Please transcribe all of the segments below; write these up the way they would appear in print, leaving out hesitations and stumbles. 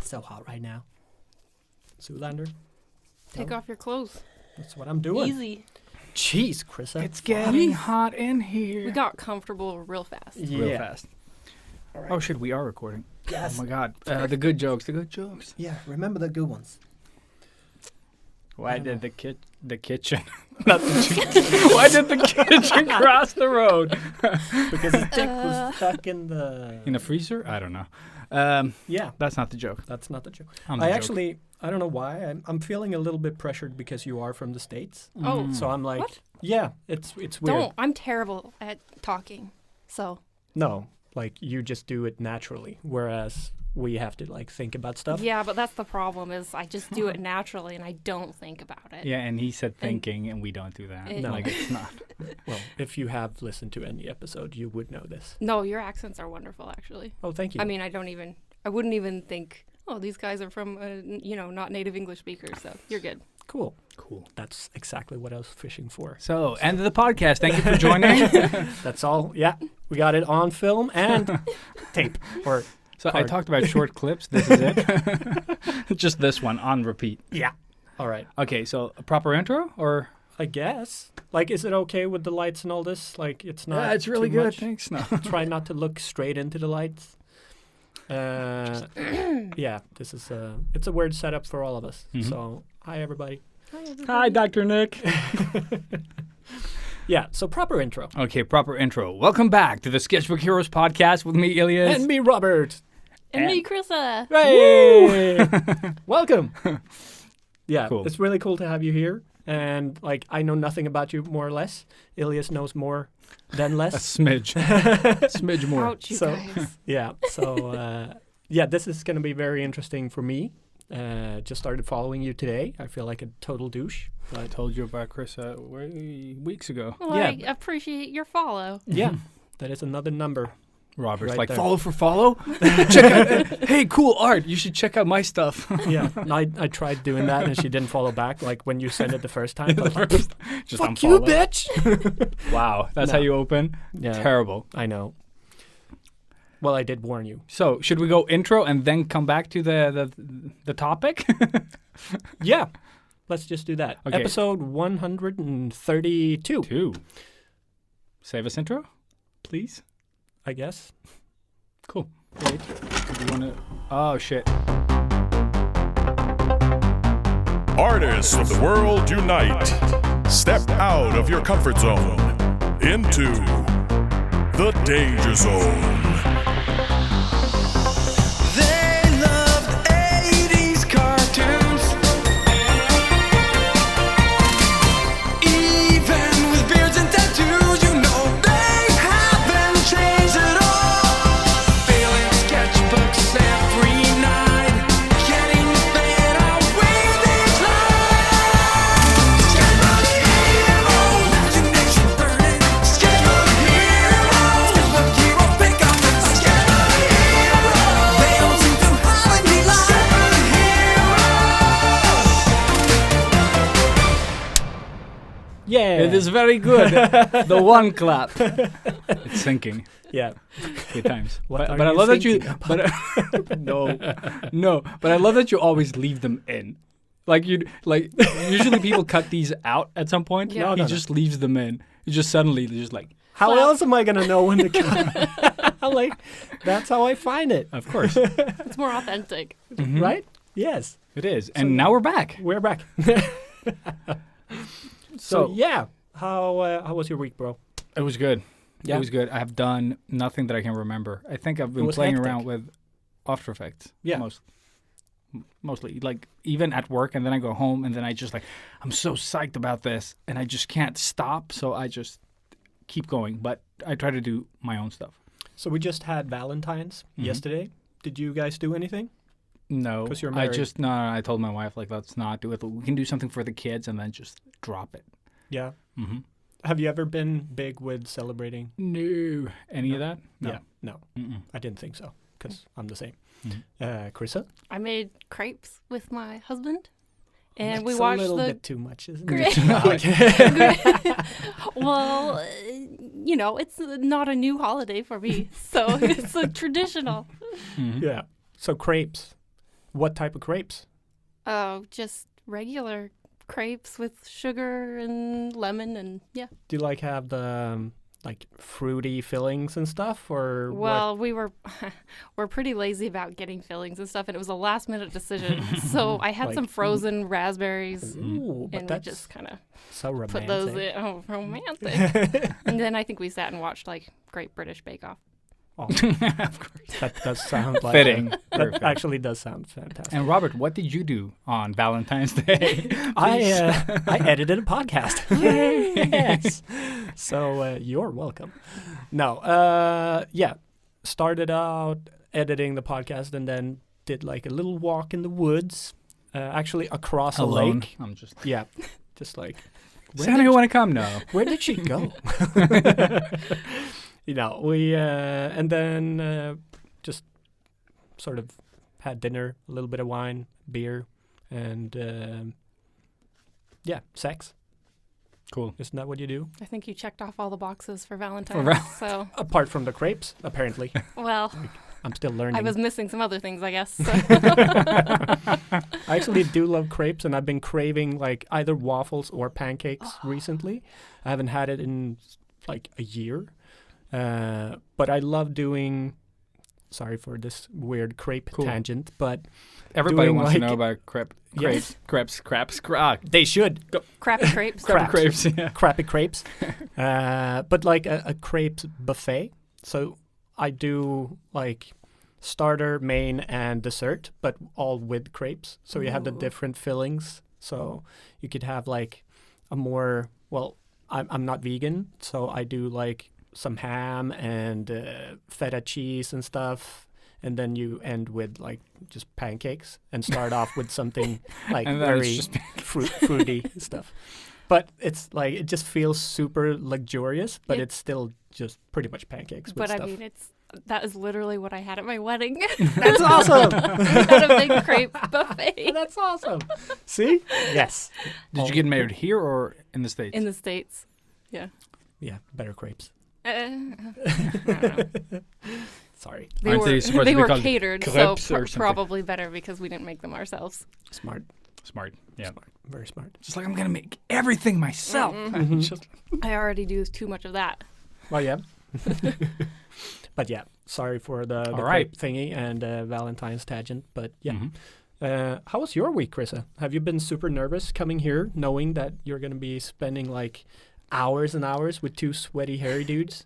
so hot right now. Zoolander. Take off your clothes. That's what I'm doing. Easy. Jeez, Chrissa. It's getting hot in here. We got comfortable real fast. Real fast. Right. Oh shit, we are recording. Yes. Oh my god. The good jokes. The good jokes. Yeah, remember the good ones. Why did the kitchen not the chicken? Why did the kitchen cross the road? Because his dick was stuck in the freezer? I don't know. Yeah, That's not the joke. that's not the joke. I'm the joke. Actually, I don't know why. I'm feeling a little bit pressured because you are from the States. Oh, So I'm like, What? yeah, it's weird. don't. I'm terrible at talking. So, No, like you just do it naturally, whereas we have to like think about stuff. yeah, but that's the problem is I just do it naturally and I don't think about it. Yeah, and he said thinking, and we don't do that. No. Like it's not. Well, if you have listened to any episode, you would know this. No, your accents are wonderful, actually. Oh, thank you. I mean, I wouldn't even think, oh, these guys are from, not native English speakers, so you're good. Cool. Cool. That's exactly what I was fishing for. So, end of the podcast. Thank you for joining. That's all. Yeah, we got it on film and tape. Or So I card. talked about short clips. This is it. Just this one on repeat. yeah. All right. Okay, so a proper intro or? I guess. Like, is it okay with the lights and all this? Like, it's not. Yeah, it's really too good. much? Thanks. No. Try not to look straight into the lights. Yeah, this is it's a weird setup for all of us. Mhm. So, hi everybody. Hi, Dr. Nick. Yeah, so proper intro. Okay, proper intro. Welcome back to the Sketchbook Heroes Podcast with me, Ilias. And me, Robert. And me, Chrissa. Hey! Welcome. Yeah, Cool. it's really cool to have you here. And, like, I know nothing about you, more or less. Ilias knows more than A less. smidge. Smidge more. Ouch, you So- guys. Yeah, so, yeah, this is going to be very interesting for me. Just started following you today. I feel like a total douche. I But told you about Chrissa weeks ago. Well, Yeah. I appreciate your follow. yeah, that is another number. Robert's Right like, there. follow for follow? Check out, hey, cool art. You should check out my stuff. Yeah, I tried doing that and she didn't follow back. Like when you sent it the first time. I was like, Just fuck you, unfollow. bitch. Wow, that's No. how you open? Yeah, Terrible. I know. Well, I did warn you. So, should we go intro and then come back to the topic? Yeah, let's just do that. Okay. Episode 132, 2. Save us intro, please. I guess. Cool. Wait, do you want to... Oh, shit. Artists of the world unite. Step out of your comfort zone into the danger zone. They loved 80s cartoons. Even with beards and tattoos, you know they haven't changed at all. Filling sketchbooks every night, getting better with each line. Sketchbook Heroes, imagination burning. Sketchbook Heroes, Sketchbook Heroes, pick up the Sketchbook Heroes. They don't seem to have any line. Yeah. It is very good. The one clap. It's sinking. Yeah. 3 times. What But are I you love that you... thinking But no. But I love that you always leave them in. Usually people cut these out at some point. Yeah. He just leaves them in. He just suddenly just like, How Clap. else am I gonna know when to come? Like, that's how I find it, of course. It's more authentic. Mhm. right? Yes, It is. And now we're back. we're back. So yeah, how was your week, bro? It was good. Yeah. It was good. I have done nothing that I can remember. I think I've It been was playing hectic. around with After Effects. Yeah. Mostly. Like, even at work, and then I go home, and then I just, like, I'm so psyched about this, and I just can't stop, so I just keep going. But I try to do my own stuff. So we just had Valentine's Mhm. yesterday. Did you guys do anything? No. 'Cause you're I married. just, no, I told my wife, like, let's not do it. We can do something for the kids, and then just drop it. Yeah. Mm-hmm. Have you ever been big with celebrating? No. Any of that? No. Yeah. No, Mm-mm. I didn't think so because I'm the same. Mhm. Chrissa? I made crepes with my husband, and we That's watched a little the. bit too much, isn't Great. it? Well, it's not a new holiday for me, so it's a traditional. Mhm. Yeah. So crepes. What type of crepes? Oh, just regular crepes with sugar and lemon and yeah. Do you like have the like fruity fillings and stuff, or Well, we're pretty lazy about getting fillings and stuff, and it was a last minute decision. So I had Like- some frozen raspberries, Ooh, but and we that's just kind of so romantic. put those in. Oh, romantic! And then I think we sat and watched like Great British Bake Off. Oh, Of course. that does sound like Fitting. That Perfect. actually does sound fantastic. And Robert, what did you do on Valentine's Day? I edited a podcast. Yes. So you're welcome. No, yeah. Started out editing the podcast and then did like a little walk in the woods, actually across a Alone. lake. I'm just. Yeah, just like Santa, you want to come? No. where did she go? You know, we and then just sort of had dinner, a little bit of wine, beer, and yeah, sex. Cool. Isn't that what you do? I think you checked off all the boxes for Valentine's. Val- So, Apart from the crepes, apparently. well, I'm still learning. I was missing some other things, I guess. So. I actually do love crepes, and I've been craving like either waffles or pancakes recently. I haven't had it in like a year, but I love doing. Sorry for this weird crepe Cool. tangent, but Everybody doing wants to like- know about crepes. Yes. Crepes. they should Crappy crepes. Crap. Crepes. Yeah. crappy crepes, but like a crepes buffet. So I do like starter, main, and dessert, but all with crepes. So you have the Ooh. different fillings. So you could have like a more I'm not vegan, so I do like some ham and feta cheese and stuff. And then you end with like just pancakes and start off with something like And then it's very just fruity stuff. But it's like it just feels super luxurious, but Yeah. it's still just pretty much pancakes with But stuff. I mean, that is literally what I had at my wedding. That's awesome. I had a big crepe buffet That's awesome. See? Yes. Did you get married here or in the States? in the States. Yeah, better crepes. I don't know. Sorry. They Aren't were, they supposed to they be were called catered, so crepes or something? probably better because we didn't make them ourselves. Smart. Smart. Yeah. Smart. Very smart. Just like I'm gonna make everything myself. Mhm. Just- I already do too much of that. Well, yeah. But yeah, sorry for the All right. crepe thingy and Valentine's tangent. But yeah. Mhm. How was your week, Chrissa? Have you been super nervous coming here knowing that you're going to be spending like hours and hours with two sweaty, hairy dudes?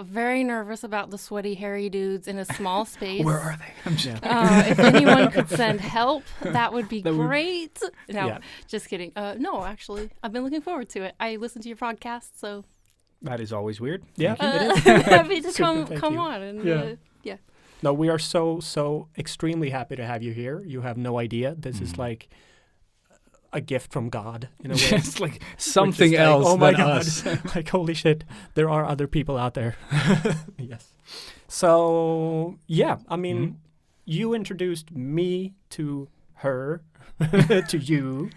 Very nervous about the sweaty, hairy dudes in a small space. Where are they? I'm just. If anyone could send help, that would be That would- great. No, Yeah. just kidding. No, actually, I've been looking forward to it. I listen to your podcast, so That is always weird. Yeah, Thank you. it is. happy to Super, thank come you. on. And, Yeah. yeah. No, we are so extremely happy to have you here. You have no idea. This is like a gift from God in a way. It's like We're something just like, else oh my than God. us. Like, holy shit, there are other people out there. Yes. So, yeah, I mean, you introduced me to her, to you,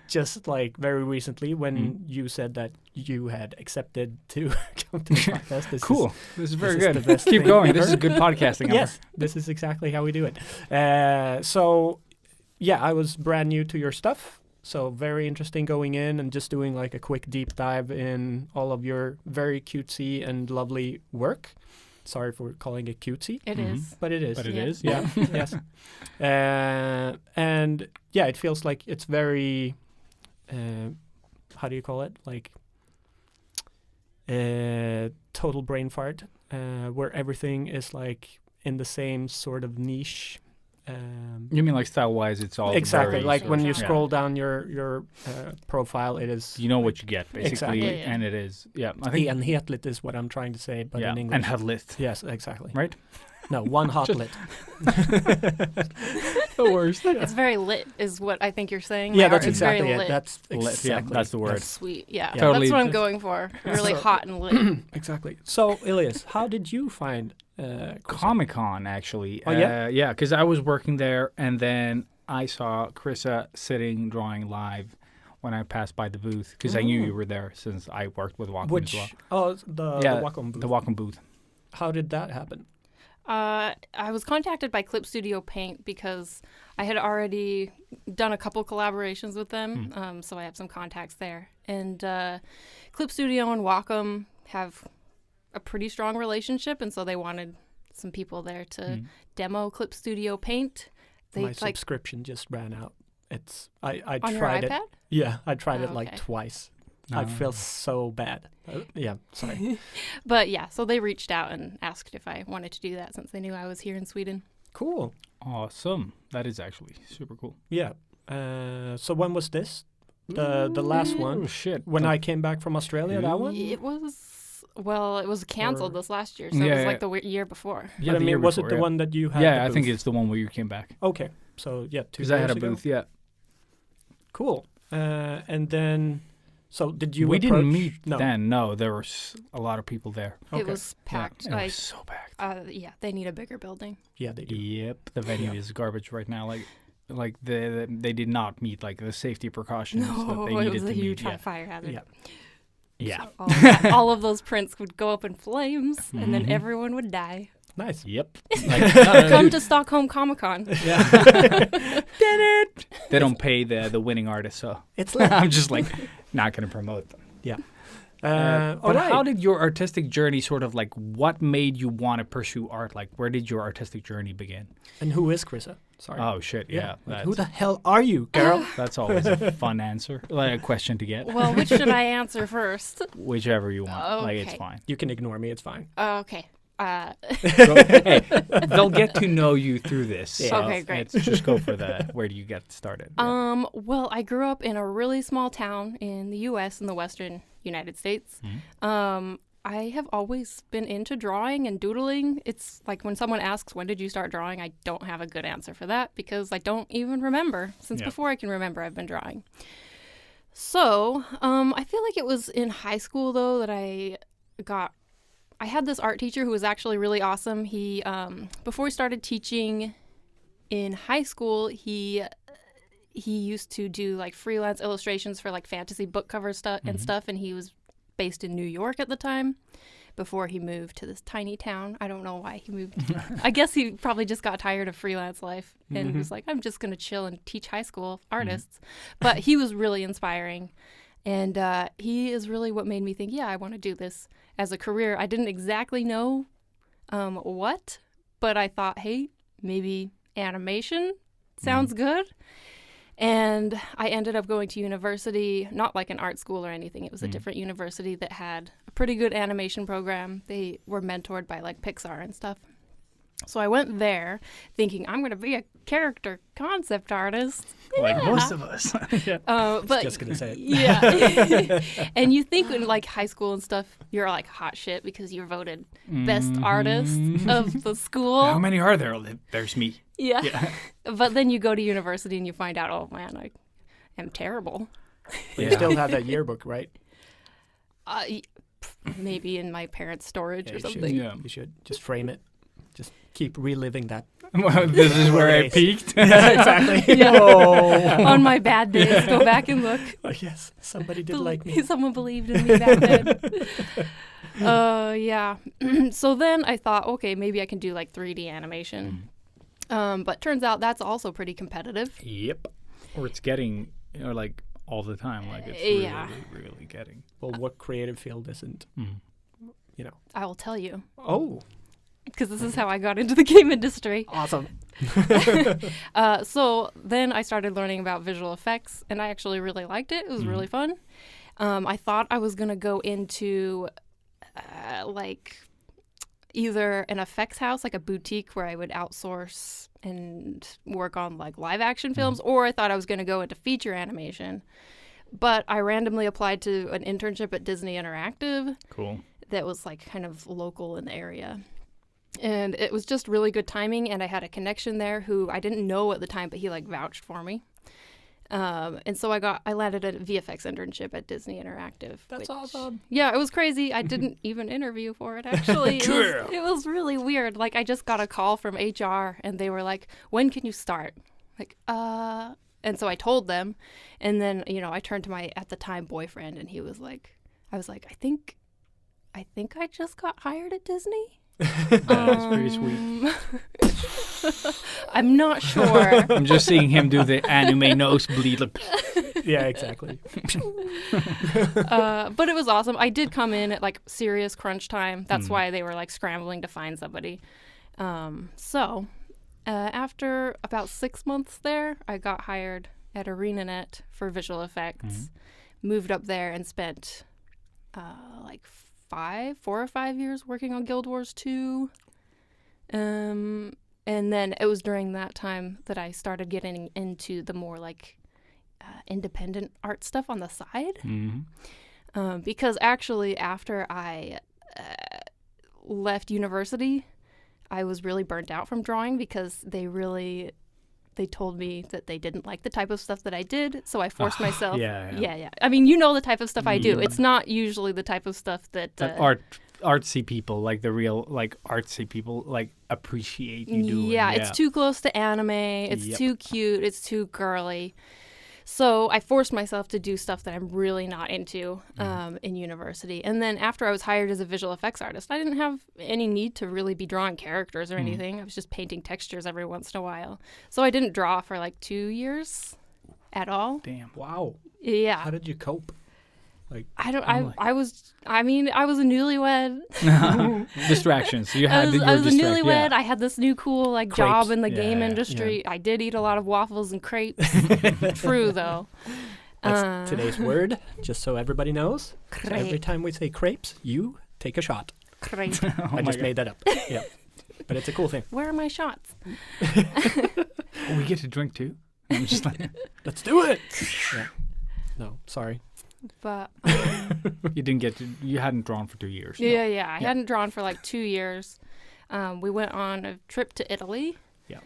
just like very recently when you said that you had accepted to come to the podcast. This Cool. This is very this is good. the best Keep thing going. This ever. is good podcasting. Yes, this is exactly how we do it. So, yeah, I was brand new to your stuff. So very interesting going in and just doing like a quick deep dive in all of your very cutesy and lovely work. Sorry for calling it cutesy, It is. but it is. But it Yeah. is. Yeah, yes. And yeah, it feels like it's very, how do you call it? Like total brain fart, where everything is like in the same sort of niche. You mean like style-wise, it's all Exactly. very Like sort when of- you yeah. scroll down your profile, it is You know what you get, basically, Exactly. Yeah, yeah. and it is. Yeah, I think. and hetlit is what I'm trying to say, but yeah, in English. and had lit. Yes, exactly. Right? No, one hotlit. The worst. It's very lit, is what I think you're saying. Yeah, My that's art is very exactly it. lit. That's Lit, yeah, exactly. that's the word. Yes, Sweet. Yeah, Yeah. Totally. that's what I'm going for. Really So- hot and lit. exactly. So, Elias, how did you find Chrissa? Comic-Con, actually. Oh, yeah? Yeah, because I was working there, and then I saw Chrissa sitting, drawing live when I passed by the booth, because I knew you were there since I worked with Wacom as Which well. the Yeah, Wacom booth. The Wacom booth. How did that happen? I was contacted by Clip Studio Paint because I had already done a couple collaborations with them, so I have some contacts there. And Clip Studio and Wacom have a pretty strong relationship, and so they wanted some people there to demo Clip Studio Paint. My subscription just ran out. I on tried your it. iPad? Yeah, I tried it like okay. twice. I feel so bad. Yeah, sorry. But yeah, so they reached out and asked if I wanted to do that since they knew I was here in Sweden. Cool. Awesome. That is actually super cool. Yeah. So when was this? The last one? Oh, shit. When I came back from Australia, that one? It was canceled this last year, so Yeah, it was yeah. like the year before. Yeah, But I the year mean, was it before, the yeah. one that you had? Yeah, the I think booth? it's the one where you came back. Okay. So, yeah, 2 years Because I had a ago? booth, yeah. Cool. And then, so did you We didn't approach- meet no. then. No, there was a lot of people there. It Okay. was packed. Yeah, it was so packed. Yeah, they need a bigger building. Yeah, they do. Yep, the venue is garbage right now. Like they did not meet like the safety precautions that they it needed was to a huge meet. fire hazard. Yeah. Yeah. So all of those prints would go up in flames, and then everyone would die. Nice. Yep. Like, Come to Stockholm Comic Con. Yeah. they don't pay the winning artist, so It's like, I'm just like not gonna promote them. yeah. But all right. how did your artistic journey sort of like what made you want to pursue art? Like where did your artistic journey begin? And who is Chrissa? Sorry. Oh shit, yeah. Like, who the hell are you, girl? That's always a fun answer, like a question to get. Well, which should I answer first? Whichever you want, like it's Okay. fine. You can ignore me. It's fine. Okay. So, hey, they'll get to know you through this. So Okay, great. Let's just go for the where do you get started? Well, I grew up in a really small town in the U.S. in the western United States. I have always been into drawing and doodling. It's like when someone asks, when did you start drawing? I don't have a good answer for that because I don't even remember. Since before I can remember, I've been drawing. So I feel like it was in high school, though, that I had this art teacher who was actually really awesome. He, before he started teaching in high school, he used to do like freelance illustrations for like fantasy book cover stuff and stuff, and he was based in New York at the time before he moved to this tiny town. I don't know why he moved. I guess he probably just got tired of freelance life and was like, I'm just going to chill and teach high school artists. But he was really inspiring. And he is really what made me think, yeah, I want to do this as a career. I didn't exactly know what, but I thought, hey, maybe animation sounds good. And I ended up going to university, not like an art school or anything. It was a different university that had a pretty good animation program. They were mentored by like Pixar and stuff. So I went there thinking I'm going to be a character concept artist. Like most of us. But Just gonna say it. yeah. And you think in like high school and stuff, you're like hot shit because you're voted best artist of the school. How many are there? There's me. Yeah. But then you go to university and you find out, oh man, I am terrible. But you still have that yearbook, right? Maybe in my parents' storage Yeah, or you should. something. Yeah. You should just frame it. Just keep reliving that. Well, this is where I Right. peaked. Exactly. Yeah. Oh. On my bad days, go back and look. Oh, yes, somebody did like me. Someone believed in me back then. Yeah. So then I thought, okay, maybe I can do like 3D animation. But turns out that's also pretty competitive. Yep. Or it's getting, like all the time. Like it's Yeah. really, really getting. Well, what creative field isn't? You know. I will tell you. Oh, Because this is how I got into the game industry. awesome. So then I started learning about visual effects, and I actually really liked it. It was really fun. I thought I was going to go into like either an effects house, like a boutique where I would outsource and work on like live action films, or I thought I was going to go into feature animation. But I randomly applied to an internship at Disney Interactive Cool. that was like kind of local in the area. And it was just really good timing, and I had a connection there who I didn't know at the time, but he like vouched for me. And so I landed a VFX internship at Disney Interactive. That's awesome. Yeah, it was crazy. I didn't even interview for it, actually. It was really weird. Like, I just got a call from HR, and they were like, when can you start? Like, And so I told them, and then, I turned to my, at the time, boyfriend, and he was like, I was like, I think I just got hired at Disney. That's pretty sweet. I'm not sure. I'm just seeing him do the anime nosebleed. Like, Yeah, exactly. But it was awesome. I did come in at like serious crunch time. That's why they were like scrambling to find somebody. So after about 6 months there, I got hired at ArenaNet for visual effects. Moved up there and spent like 4 or 5 years working on Guild Wars 2. And then it was during that time that I started getting into the more like independent art stuff on the side. Because actually after I left university, I was really burnt out from drawing because they told me that they didn't like the type of stuff that I did, so I forced myself. Yeah. I mean, you know the type of stuff I do. It's not usually the type of stuff that artsy people, like the real like artsy people, like appreciate you doing. Yeah, it's too close to anime. It's too cute. It's too girly. So I forced myself to do stuff that I'm really not into in university. And then after I was hired as a visual effects artist, I didn't have any need to really be drawing characters or anything. I was just painting textures every once in a while. So I didn't draw for like 2 years at all. Damn. Wow. Yeah. How did you cope? Like, I was a newlywed. Distractions. You I had was a newlywed. Yeah. I had this new cool like Crepes. job in the Yeah, game yeah, industry. I did eat a lot of waffles and crepes. True though. that's today's word, just so everybody knows. So every Crepe. time we say crepes, you take a shot. Crepe. I just made that up. Yeah. But it's a cool thing. Where are my shots? Oh, we get to drink too. I'm just like, Let's do it. Yeah. No, sorry. But you didn't get to. You hadn't drawn for 2 years. no. yeah. I hadn't drawn for like 2 years. We went on a trip to Italy. Yeah.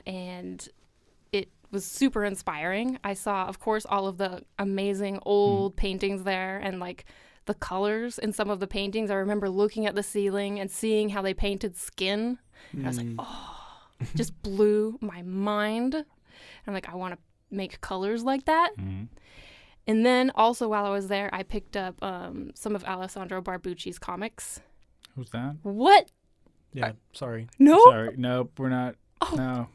And it was super inspiring. I saw, of course, all of the amazing old paintings there and like the colors in some of the paintings. I remember looking at the ceiling and seeing how they painted skin. And I was like, oh, just blew my mind. And I'm like, I want to make colors like that. And then also while I was there, I picked up some of Alessandro Barbucci's comics. Who's that? What? Yeah, sorry. No? Sorry, nope, we're not. No.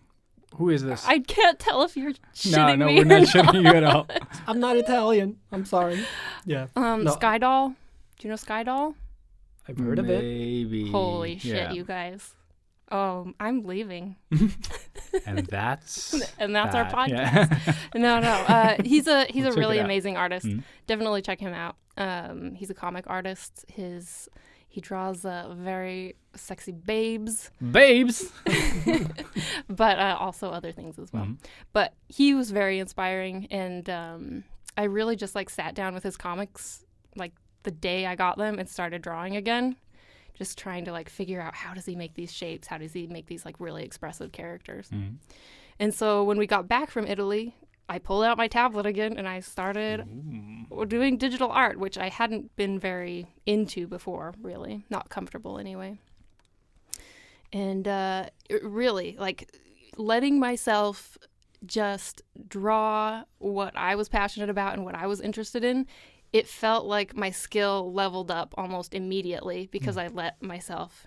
Who is this? I can't tell if you're shitting no, me we're not or shitting you at all. I'm not Italian. I'm sorry. Yeah. No, Sky Doll. Do you know Sky Doll? I've heard of it. Maybe. Holy shit, yeah. you guys. I'm leaving. And that's And that's our that, podcast. yeah. No. He's a check really it out. amazing artist. Definitely check him out. He's a comic artist. He draws very sexy babes, Babes. but also other things as well. But he was very inspiring, and I really just like sat down with his comics like the day I got them and started drawing again. Just trying to like figure out how does he make these shapes? How does he make these like really expressive characters? And so when we got back from Italy, I pulled out my tablet again and I started doing digital art, which I hadn't been very into before, really. Not comfortable anyway. And it really, like, letting myself just draw what I was passionate about and what I was interested in, it felt like my skill leveled up almost immediately because I let myself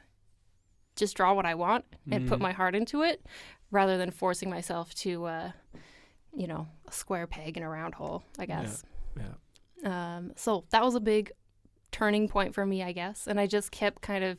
just draw what I want and put my heart into it rather than forcing myself to, a square peg in a round hole, I guess. Yeah. So that was a big turning point for me, I guess. And I just kept kind of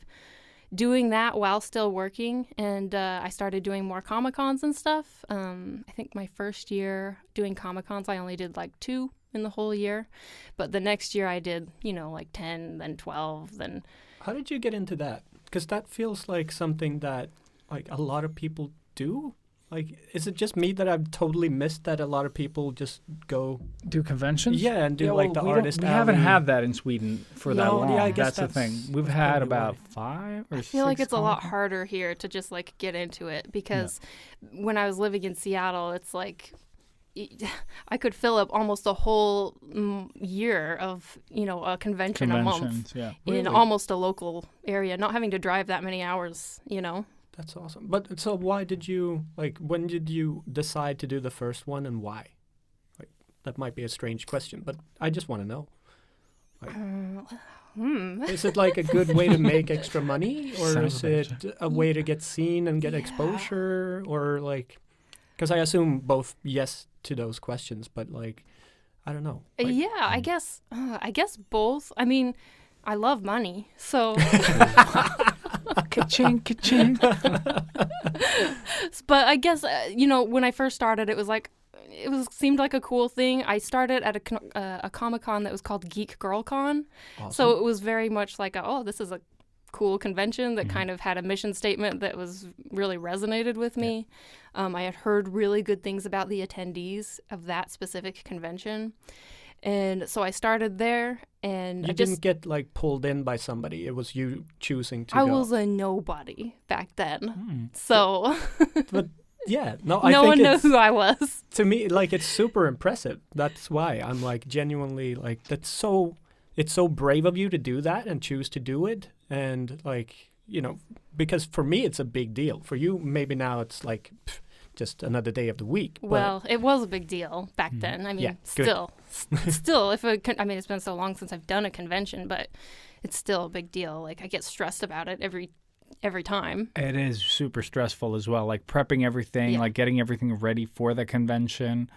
doing that while still working. And I started doing more Comic-Cons and stuff. I think my first year doing Comic-Cons, I only did like 2 in the whole year. But the next year I did, like 10, then 12, then... How did you get into that? Because that feels like something that like a lot of people do. Like, is it just me that I've totally missed that a lot of people just go... Do conventions? Yeah, and do like the we artist We haven't alley. had that in Sweden for that No, long. yeah, I guess that's the thing. that's We've had probably about why. 5 or 6. I feel like it's a lot Comic-Cons. harder here to just like get into it because when I was living in Seattle, it's like I could fill up almost a whole year of, a convention a month Conventions, yeah. in almost a local area, not having to drive that many hours, That's awesome. But so why did you, when did you decide to do the first one and why? Like, that might be a strange question, but I just want to know. Is it like a good way to make extra money, or Sounds is amazing. it a way to get seen and get exposure, or like? Because I assume both yes to those questions, but like, I don't know. Like, I guess both. I mean, I love money, so. Ka-ching, ka-ching. But I guess when I first started, seemed like a cool thing. I started at a Comic-Con that was called Geek Girl Con, so it was very much like this is a cool convention that kind of had a mission statement that was really resonated with me. I had heard really good things about the attendees of that specific convention. And so I started there, and you didn't get like pulled in by somebody. It was you choosing to I go. was a nobody back then. So But yeah, no no think one knew it's, who I was. to me, like, it's super impressive. That's why I'm like genuinely like, it's so brave of you to do that and choose to do it. And like, because for me, it's a big deal. For you, maybe now it's like just another day of the week. Well, it was a big deal back then. I mean, Yeah, good. still, it's been so long since I've done a convention, but it's still a big deal. Like, I get stressed about it every time. It is super stressful as well, like prepping everything, like getting everything ready for the convention,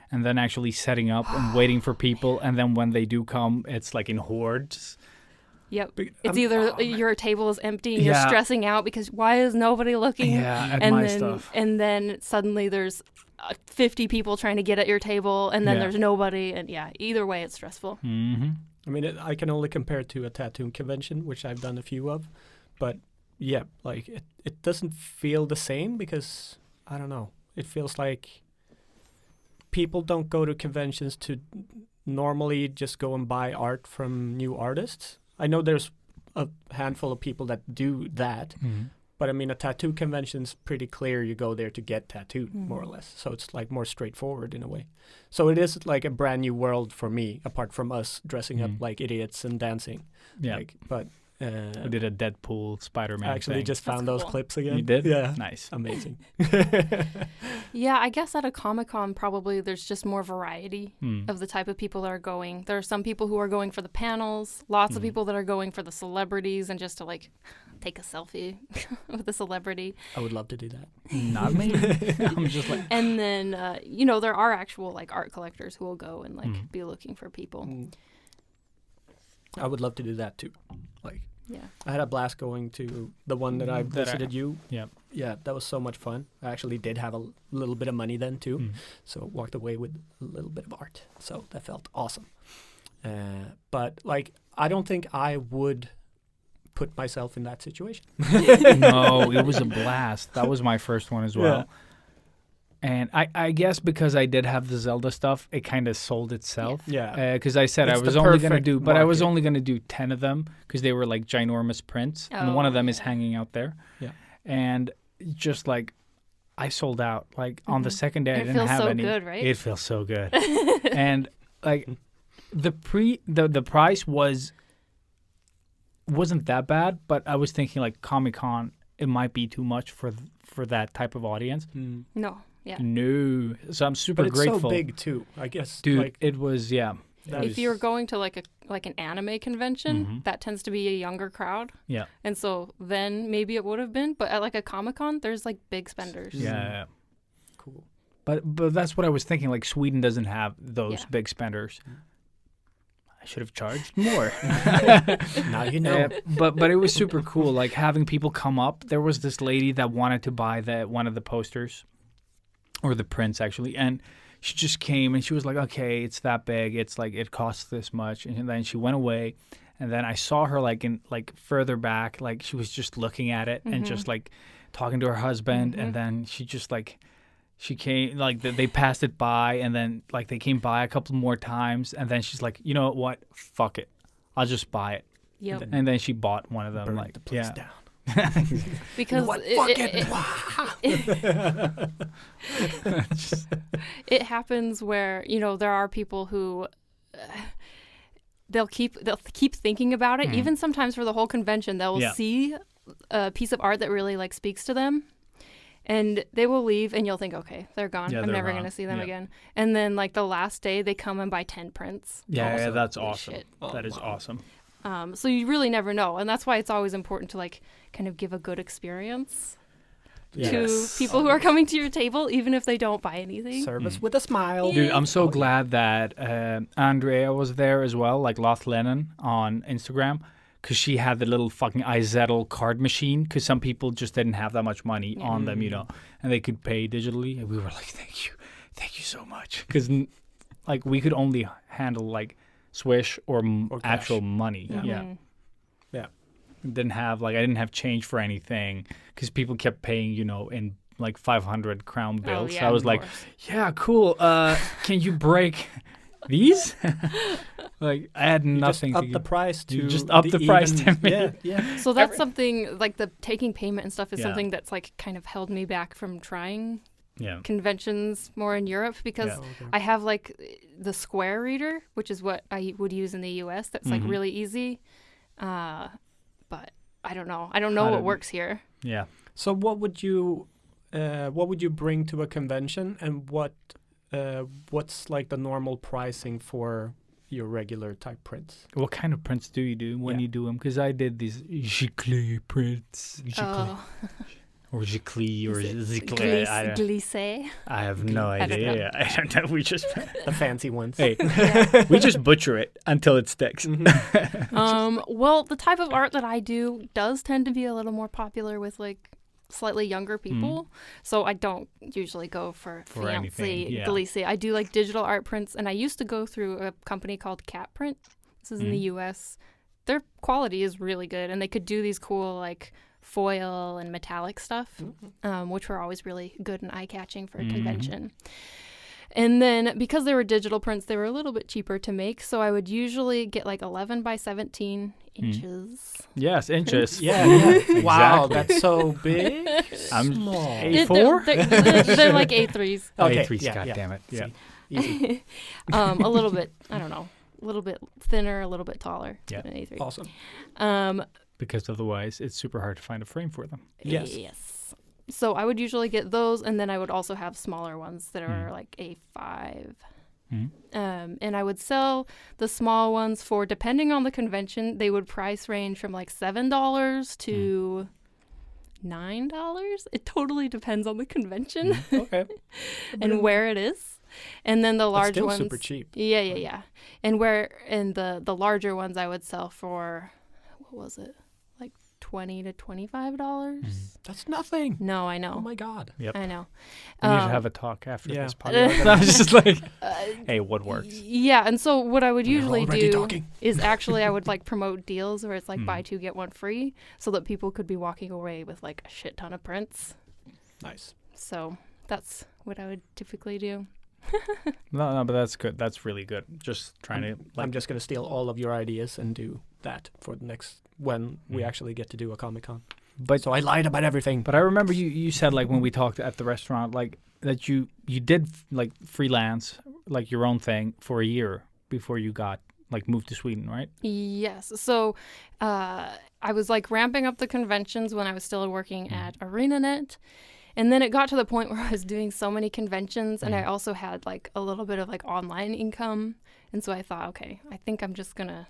and then actually setting up and waiting for people. And then when they do come, it's like in hordes. Yep. It's either your table is empty and you're Yeah. stressing out because why is nobody looking? Yeah, at and my then, stuff. And then suddenly there's 50 people trying to get at your table, and then Yeah. there's nobody. And either way, it's stressful. Mm-hmm. I mean, I can only compare it to a tattoo convention, which I've done a few of. But yeah, like it doesn't feel the same because, I don't know, it feels like people don't go to conventions to normally just go and buy art from new artists. I know there's a handful of people that do that, but I mean, a tattoo convention's pretty clear. You go there to get tattooed, more or less. So it's like more straightforward in a way. So it is like a brand new world for me, apart from us dressing up like idiots and dancing. Yeah. But We did a Deadpool Spider-Man I actually thing. just found That's those cool. clips again. You did? Yeah. Nice. Amazing. Yeah, I guess at a Comic-Con, probably there's just more variety of the type of people that are going. There are some people who are going for the panels, lots of people that are going for the celebrities and just to, like, take a selfie with a celebrity. I would love to do that. Not me. I'm just like, And then, there are actual, like, art collectors who will go and, like, be looking for people. I would love to do that too. Like, Yeah. I had a blast going to the one that I visited you. yeah. Yeah, that was so much fun. I actually did have a little bit of money then too, so walked away with a little bit of art. So that felt awesome. But like, I don't think I would put myself in that situation. No, it was a blast. That was my first one as well. Yeah. And I guess because I did have the Zelda stuff, it kind of sold itself. Yeah. Because I said It's I was the only going to perfect do, but I was market. only going to do 10 of them because they were like ginormous prints. And one of them is hanging out there. Yeah. And just like, I sold out. Like on the second day, I It didn't feels have so any. good, right? It feels so good. And like the price wasn't that bad, but I was thinking like Comic-Con, it might be too much for that type of audience. No. Yeah. No. So I'm super But it's grateful. so big too. I guess, Dude, like, it was, yeah. If you're going to like an anime convention, that tends to be a younger crowd. Yeah. And so then maybe it would have been, but at like a Comic-Con, there's like big spenders. Yeah. cool. But that's what I was thinking. Like Sweden doesn't have those Yeah. big spenders. I should have charged more. Now you know. But it was super cool. Like having people come up. There was this lady that wanted to buy one of the posters, or the prints actually, and she just came and she was like, "Okay, it's that big. It's like it costs this much." And then she went away, and then I saw her like further back, like she was just looking at it and just like talking to her husband, and then she just like. She came, like, they passed it by, and then, like, they came by a couple more times, and then she's like, you know what? Fuck it. I'll just buy it. Yep. And then she bought one of them. Burn like, the place yeah. down. Because it happens where, there are people who they'll keep thinking about it. Even sometimes for the whole convention, they'll see a piece of art that really like speaks to them. And they will leave, and you'll think, okay, they're gone. Yeah, I'm they're never gone. going to see them Yeah. again. And then, like, the last day, they come and buy 10 prints. Yeah, Also, that's holy awesome. shit. That is awesome. So you really never know, and that's why it's always important to like kind of give a good experience to people who are coming to your table, even if they don't buy anything. Service with a smile. Dude, I'm so glad that Andrea was there as well, like Loth Lennon on Instagram, because she had the little fucking iZettle card machine, because some people just didn't have that much money on them, you know, and they could pay digitally. And we were like, thank you so much. Because like we could only handle like Swish or actual money. Yeah. I didn't have change for anything because people kept paying, you know, in like 500 crown bills. So I was like, yeah, cool. Can you break these? Like I had nothing. Just up the price to you just up the price to me. Yeah. So that's something like the taking payment and stuff is something that's like kind of held me back from trying conventions more in Europe because I have like the Square reader, which is what I would use in the US. That's like really easy. But I don't know. I don't know what works here. Yeah. So what would you bring to a convention, and what's like the normal pricing for your regular type prints? What kind of prints do you do when you do them? Because I did these giclée prints. Or giclée or ziclée. Glissé. I have no idea. I don't know. We just the fancy ones. Hey, we just butcher it until it sticks. Well, the type of art that I do does tend to be a little more popular with like slightly younger people. So I don't usually go for fancy glissé. I do like digital art prints, and I used to go through a company called Cat Print. This is in the US. Their quality is really good, and they could do these cool like foil and metallic stuff, which were always really good and eye-catching for a convention. And then because they were digital prints, they were a little bit cheaper to make, so I would usually get like 11 by 17 inches. Yes, inches. Yeah. Wow, that's so big. I'm small. A4? They're like A3s. Okay. A3s, God damn it. Yeah. Easy. A little bit, I don't know, a little bit thinner, a little bit taller. Yeah. Than an A3. Awesome. Because otherwise, it's super hard to find a frame for them. Yes. So I would usually get those, and then I would also have smaller ones that are like A5. And I would sell the small ones for, depending on the convention, they would price range from like $7 to $9. It totally depends on the convention. Okay. And where it is. And then the large still ones. Super cheap. Yeah. And the larger ones I would sell for, what was it? Like $20 to $25. That's nothing. No, I know. Oh my God. Yep. I know. We need to have a talk after this Yeah. podcast. I was just like, hey, what works? Yeah, and so what I would usually already do talking. is actually I would like promote deals where it's like buy two get one free, so that people could be walking away with like a shit ton of prints. Nice. So that's what I would typically do. No, but that's good. That's really good. Just trying to. I'm just gonna steal all of your ideas and do that for the next when we actually get to do a Comic-Con. But so I lied about everything. But I remember you said like when we talked at the restaurant like that you did like freelance like your own thing for a year before you got like moved to Sweden, right? Yes. So I was like ramping up the conventions when I was still working at ArenaNet. And then it got to the point where I was doing so many conventions, and I also had like a little bit of like online income. And so I thought, okay, I think I'm just going to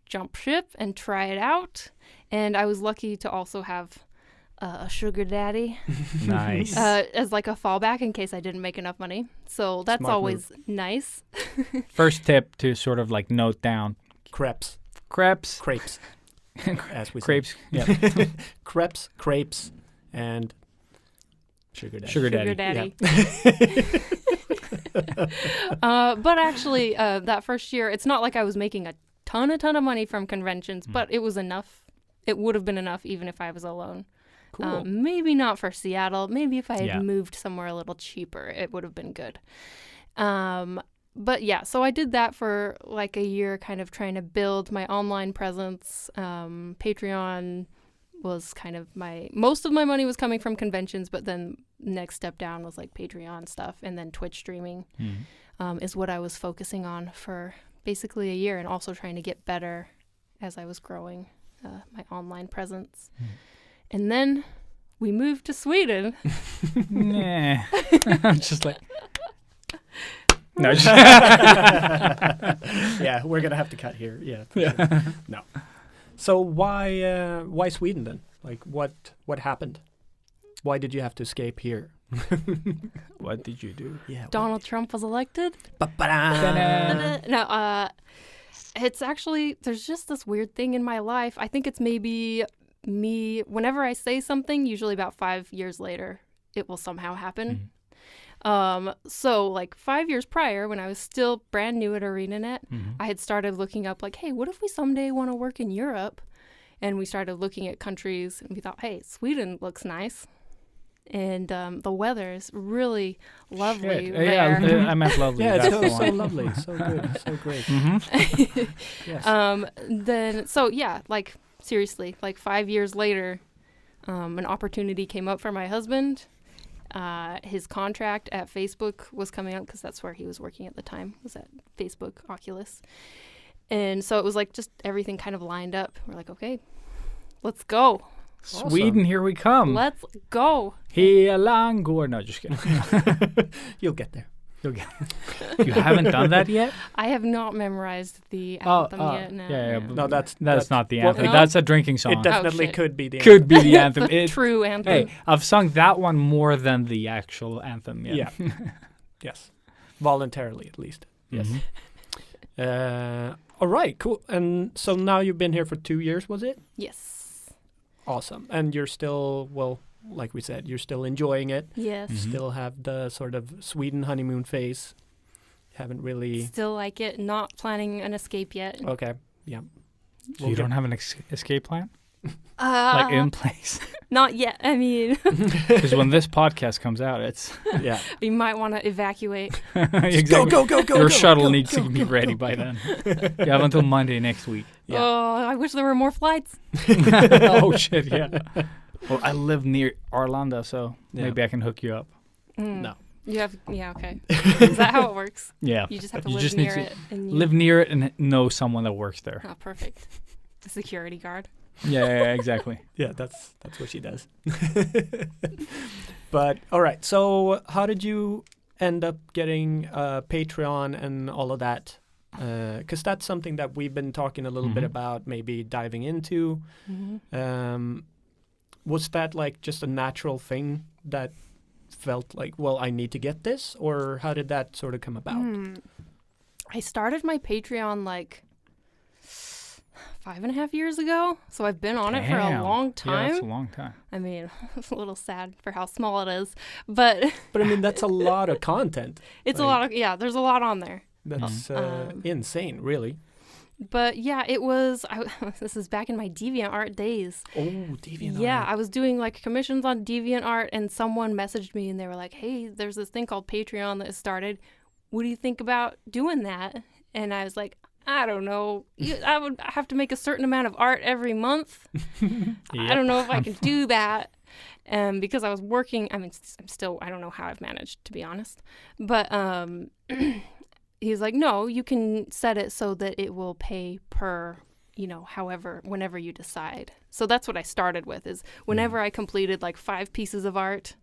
jump ship and try it out. And I was lucky to also have a sugar daddy. Nice. As like a fallback in case I didn't make enough money. So that's Smart always nice. First tip to sort of like note down. Crepes. Crepes. As we Crepes. say. Yeah. Crepes, and sugar daddy. Sugar daddy. But actually, that first year, it's not like I was making a ton of money from conventions, but it was enough. It would have been enough even if I was alone. Cool. Maybe not for Seattle. Maybe if I had Yeah. moved somewhere a little cheaper, it would have been good. But yeah, so I did that for like a year, kind of trying to build my online presence. Patreon was kind of most of my money was coming from conventions, but then next step down was like Patreon stuff, and then Twitch streaming is what I was focusing on for basically a year, and also trying to get better as I was growing my online presence. And then we moved to Sweden. Nah. I'm just like, No. Yeah, we're gonna have to cut here. Yeah. for sure. No. So why Sweden then? Like what happened? Why did you have to escape here? What did you do? Yeah. Donald Trump was elected. Ba-ba-da. No, it's actually, there's just this weird thing in my life. I think it's maybe me, whenever I say something, usually about 5 years later, it will somehow happen. So like 5 years prior, when I was still brand new at ArenaNet, I had started looking up like, hey, what if we someday want to work in Europe? And we started looking at countries and we thought, hey, Sweden looks nice. And the weather is really lovely there. Yeah, I meant lovely. Yeah, it's That's the so one. lovely, so good, so great. Yes. Then, so yeah, like seriously, like 5 years later, an opportunity came up for my husband. His contract at Facebook was coming up because that's where he was working at the time, was at Facebook Oculus. And so it was like just everything kind of lined up. We're like, okay, let's go. Sweden, here we come. Let's go. Hela går. No, just kidding. You'll get there. You haven't done that yet? I have not memorized the anthem yet. No, yeah. No, that's not the well, anthem. no? That's a drinking song. It definitely shit. could be the Could be the anthem. the true anthem. Hey, I've sung that one more than the actual anthem. Yeah. Yes. Voluntarily, at least. Yes. All right, cool. And so now you've been here for 2 years, was it? Yes. Awesome. And you're still, well, like we said, you're still enjoying it. Yes. Still have the sort of Sweden honeymoon phase. Haven't really. Still like it. Not planning an escape yet. Okay. Yeah. So you don't have an escape plan? Uh, Like in place? Not yet. I mean, Because when this podcast comes out, it's... Yeah. you might want to evacuate. Exactly. Go. Your shuttle needs to be ready by then. You have until Monday next week. Yeah. Oh, I wish there were more flights. Oh, shit, yeah. Well, I live near Arlanda, so maybe I can hook you up. No. You have, yeah, okay. Is that how it works? Yeah. You just have to You live just need near to it. And you, live near it and know someone that works there. Oh, perfect. A security guard. Yeah, exactly. Yeah, that's what she does. But all right. So how did you end up getting Patreon and all of that? Because that's something that we've been talking a little bit about, maybe diving into. Was that like just a natural thing that felt like, well, I need to get this? Or how did that sort of come about? I started my Patreon like 5.5 years ago. So I've been on it for a long time. Yeah, that's a long time. I mean, it's a little sad for how small it is. But But I mean, that's a lot of content. it's Like- a lot of, yeah, there's a lot on there. That's insane, really. But yeah, it was, this is back in my DeviantArt days. Oh, DeviantArt. Yeah, I was doing like commissions on DeviantArt and someone messaged me and they were like, hey, there's this thing called Patreon that has started. What do you think about doing that? And I was like, I don't know. I would have to make a certain amount of art every month. I don't know if I can do that. Because I was working, I mean, I'm still, I don't know how I've managed, to be honest. But he's like, no, you can set it so that it will pay per, however, whenever you decide. So that's what I started with, is whenever I completed like 5 pieces of art,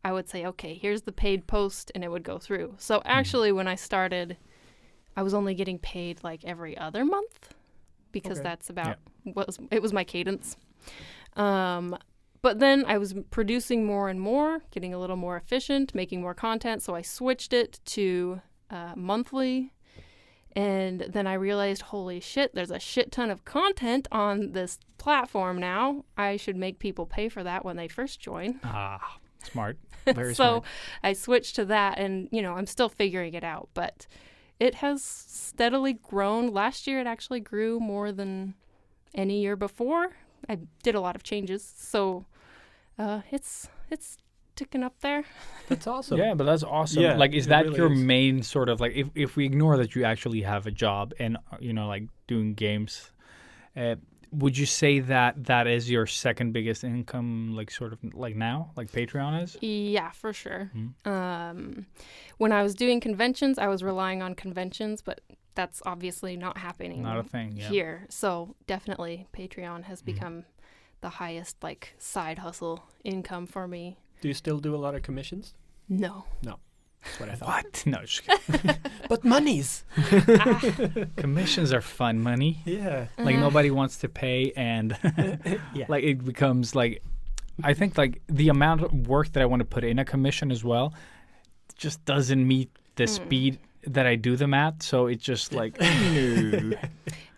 I would say, okay, here's the paid post, and it would go through. So actually, when I started, I was only getting paid like every other month, because that's about it was my cadence. But then I was producing more and more, getting a little more efficient, making more content. So I switched it to monthly. And then I realized, holy shit, there's a shit ton of content on this platform now. I should make people pay for that when they first join. Ah, smart. Very So smart. I switched to that, and, I'm still figuring it out. But it has steadily grown. Last year, it actually grew more than any year before. I did a lot of changes. So it's ticking up there. That's awesome. Yeah, but that's awesome. Yeah, Like, is it that really your is. main sort of, like, if we ignore that you actually have a job and, like doing games, would you say that that is your second biggest income, like sort of like now, like Patreon is? Yeah, for sure. When I was doing conventions, I was relying on conventions, but that's obviously not happening Not a thing, yeah. here. So definitely Patreon has become the highest like side hustle income for me. Do you still do a lot of commissions? No. That's what I thought. What? No, just kidding. But monies. Commissions are fun money. Yeah. Like nobody wants to pay, and Yeah. like it becomes like, I think like the amount of work that I want to put in a commission as well just doesn't meet the speed that I do them at. So it's just like, no.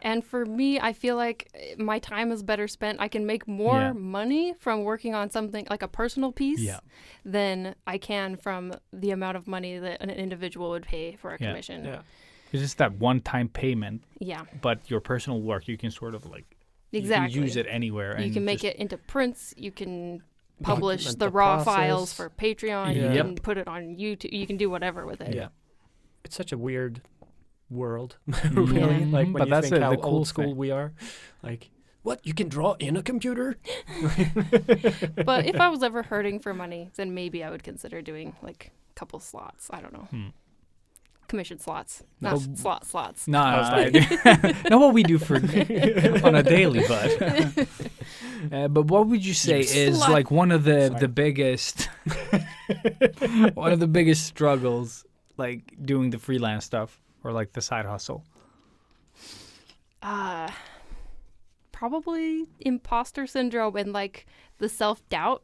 And for me, I feel like my time is better spent. I can make more Yeah. money from working on something like a personal piece Yeah. than I can from the amount of money that an individual would pay for a Yeah. commission. Yeah. It's just that one-time payment, Yeah, but your personal work, you can sort of like, exactly. you can use it anywhere. You and can make just- it into prints. You can publish Document the the raw process. files for Patreon. You Yep. can put it on YouTube. You can do whatever with it. Yeah. It's such a weird world, Mhm. really. Yeah. Like when But you that's think how the cool old school thing. we are. Like, what? You can draw in a computer? But if I was ever hurting for money, then maybe I would consider doing like a couple slots. I don't know. Commission slots. Not slots. No, I was not what we do for on a daily, but what would you say is slut. like one of the Sorry. biggest one of the biggest struggles, like doing the freelance stuff or like the side hustle? Probably imposter syndrome and like the self-doubt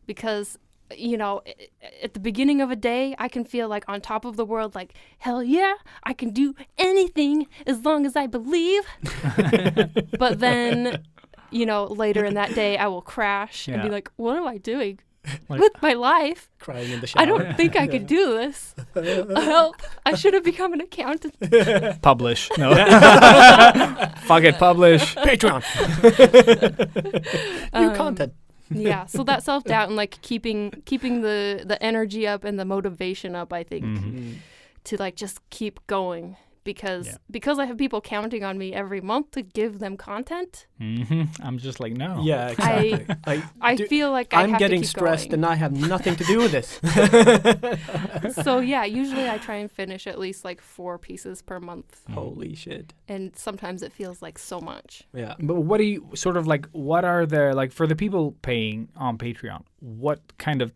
because at the beginning of a day I can feel like on top of the world, like hell yeah, I can do anything as long as I believe. But then later in that day I will crash and be Yeah. like, what am I doing Like- with my life? Crying in the shower. I don't think I could do this. Help. I should have become an accountant. Publish. No. Fuck it, publish. Patreon. New content. Yeah, so that self-doubt and like keeping the energy up and the motivation up, I think, to like just keep going because I have people counting on me every month to give them content. I'm just like, no. Yeah, exactly. Like, I feel like I I'm have getting to keep stressed going. and I have nothing to do with this. So yeah, usually I try and finish at least like 4 pieces per month, Holy shit. and sometimes it feels like so much. Yeah. But what do you sort of like, what are there, like for the people paying on Patreon, what kind of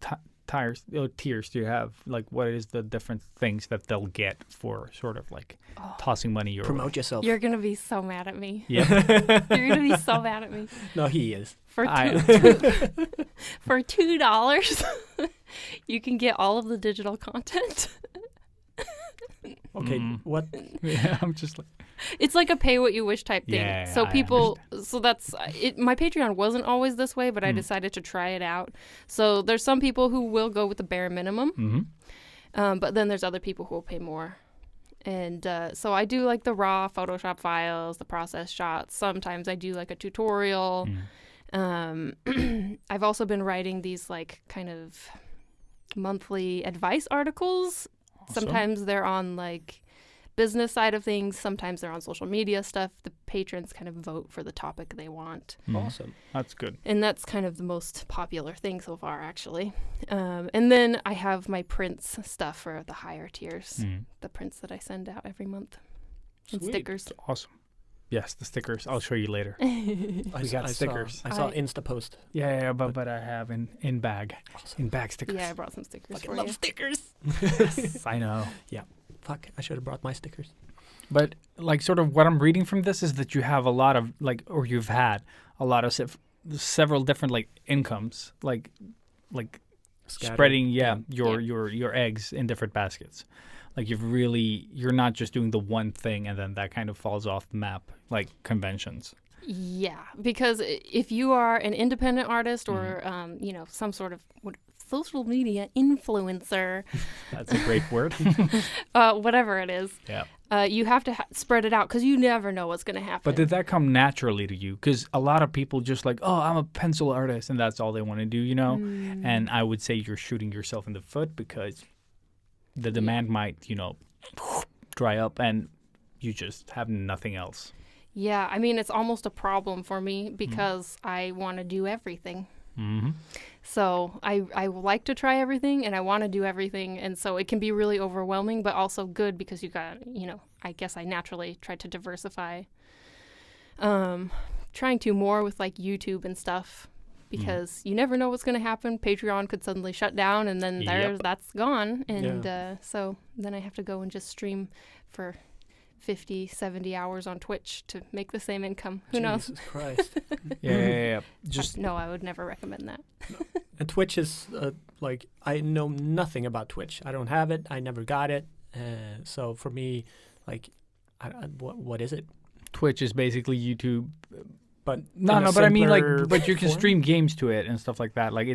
tiers do you have? Like what is the different things that they'll get for sort of like tossing money your way? Promote yourself. You're gonna be so mad at me. Yep. You're gonna be so mad at me. No, he is. For for $2, you can get all of the digital content. Okay, what? Yeah, I'm just like, It's like a pay what you wish type thing. Yeah, So I people, so that's it. My Patreon wasn't always this way, but I decided to try it out. So there's some people who will go with the bare minimum, but then there's other people who will pay more. And so I do like the raw Photoshop files, the process shots. Sometimes I do like a tutorial. I've also been writing these like kind of monthly advice articles. Awesome. Sometimes they're on like business side of things. Sometimes they're on social media stuff. The patrons kind of vote for the topic they want. Awesome. that's good. And that's kind of the most popular thing so far, actually. And then I have my prints stuff for the higher tiers, the prints that I send out every month, and Sweet. stickers. Awesome. Yes, the stickers. I'll show you later. I got saw- stickers. I saw I- Insta post. Yeah, but I have in bag. In bag stickers. Yeah, I brought some stickers Fucking for love you. stickers. Yes, I know. Fuck, I should have brought my stickers. But like sort of what I'm reading from this is that you have a lot of like, or you've had a lot of several different like incomes, like Scattered. spreading your eggs in different baskets. Like you're not just doing the one thing and then that kind of falls off the map like conventions. Yeah, because if you are an independent artist or some sort of social media influencer, That's a great word. whatever it is, Yeah. you have to spread it out because you never know what's going to happen. But did that come naturally to you? Because a lot of people just like, oh, I'm a pencil artist, and that's all they want to do, you know? And I would say you're shooting yourself in the foot because the demand might, dry up and you just have nothing else. Yeah, I mean, it's almost a problem for me because I want to do everything. Mm-hmm. So I like to try everything and I want to do everything. And so it can be really overwhelming, but also good because you got, I guess I naturally try to diversify. Trying to more with like YouTube and stuff because you never know what's going to happen. Patreon could suddenly shut down, and then that's gone. And so then I have to go and just stream for 50, 70 hours on Twitch to make the same income. Who knows? Jesus Christ. Yeah. No, I would never recommend that. And Twitch is like, I know nothing about Twitch. I don't have it. I never got it. So for me, like, what is it? Twitch is basically YouTube. But but I mean, like, but you can form? stream games to it and stuff like that. Like,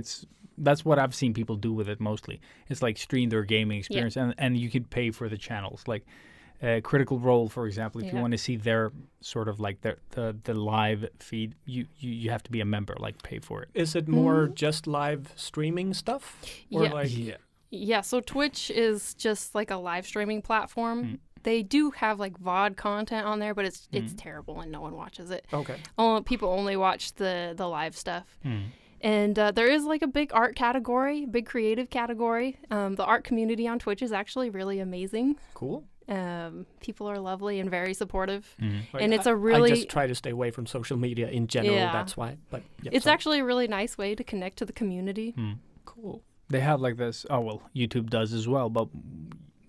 that's what I've seen people do with it mostly. It's like stream their gaming experience, and you could pay for the channels. Like, Critical Role, for example, if you want to see their sort of like the live feed, you have to be a member, like pay for it. Is it more just live streaming stuff? Or Yeah, so Twitch is just like a live streaming platform. They do have like VOD content on there, but it's terrible and no one watches it. Okay. People only watch the live stuff. And there is like a big art category, big creative category. The art community on Twitch is actually really amazing. Cool. People are lovely and very supportive. Like, And it's I really... just try to stay away from social media in general. Yeah. That's why. But it's actually a really nice way to connect to the community. cool. They have like this. Oh well, YouTube does as well, but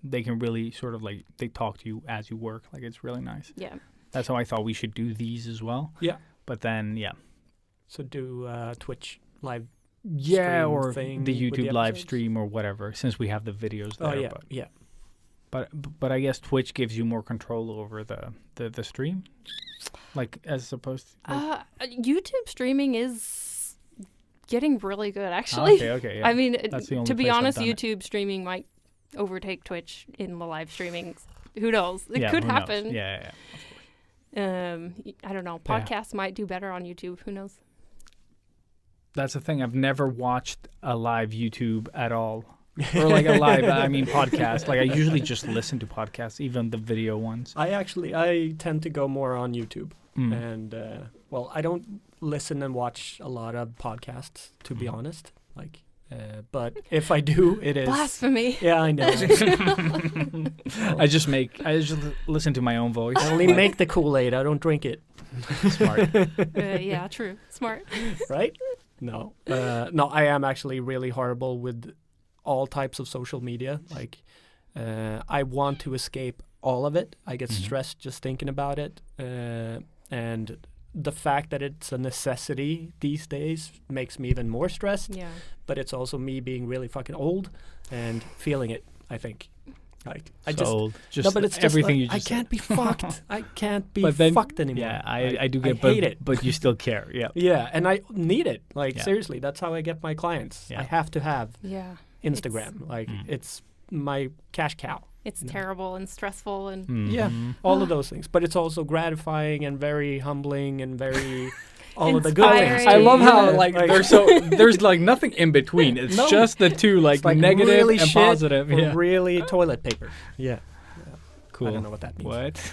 they can really sort of like they talk to you as you work. Like it's really nice. Yeah. That's how I thought we should do these as well. Yeah. But then So do Twitch live. Yeah, stream or thing the with the YouTube live episodes? stream or whatever. Since we have the videos there. Oh yeah, But I guess Twitch gives you more control over the stream, like as opposed to YouTube streaming is getting really good, actually. Okay, yeah. I mean, That's the only to be place I've honest, done it. YouTube streaming might overtake Twitch in the live streaming. Who knows? It Yeah, could who knows? happen. Yeah. I don't know. Yeah. Podcasts might do better on YouTube. Who knows? That's the thing. I've never watched a live YouTube at all. Or like a live, podcast. Like I usually just listen to podcasts, even the video ones. I tend to go more on YouTube, and I don't listen and watch a lot of podcasts, to be honest. Like, but if I do, it is Blasphemy. Yeah, I know. I just listen to my own voice. I only make the Kool-Aid. I don't drink it. Smart. Yeah, true. Smart. Right? No. No, I am actually really horrible with all types of social media. Like, I want to escape all of it. I get stressed just thinking about it. And the fact that it's a necessity these days makes me even more stressed. Yeah. But it's also me being really fucking old and feeling it, I think. Like, Old. Just no, but it's just everything like, you just I can't be fucked. I can't be But then- fucked anymore. Yeah, Like, I do I get hate it. but you still care. Yeah. Yeah, and I need it. Like, Yeah. seriously, that's how I get my clients. Yeah. I have to have Yeah. Instagram. It's my cash cow. It's terrible and stressful and Yeah, all of those things. But it's also gratifying and very humbling and very all of the good Inspiring. things. I love how Yeah, there's like nothing in between. It's No. just the two like, it's like negative really and shit positive. or Yeah. really toilet paper. Yeah. Cool. I don't know what that means. What?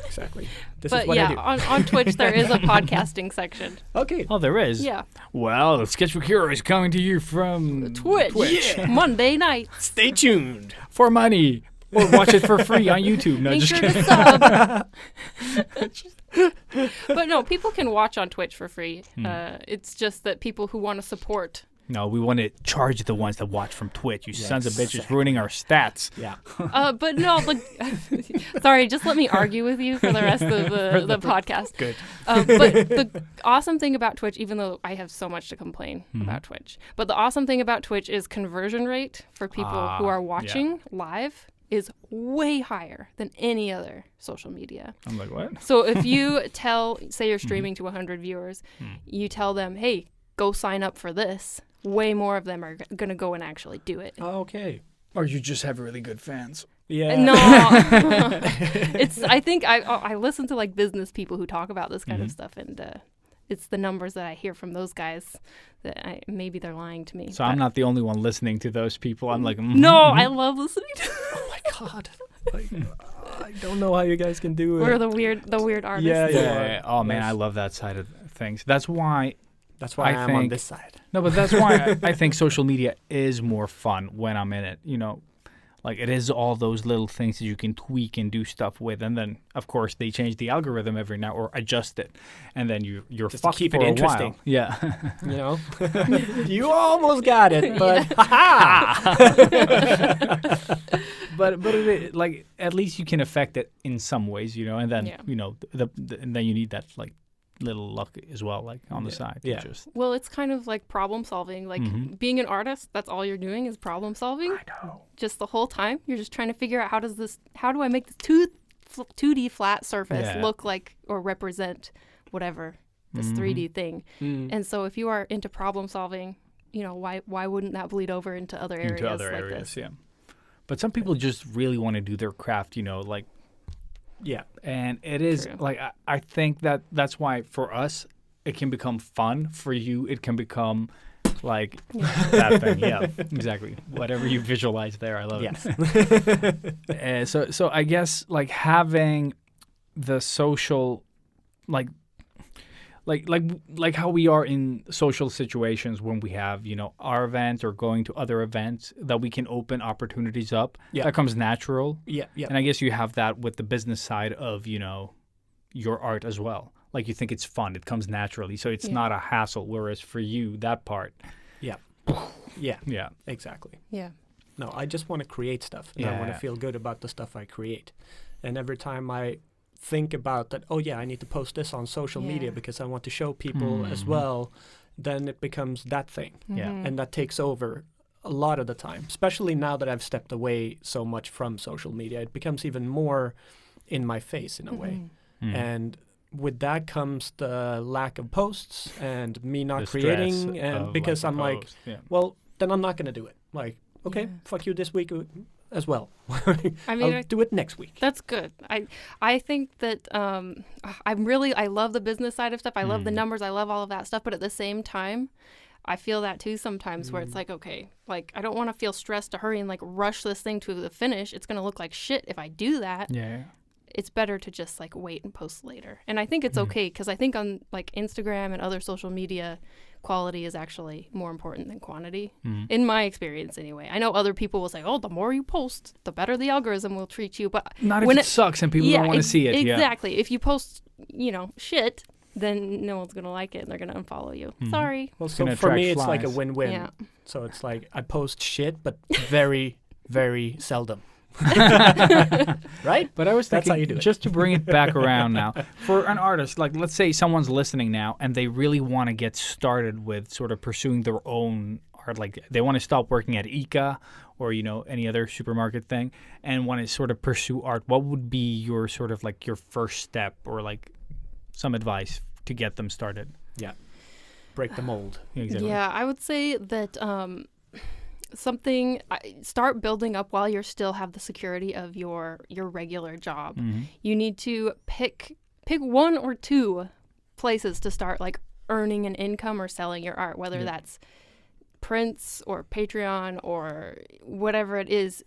Exactly. This but is what I yeah, do. on Twitch there is a podcasting section. Okay. Oh, there is. Yeah. Well, Sketchbook Heroes is coming to you from Twitch. Monday nights. Stay tuned. for money. Or watch it for free on YouTube. No, Make just sure kidding. to sub. But no, people can watch on Twitch for free. It's just that people who want to support. No, we want to charge the ones that watch from Twitch. You sons of bitches exactly. ruining our stats. Yeah. But no, like, sorry, just let me argue with you for the rest of the podcast. Good. But the awesome thing about Twitch, even though I have so much to complain about Twitch, but the awesome thing about Twitch is conversion rate for people who are watching live is way higher than any other social media. I'm like, what? So if you say you're streaming to 100 viewers, you tell them, hey, go sign up for this. Way more of them are going to go and actually do it. Okay. Or you just have really good fans. Yeah. No, I think I listen to like business people who talk about this kind of stuff, and it's the numbers that I hear from those guys that maybe they're lying to me. So I'm not the only one listening to those people. I'm like, No, I love listening to Oh my God. Like, I don't know how you guys can do it. We're the weird artists. Yeah. Oh man, Yes. I love that side of things. That's why. That's why I I'm on think- this side. No, but that's why I think social media is more fun when I'm in it. You know, Like it is all those little things that you can tweak and do stuff with, and then of course they change the algorithm every now or adjust it, and then you're Just to fucked keep for it a interesting. while. Yeah. You know, you almost got it, but but like at least you can affect it in some ways, you know, and then Yeah. you know and then you need that like little luck as well, like on the side. Yeah. Just Well, it's kind of like problem solving. Like being an artist, that's all you're doing is problem solving. I know. Just the whole time, you're just trying to figure out how do I make this 2D flat surface Yeah. look like or represent whatever this 3D thing. And so if you are into problem solving, you know, why wouldn't that bleed over into other areas? into other like areas, this? yeah. But some people just really want to do their craft, you know, like. yeah, And it is True. like I think that's why for us it can become fun. For you, it can become like that thing. Yeah, exactly. Whatever you visualize there, I love yes, it. So I guess like having the social, like how we are in social situations when we have, you know, our event or going to other events, that we can open opportunities up. Yeah. That comes natural. yeah, yeah. And I guess you have that with the business side of, you know, your art as well. Like you think it's fun, it comes naturally, so it's Yeah. not a hassle. Whereas for you, that part, Yeah, yeah, exactly. Yeah. No, I just want to create stuff, and I want Yeah. to feel good about the stuff I create. And every time I think about that, oh yeah, I need to post this on social media Yeah. because I want to show people as well, then it becomes that thing, yeah. Mhm. and that takes over a lot of the time. Especially now that I've stepped away so much from social media, it becomes even more in my face in a way. Mm. And with that comes the lack of posts and me not The stress creating, and of, because like, I'm the like, post, yeah. well, then I'm not going to do it. Like, okay, Yeah. fuck you this week as well. I mean, I'll do it next week. that's good. I think that I love the business side of stuff. I love the numbers. I love all of that stuff. But at the same time, I feel that too sometimes where it's like, okay, like I don't want to feel stressed to hurry and like rush this thing to the finish. It's going to look like shit if I do that. Yeah. It's better to just like wait and post later. And I think it's okay because I think on like Instagram and other social media, quality is actually more important than quantity, in my experience anyway. I know other people will say, oh, the more you post, the better the algorithm will treat you. But Not if when it sucks and people don't want to see it. Yeah. Exactly. If you post, you know, shit, then no one's going to like it and they're going to unfollow you. Sorry. Well, so gonna for me, attract it's like a flies. win-win. Yeah. So it's like I post shit, but very, very seldom. Right? But I was That's thinking, how you do it. just to bring it back around now, for an artist, like let's say someone's listening now and they really want to get started with sort of pursuing their own art, like they want to stop working at ICA or, you know, any other supermarket thing and want to sort of pursue art. What would be your sort of like your first step or like some advice to get them started? Yeah. Break the mold. Exactly. Yeah, I would say that start building up while you still have the security of your regular job. You need to pick one or two places to start like earning an income or selling your art, whether that's prints or Patreon or whatever it is.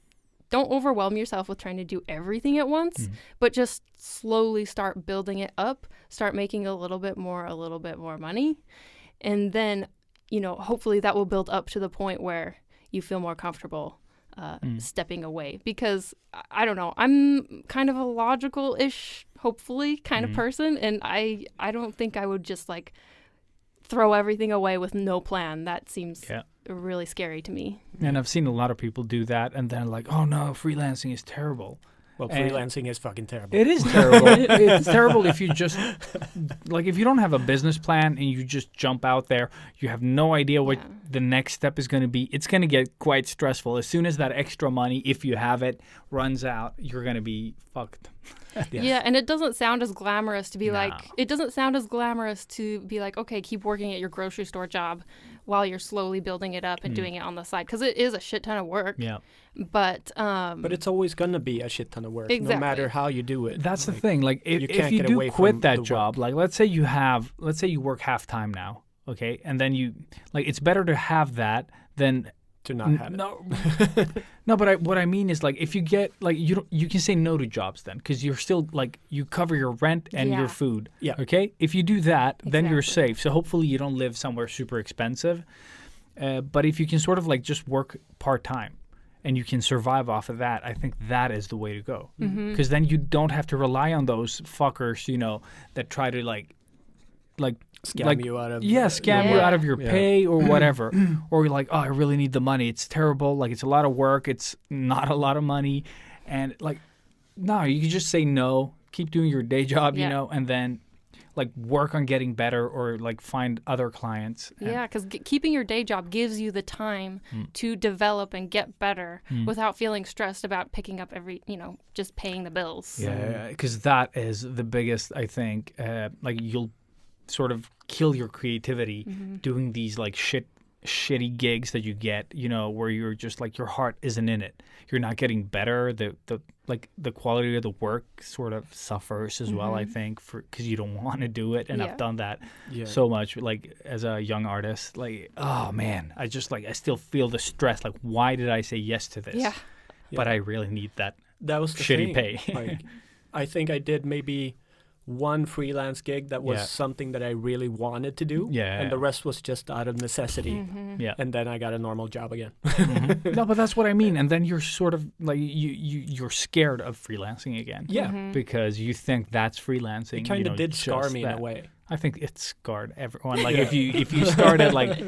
Don't overwhelm yourself with trying to do everything at once, but just slowly start building it up, start making a little bit more money. And then, you know, hopefully that will build up to the point where you feel more comfortable stepping away. Because, I don't know, I'm kind of a logical-ish, hopefully, kind of person. And I don't think I would just, like, throw everything away with no plan. That seems really scary to me. And I've seen a lot of people do that and then like, oh no, freelancing is terrible. Well, And- freelancing is fucking terrible. It is terrible. It's terrible if you just, like, if you don't have a business plan and you just jump out there, you have no idea what Yeah. the next step is going to be. It's going to get quite stressful. As soon as that extra money, if you have it, runs out, you're going to be fucked. Yeah, and it doesn't sound as glamorous to be No. like, it doesn't sound as glamorous to be like, okay, keep working at your grocery store job while you're slowly building it up and doing it on the side. Because it is a shit ton of work. Yeah. But But it's always going to be a shit ton of work, no Exactly. matter how you do it. That's the Like, thing. Like, you if can't you get do away quit from that the job, like, let's say you work half time now, okay? And then you, like, it's better to have that than to not have it. No, no, but what I mean is like if you get like you can say no to jobs then because you're still like you cover your rent and Yeah. your food. Yeah. Okay. If you do that, then you're Exactly. safe. So hopefully you don't live somewhere super expensive. But if you can sort of like just work part time, and you can survive off of that, I think that is the way to go. Because then you don't have to rely on those fuckers, that try to like Scam you out of scam you Yeah. out of your pay or whatever. Or you're like, oh, I really need the money. It's terrible. Like, it's a lot of work. It's not a lot of money. And like, no, you can just say no, keep doing your day job, and then like work on getting better or like find other clients. Yeah, because keeping your day job gives you the time to develop and get better without feeling stressed about picking up just paying the bills. Yeah, because that is the biggest, I think. Like, you'll sort of kill your creativity doing these like shitty gigs that you get, where you're just like, your heart isn't in it. You're not getting better. The quality of the work sort of suffers as well, I think, because you don't want to do it. And I've done that so much, like as a young artist. Like, oh man, I still feel the stress. Like, why did I say yes to this? Yeah. But I really need that was the shitty thing. pay. Like, I think I did maybe one freelance gig that was Yeah. something that I really wanted to do. Yeah. And the rest was just out of necessity. Yeah. And then I got a normal job again. No, but that's what I mean. And then you're sort of like you're scared of freelancing again. Yeah. Because you think that's freelancing. It kind of did scar just me in that. a way. I think it scarred everyone. Like, if you started like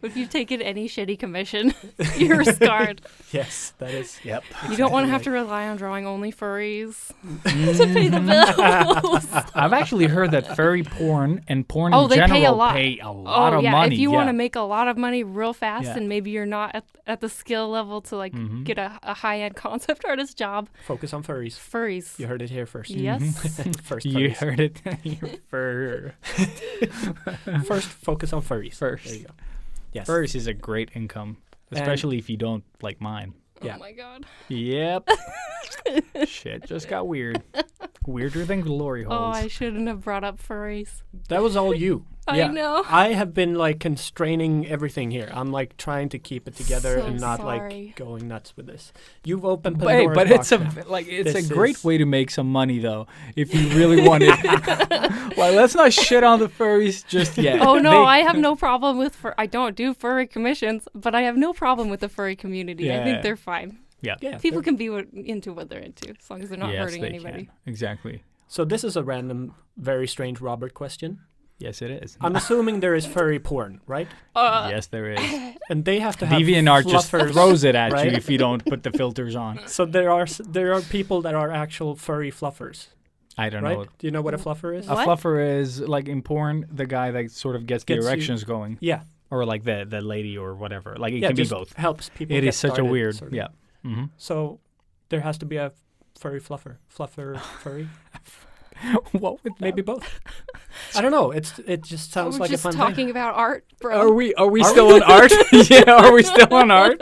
If you've taken any shitty commission, you're scarred. Yes, that is. Yep. You don't want to have to rely on drawing only furries to pay the bills. I've actually heard that furry porn and porn Oh, in they general pay a lot. of money. If you want to make a lot of money real fast Yeah. and maybe you're not at the skill level to like get a high-end concept artist job, Focus on furries. furries. You heard it here first. Yes. First You furries. heard it. Fur. First, focus on furries. First. There you go. Yes. Furries is a great income, especially if you don't like mine. Yeah. Oh my god. Yep. Shit just got weird. Weirder than glory Oh, holes. I shouldn't have brought up furries. That was all you. I Yeah. know. I have been like constraining everything here. I'm like trying to keep it together So and not sorry. like going nuts with this. You've opened But, hey, Pandora's but it's box now. it's This a great is- way to make some money though, if you really want it. Like, let's not shit on the furries just yet. Oh no, They- I have no problem with I don't do furry commissions, but I have no problem with the furry community. I Yeah. think they're fine. Yeah. Yeah. People can be into what they're into as long as they're not Yes, hurting they anybody. can. Exactly. So this is a random, very strange Robert question. Yes, it is. I'm assuming there is furry porn, right? Yes, there is. And they have to have DeviantArt just fluffers, throws it at right? you if you don't put the filters on. So there are people that are actual furry fluffers, I don't right? know. Do you know what a fluffer is? A What? fluffer is like in porn, the guy that sort of gets the Gets you- erections going, Yeah. or like the lady or whatever. Like, it Yeah, can be just both. helps people It get is such a started, weird. sort of. Yeah. Hmm. So there has to be a furry fluffer. Fluffer, furry? What would Maybe both. I don't know. It just sounds We're like a just fun talking thing. about art, bro. Are we still on art? Yeah, are we still on art?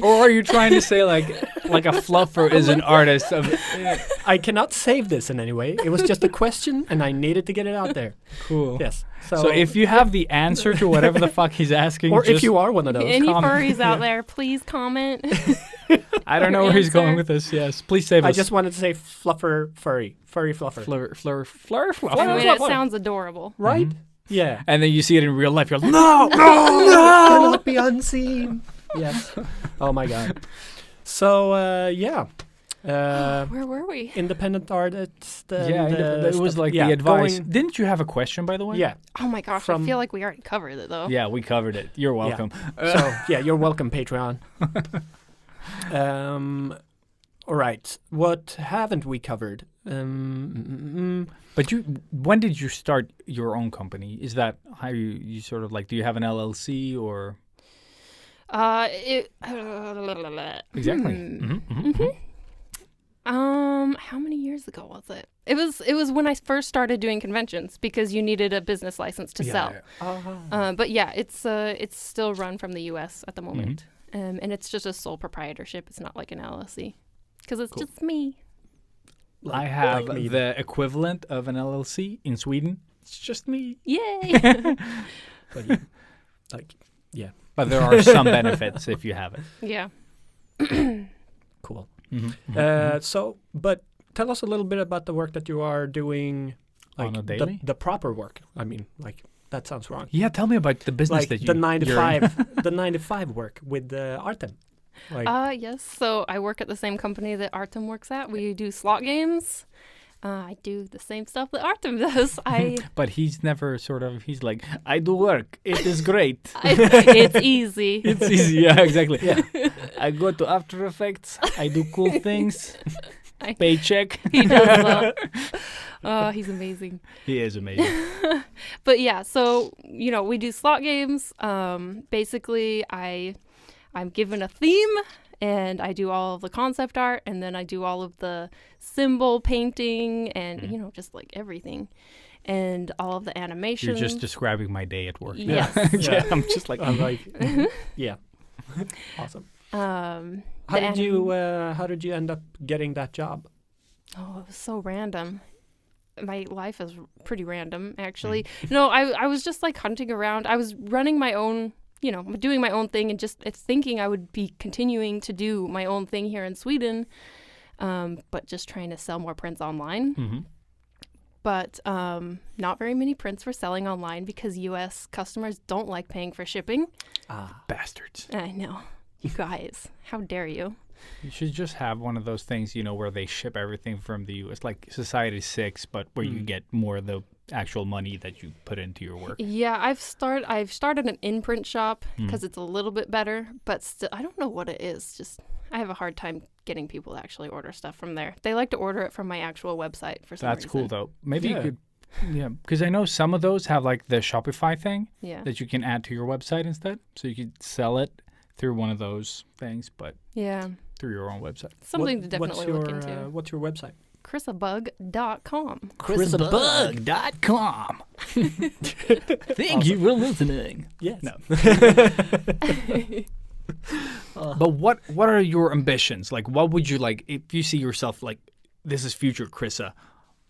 Or are you trying to say like a fluffer is an artist of I cannot save this in any way. It was just a question, and I needed to get it out there. cool. Yes. So if you have the answer to whatever the fuck he's asking, or just, if you are one of those, Any comment. furries out there, please comment. I don't know where he's going answer. with this. Yes, please save I us. just wanted to say furry fluffer. Fleur, fluffer. I mean, it fluffer. sounds adorable. Right? Yeah. And then you see it in real life. You're like, No, cannot be unseen. Yes. Oh my god. So yeah. Where were we? Independent artists. yeah, it was like the advice. Didn't you have a question, by the way? Yeah. Oh my gosh, From- I feel like we already covered it though. Yeah, we covered it. You're welcome. So yeah, you're welcome, Patreon. All right. What haven't we covered? But when did you start your own company? Is that how you sort of like? Do you have an LLC or? Exactly. How many years ago was it? It was when I first started doing conventions because you needed a business license to sell. But yeah, it's still run from the U.S. at the moment, and it's just a sole proprietorship. It's not like an LLC because it's just me. I have like me. the equivalent of an LLC in Sweden. It's just me. Yay! But yeah, like, yeah, But there are some benefits if you have it. Yeah. cool. Mm-hmm. So, but tell us a little bit about the work that you are doing, like On a daily? the proper work. I mean, like that sounds wrong. Yeah, tell me about the business Like that you the 9 to you're in. 5, the 9 to 5 work with Artem. Like, Yes. So I work at the same company that Artem works at. We do slot games. I do the same stuff that Artem does. But he's never he's like, I do work. It is great. It's easy. It's easy. Yeah, exactly. Yeah. I go to After Effects. I do cool things. Paycheck. He does well. Oh, he's amazing. He is amazing. But yeah, so, we do slot games. Basically, I'm given a theme, and I do all of the concept art, and then I do all of the symbol painting and, just like everything. And all of the animation. You're just describing my day at work. Yes. Yeah. I'm just like, I'm like, yeah. Awesome. How did you end up getting that job? Oh, it was so random. My life is pretty random, actually. No, I was just like hunting around. I was running my own, doing my own thing and just thinking I would be continuing to do my own thing here in Sweden, but just trying to sell more prints online. Mm-hmm. But not very many prints were selling online because U.S. customers don't like paying for shipping. Bastards. I know. You guys, how dare you? You should just have one of those things, where they ship everything from the U.S., like Society 6, but where you get more of the actual money that you put into your work. Yeah, I've started an in-print shop because it's a little bit better, but still, I don't know what it is. Just I have a hard time getting people to actually order stuff from there. They like to order it from my actual website for some reason. That's cool, though. Maybe Yeah. you could, because I know some of those have like the Shopify thing Yeah. that you can add to your website instead. So you could sell it through one of those things, but Yeah. through your own website. Something to definitely look into. What's your website? Chrissabug.com. Chrissabug.com. Thank you for listening. Yes. No. But what are your ambitions? Like, what would you like if you see yourself like this is future Chrissa?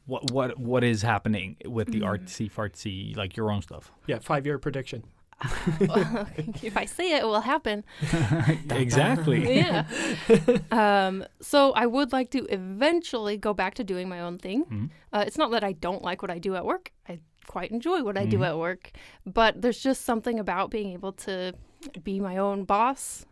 What is happening with the artsy fartsy, like your own stuff? Yeah, 5-year prediction. If I say it, it will happen. Exactly. Yeah. So I would like to eventually go back to doing my own thing. It's not that I don't like what I do at work. I quite enjoy what I do at work. But there's just something about being able to be my own boss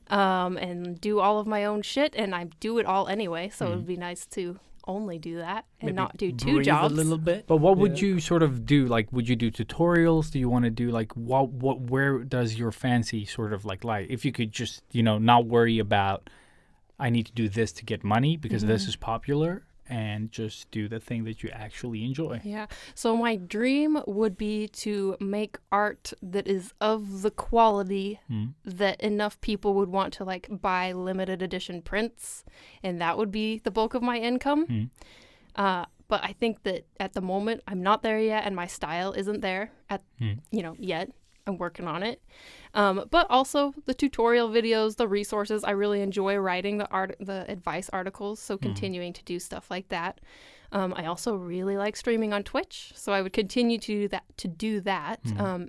and do all of my own shit. And I do it all anyway. So it would be nice to only do that and Maybe not do two breathe jobs. a little bit. But what would you sort of do? Like, would you do tutorials? Do you want to do like where does your fancy sort of like lie? If you could just, not worry about, I need to do this to get money because this is popular, and just do the thing that you actually enjoy. Yeah. So my dream would be to make art that is of the quality that enough people would want to like buy limited edition prints, and that would be the bulk of my income. But I think that at the moment I'm not there yet, and my style isn't there yet. I'm working on it. But also the tutorial videos, the resources. I really enjoy writing the advice articles, so continuing to do stuff like that. I also really like streaming on Twitch, so I would continue to do that.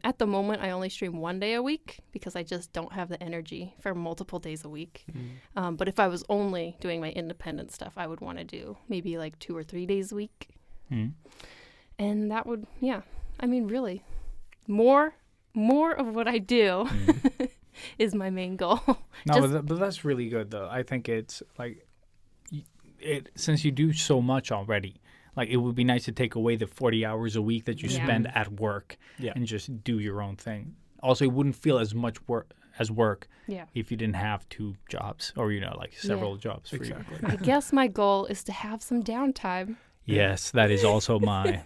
At the moment, I only stream 1 day a week because I just don't have the energy for multiple days a week. But if I was only doing my independent stuff, I would want to do maybe like 2 or 3 days a week. And that would, really, more of what I do is my main goal. No, but that's really good, though. I think it's like, since you do so much already, like it would be nice to take away the 40 hours a week that you spend at work and just do your own thing. Also, it wouldn't feel as much work if you didn't have 2 jobs or, like several jobs for you. I guess my goal is to have some downtime. Yes, that is also my...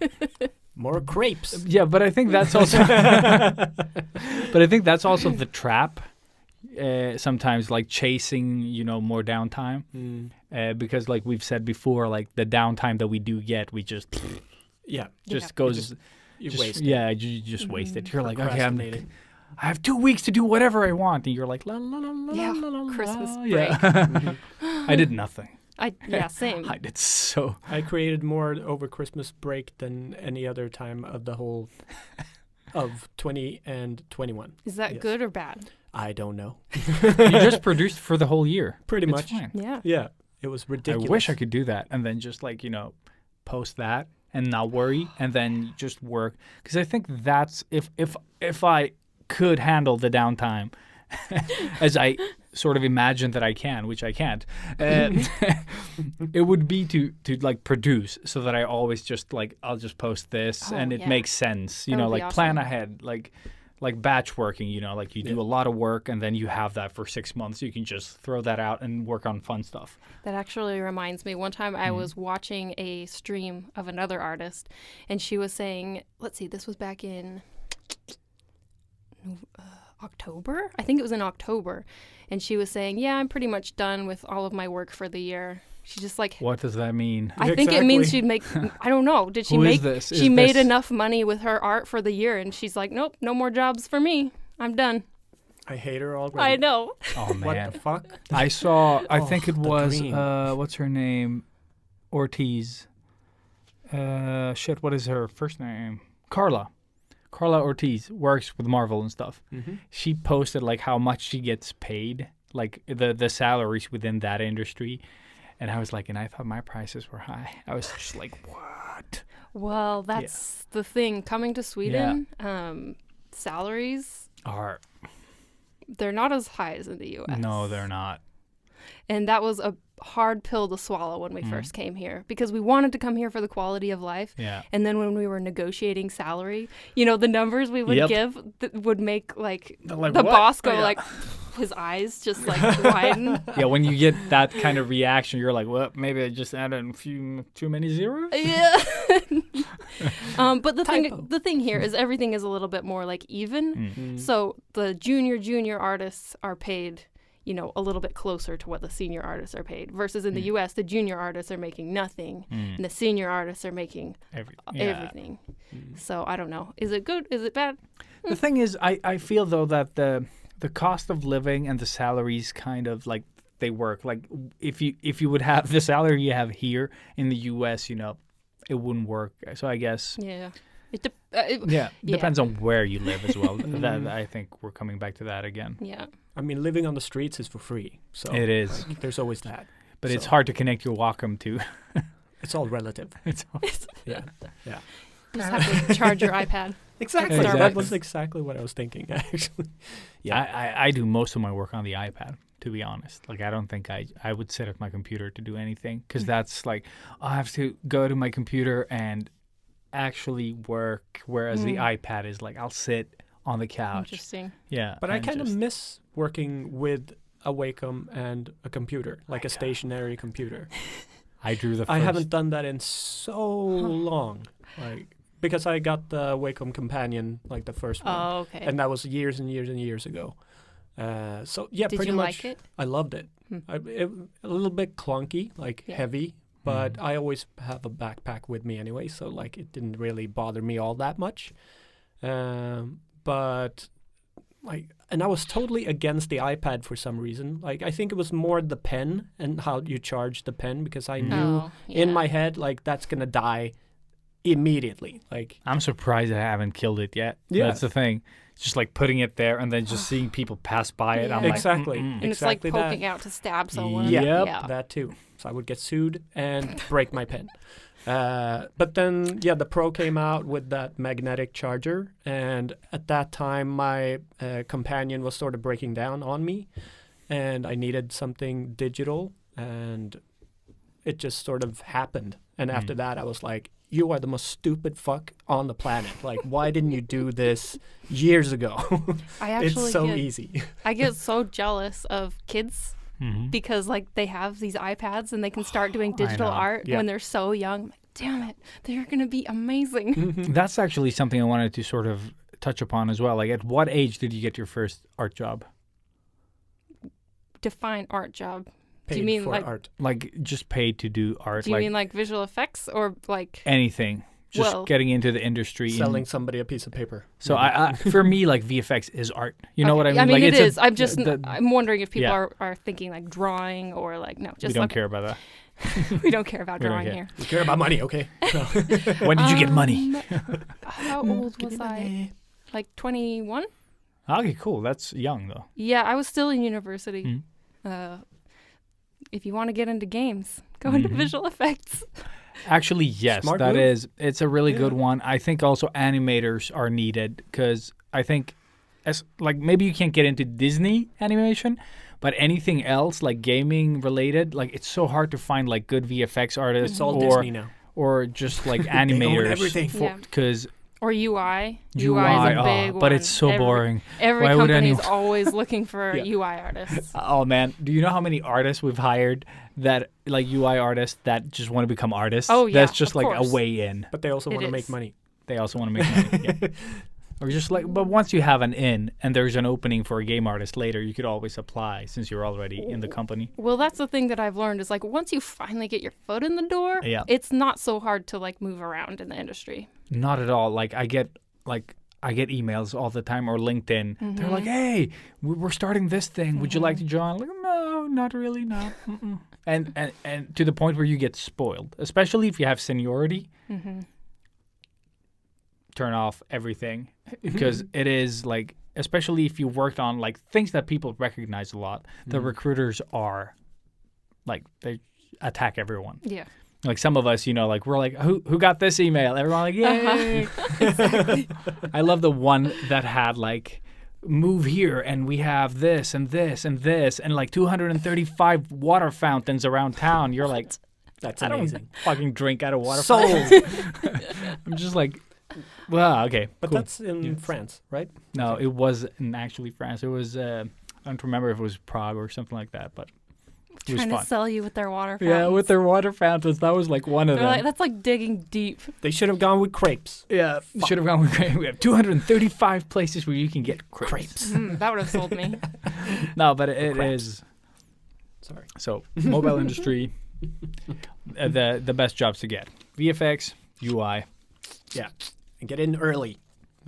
More crepes. Yeah, but I think that's also the trap. Sometimes like chasing, more downtime. Because like we've said before, like the downtime that we do get, we just goes. You waste it. Yeah, you just waste it. You're like, okay, Procrastinating. I have 2 weeks to do whatever I want, and you're like, la la la la Yeah, la la. Christmas la. break. Yeah. I did nothing. Same. I did so. I created more over Christmas break than any other time of the whole of 20 and 21. Is that Yes. good or bad? I don't know. You just produced for the whole year. Pretty It's much. fine. Yeah. Yeah. It was ridiculous. I wish I could do that and then just like, post that and not worry and then just work. Because I think that's if I could handle the downtime as I sort of imagine that I can, which I can't. It would be to like produce, so that I always just like I'll just post this and it makes sense. You That know, would be like plan awesome. ahead, like batch working. You know, like you do a lot of work and then you have that for 6 months. You can just throw that out and work on fun stuff. That actually reminds me. One time I was watching a stream of another artist, and she was saying, let's see, this was back in October? I think it was in October. And she was saying, yeah, I'm pretty much done with all of my work for the year. She just like, What does that mean? I think it means she'd make, I don't know. Did she Who is make, this? she Is made this- enough money with her art for the year. And she's like, nope, no more jobs for me. I'm done. I hate her already. I know. Oh What man. the fuck? I saw. I Oh, think it the was. dream. What's her name? Ortiz. Shit. What is her first name? Carla. Carla Ortiz works with Marvel and stuff. Mm-hmm. She posted like how much she gets paid, like the salaries within that industry, and I was like, and I thought my prices were high. I was just like, what? Well, that's the thing. Coming to Sweden, salaries, Are they're not as high as in the U.S. no, they're not. And that was a hard pill to swallow when we first came here, because we wanted to come here for the quality of life. Yeah. And then when we were negotiating salary, you know, the numbers we would give would make like They're like, the "What?" boss go Yeah. like, his eyes just like widen. Yeah, when you get that kind of reaction, you're like, well, maybe I just added a few too many zeros. Yeah. But the thing here is everything is a little bit more like even. So the junior artists are paid, you know, a little bit closer to what the senior artists are paid. Versus in the U.S., the junior artists are making nothing, and the senior artists are making everything. So I don't know. Is it good? Is it bad? The thing is, I feel though that the cost of living and the salaries kind of like they work. Like if you would have the salary you have here in the U.S., you know, it wouldn't work. So I guess Yeah. depends on where you live as well. That I think we're coming back to that again. Yeah. I mean, living on the streets is for free. So It is, there's always that. but it's So- hard to connect your Wacom to. It's all relative. Yeah. Yeah. You just have to charge your iPad. Exactly. Exactly. That was exactly what I was thinking, actually. Yeah. I do most of my work on the iPad, to be honest. Like, I don't think I would sit at my computer to do anything, because that's like, I have to go to my computer and actually work, whereas the iPad is like, I'll sit on the couch. Interesting. Yeah. But I and kind of just- miss working with a Wacom and a computer, like a stationary computer. I drew the first. I haven't done that in so long. Like, because I got the Wacom Companion, like the first one. Oh, okay. And that was years and years and years ago. So yeah, Did pretty you much. like it? I loved it. A little bit clunky, like Yeah. heavy, but I always have a backpack with me anyway, so like it didn't really bother me all that much. But like, and I was totally against the iPad for some reason. Like, I think it was more the pen and how you charge the pen, because I knew Oh, in yeah. my head like that's gonna die immediately. Like, I'm surprised I haven't killed it yet. Yeah. That's the thing. Just like putting it there and then just seeing people pass by it. I'm Yeah. like, exactly. mm-mm. And it's like exactly poking that. out to stab someone. Yeah, Yep. that too. So I would get sued and break my pen. But then, yeah, the Pro came out with that magnetic charger, and at that time, my companion was sort of breaking down on me, and I needed something digital, and it just sort of happened. And after that, I was like, "You are the most stupid fuck on the planet. Like, why didn't you do this years ago? I actually It's so get, easy." I get so jealous of kids Mhm. because like they have these iPads and they can start doing digital know. art Yeah. when they're so young. I'm like, damn it, they're gonna be amazing. That's actually something I wanted to sort of touch upon as well. Like, at what age did you get your first art job? Define art job. Paid Do you mean for like? art? Like, just paid to do art? Do you like mean like visual effects or like? anything? Just Well- getting into the industry. Selling somebody a piece of paper. So I for me, like, VFX is art. You know what I mean? I mean, like, it it's is. I'm just. the- I'm wondering if people Yeah. are thinking like drawing or like no. we Just don't okay. care about that. We don't care about We don't drawing care. here. We care about money, okay? When did you get money? How old was I? Like 21? Okay, cool. That's young though. Yeah, I was still in university. Mm. If you want to get into games, go into visual effects. Actually, yes, Smart that move. is. It's a really good one. I think also animators are needed, because I think like maybe you can't get into Disney animation, but anything else like gaming related, like it's so hard to find like good VFX artists It's all or Disney now. or just like They own animators. everything. Yeah. Because Or UI. UI, is a big one. but it's so boring. Every Why would company's anyone- always looking for Yeah. UI artists. Oh man, do you know how many artists we've hired that like UI artists that just want to become artists? Oh, yeah, That's just of like course. a way in. But they also It want to make is. money. They also want to make money. Yeah. Or just like, but once you have an in and there's an opening for a game artist later, you could always apply since you're already in the company. Well, that's the thing that I've learned is like once you finally get your foot in the door, Yeah. it's not so hard to like move around in the industry. Not at all. Like I get emails all the time or LinkedIn. They're like, "Hey, we're starting this thing. Would you like to join?" I'm like, no, not really. No. Mm-mm. And to the point where you get spoiled, especially if you have seniority. Turn off everything because it is like, especially if you worked on like things that people recognize a lot. The recruiters are like they attack everyone. Yeah. Like some of us, you know, like we're like, who got this email? Everyone like, yay! I love the one that had like, move here and we have this and this and this and like 235 water fountains around town. You're like, That's I don't amazing. fucking drink out of water Sold. fountains. I'm just like, well, okay, But cool. that's in France, right? No, it wasn't actually France. It was, I don't remember if it was Prague or something like that, but it was Trying fun. to sell you with their water fountains. Yeah, with their water fountains. That was like one of They're them. like, that's like digging deep. They should have gone with crepes. Yeah, should have gone with crepes. We have 235 places where you can get crepes. That would have sold me. No, but it Crepes. is. Sorry. So, mobile industry, the best jobs to get. VFX, UI, Yeah. And get in early,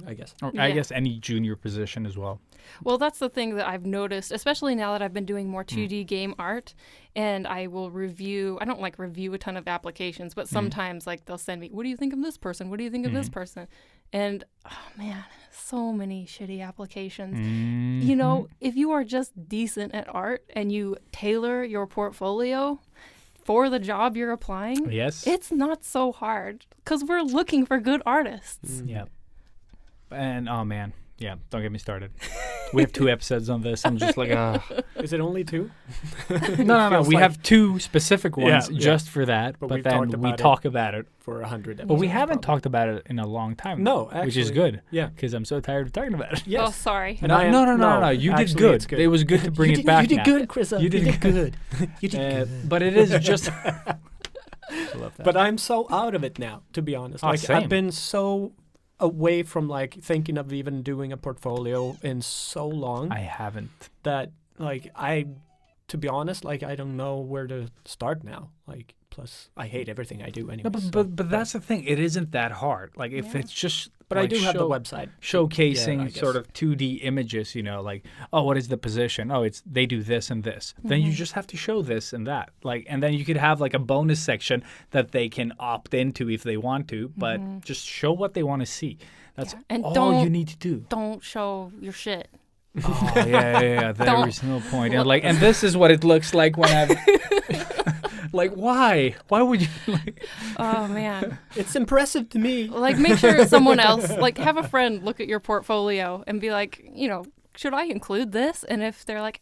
I guess. or I Yeah. guess any junior position as well. Well, that's the thing that I've noticed, especially now that I've been doing more 2D game art, and I will review. I don't like review a ton of applications, but sometimes like they'll send me, "What do you think of this person? What do you think of this person?" And oh man, so many shitty applications. You know, if you are just decent at art and you tailor your portfolio for the job you're applying, Yes. it's not so hard because we're looking for good artists. Yeah. And oh man, yeah. Don't get me started. We have 2 episodes on this. I'm just like, Is it only 2? no. Feels We like- have 2 specific ones Yeah. just for that. But But we've then talked we about talk about it. For 100 episodes. But we haven't probably. talked about it in a long time. No, which is actually. good. Yeah. Because I'm so tired of talking about it. Yes. Oh, sorry. And I am- No. You did actually, good. it's It was good to bring it back. You did now. good, Chrissa. You did good. You did good. But it is just. I love that. But I'm so out of it now, to be honest. Oh, Like same. I've been so away from like thinking of even doing a portfolio in so long I haven't. that like to be honest, like I don't know where to start now. Like plus I hate everything I do anyway. No, but that's the thing. It isn't that hard. Like if it's just. But I like, do have the website. showcasing Yeah, I sort guess. of 2D images, you know, like, oh, what is the position? Oh, it's they do this and this. Then you just have to show this and that. Like, and then you could have like a bonus section that they can opt into if they want to, but just show what they want to see. That's Yeah. And all don't- you need to do. Don't show your shit. Oh, yeah. There Don't- is no point. And like, and this is what it looks like when I've. Like, why? Why would you? Like, Oh man. It's impressive to me. Like make sure someone else, like have a friend look at your portfolio and be like, you know, should I include this? And if they're like,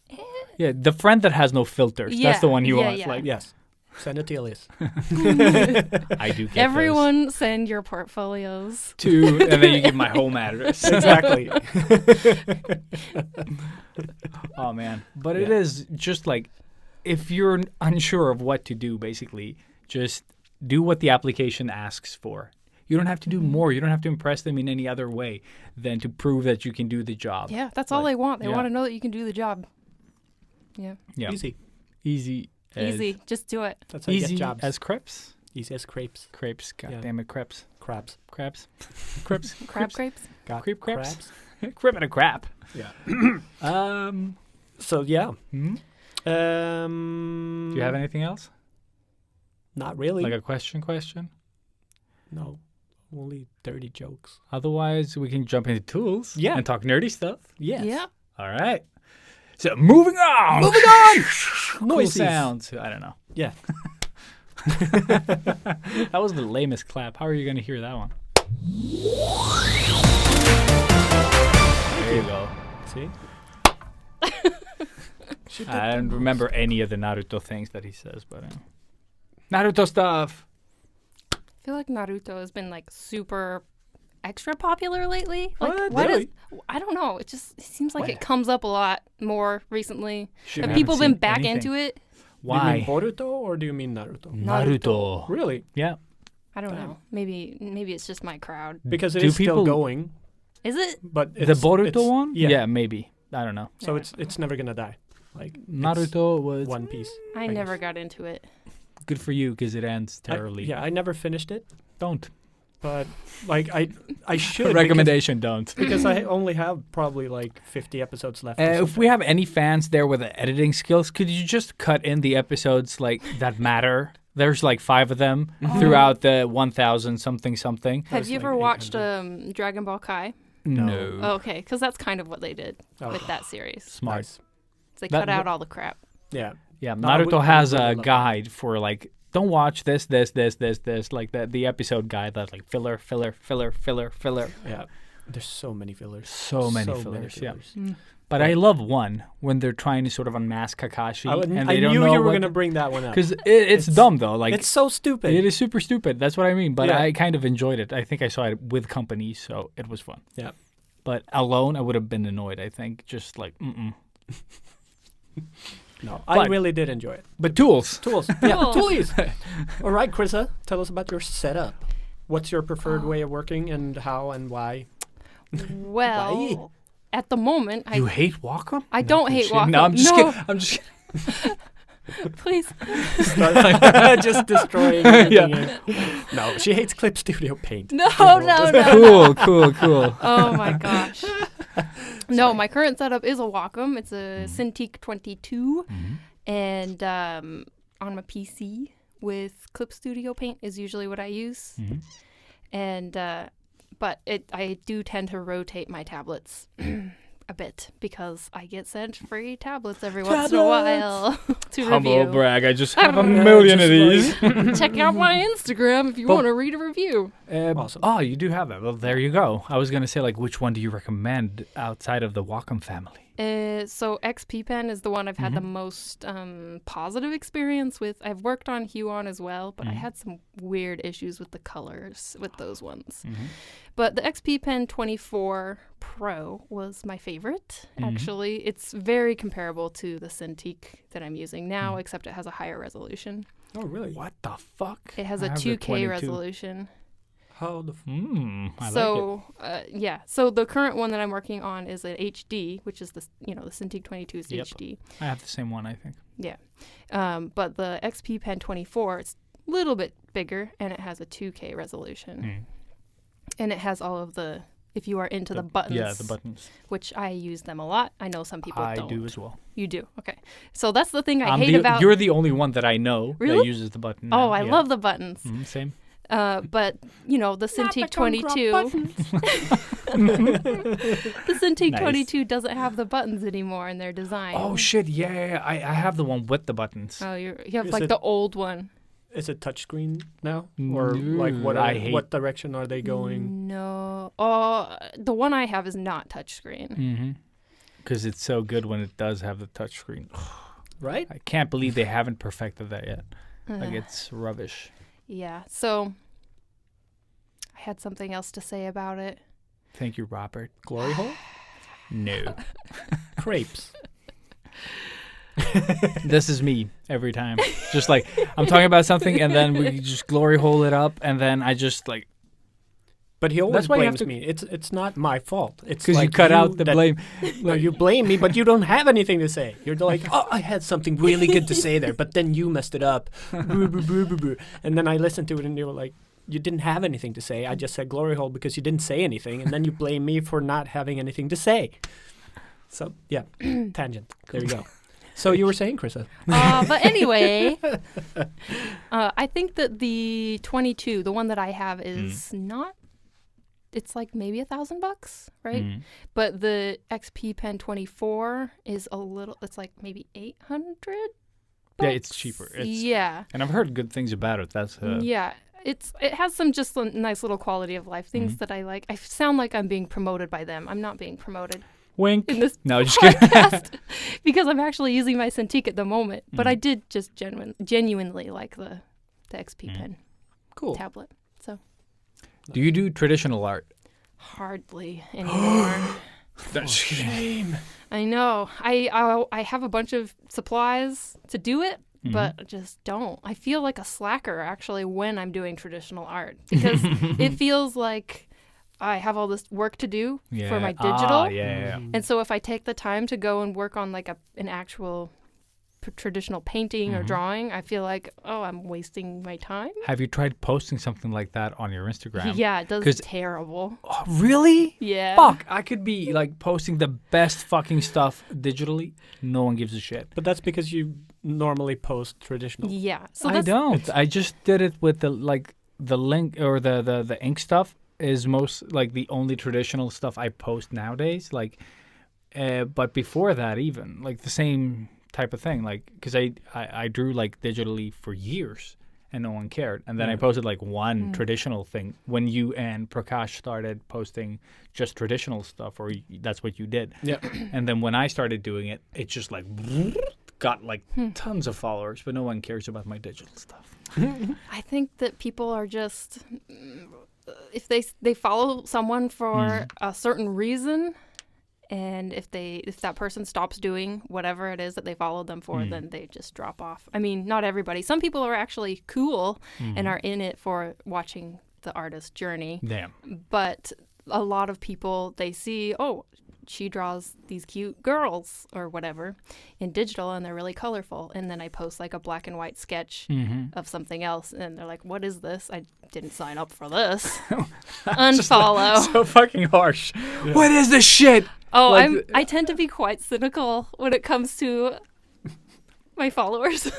yeah, the friend that has no filters. Yeah, That's the one you yeah, want. yeah. Like, Yes. Send it to Elias. I do get those. everyone send your portfolios. To, and then you give my home address. Exactly. Oh man, but it is just like if you're unsure of what to do, basically, just do what the application asks for. You don't have to do more. You don't have to impress them in any other way than to prove that you can do the job. Yeah, that's all Like, they want. They yeah. want to know that you can do the job. Yeah. Yeah. Easy. Easy. Easy. Just do it. That's how you Easy get jobs. as crepes. Easy as crepes. Crepes. God Yeah. damn it, crepes. Crabs. Crabs. Crepes. Crab grapes. Got Creep crepes. crabs. Crep and a crap. Yeah. So yeah. Hmm? Do you have anything else? Not really. Like a question? No. Only 30 jokes. Otherwise, we can jump into tools Yeah. and talk nerdy stuff. Yes. Yeah. All right. So moving on. Cool Noises. sounds. I don't know. Yeah. That was the lamest clap. How are you going to hear that one? There you go. See? I don't remember any of the Naruto things that he says, but Naruto stuff. I feel like Naruto has been like super extra popular lately. Like, What? what Really? is? I don't know. It seems like it comes up a lot more recently. Shit, Have I people haven't been seen back anything. into it? Do you mean Why? Boruto or do you mean Naruto? Naruto. Really? Yeah. I don't Damn. know. Maybe it's just my crowd. Because it Do is still people- going, Is it? but The Boruto it's- one? Yeah. Maybe. I don't know. So it's never gonna die. Like it's Naruto was One Piece. I guess. never got into it. good for you because it ends terribly. Yeah, I never finished it, Don't. but like I should. Recommendation, don't. Because I only have probably like 50 episodes left. or If something. we have any fans there with the editing skills, could you just cut in the episodes like that matter? There's like 5 of them throughout the 1,000 something. Have There's you like ever watched 800. Dragon Ball Kai? No. Oh, okay, because that's kind of what they did Oh, with that series. Smart. nice. They That- cut out all the crap. Yeah. Yeah, No, I Naruto would has really a love that. guide for like, don't watch this, like the episode guide that's like filler. Yeah. There's so many fillers. So many fillers, yeah. Mm. But I love one when they're trying to sort of unmask Kakashi and I they don't knew know you were what gonna bring that one up. because it's dumb though. Like It's so stupid. it is super stupid. That's what I mean. But Yeah. I kind of enjoyed it. I think I saw it with company, so it was fun. Yeah. But alone, I would have been annoyed. I think just like No, I But- really did enjoy it. But tools. Tools. Yeah, Tools. toolies. All right, Chrissa, tell us about your setup. What's your preferred way of working and how and why? Well, at the moment, You hate Wacom? I don't hate Wacom. No, I'm just No. kidding. I'm just kidding. please. Just destroying everything. No, she hates Clip Studio Paint. No. Cool. Oh my gosh. No, my current setup is a Wacom. It's a Cintiq 22, and on my PC with Clip Studio Paint is usually what I use. And but I do tend to rotate my tablets a bit because I get sent free tablets every once in a while to Humble review. brag. I just have a Yeah, million of just these. Check out my Instagram if you But- want to read a review. Awesome. Oh, you do have that. Well, there you go. I was going to say, like, which one do you recommend outside of the Wacom family? So XP Pen is the one I've had the most positive experience with. I've worked on Huon as well, but I had some weird issues with the colors with those ones. But the XP Pen 24 Pro was my favorite, actually. It's very comparable to the Cintiq that I'm using now, except it has a higher resolution. Oh, really? What the fuck? It has I a have the 2K 22. resolution. How the I So, yeah. So the current one that I'm working on is an HD, which is the Cintiq 22's Yep. HD. I have the same one, I think. Yeah. But the XP Pen 24, it's a little bit bigger, and it has a 2K resolution. And it has all of the, if you are into the buttons. Yeah, the buttons. Which I use them a lot. I know some people I don't. do as well. You do? Okay. So that's the thing I I'm hate about... You're the only one that I know that Really? uses the button. Oh, now. I Yeah. love the buttons. Same. But, the Cintiq 22... the Cintiq Nice. 22 doesn't have the buttons anymore in their design. Oh, shit. Yeah. I have the one with the buttons. Oh, you have Is like it- the old one. Is it touchscreen now, or like No, I hate- what direction are they going? No. Oh, the one I have is not touchscreen. Because it's so good when it does have the touchscreen. Right? I can't believe they haven't perfected that yet. Like, it's rubbish. Yeah. So I had something else to say about it. Thank you, Robert. Glory hole? No. Crepes. This is me every time. Just like, I'm talking about something, and then we just glory hole it up, and then I just, like, But he always That's why you have blames to- me. It's not my fault. It's because like you cut out the that- blame. No, you blame me, but you don't have anything to say. You're like, oh, I had something really good to say there, but then you messed it up. Boo, boo, boo, boo, boo. And then I listened to it, and you were like, you didn't have anything to say. I just said glory hole because you didn't say anything, and then you blame me for not having anything to say. So, yeah, tangent. There you go. So you were saying, Chrissa? But anyway, I think that the 22, the one that I have, is not. It's like maybe $1,000, right? But the XP Pen 24 is a little. It's like maybe 800. Yeah, it's cheaper. It's, Yeah. And I've heard good things about it. That's Yeah. It has some just nice little quality of life things that I like. I sound like I'm being promoted by them. I'm not being promoted. Wink. in this No, just kidding. podcast because I'm actually using my Cintiq at the moment. But I did just genuinely like the XP pen Cool. tablet. So Do you do traditional art? hardly anymore. That's Shame. I know. I have a bunch of supplies to do it, but I just don't. I feel like a slacker actually when I'm doing traditional art because it feels like I have all this work to do for my digital. Yeah. And so if I take the time to go and work on like an actual traditional painting or drawing, I feel like, oh, I'm wasting my time. Have you tried posting something like that on your Instagram? Yeah, it does 'Cause- terrible. Oh, really? Yeah. Fuck, I could be like posting the best fucking stuff digitally. No one gives a shit. But that's because you normally post traditional. Yeah. So I that's don't. I just did it with the link or the ink stuff is most like the only traditional stuff I post nowadays. Like, but before that, even like the same type of thing. Like, because I drew like digitally for years and no one cared. And then I posted like one traditional thing when you and Prakash started posting just traditional stuff, or that's what you did. Yeah. And then when I started doing it, it just like got like tons of followers, but no one cares about my digital stuff. I think that people are just if they follow someone for a certain reason, and if that person stops doing whatever it is that they followed them for, then they just drop off. I mean, not everybody. Some people are actually cool and are in it for watching the artist's journey. Damn. But a lot of people, they see, oh, she draws these cute girls or whatever in digital and they're really colorful. And then I post like a black and white sketch of something else. And they're like, what is this? I didn't sign up for this. Unfollow. So fucking harsh. What is this shit? Oh, Like I tend to be quite cynical when it comes to my followers.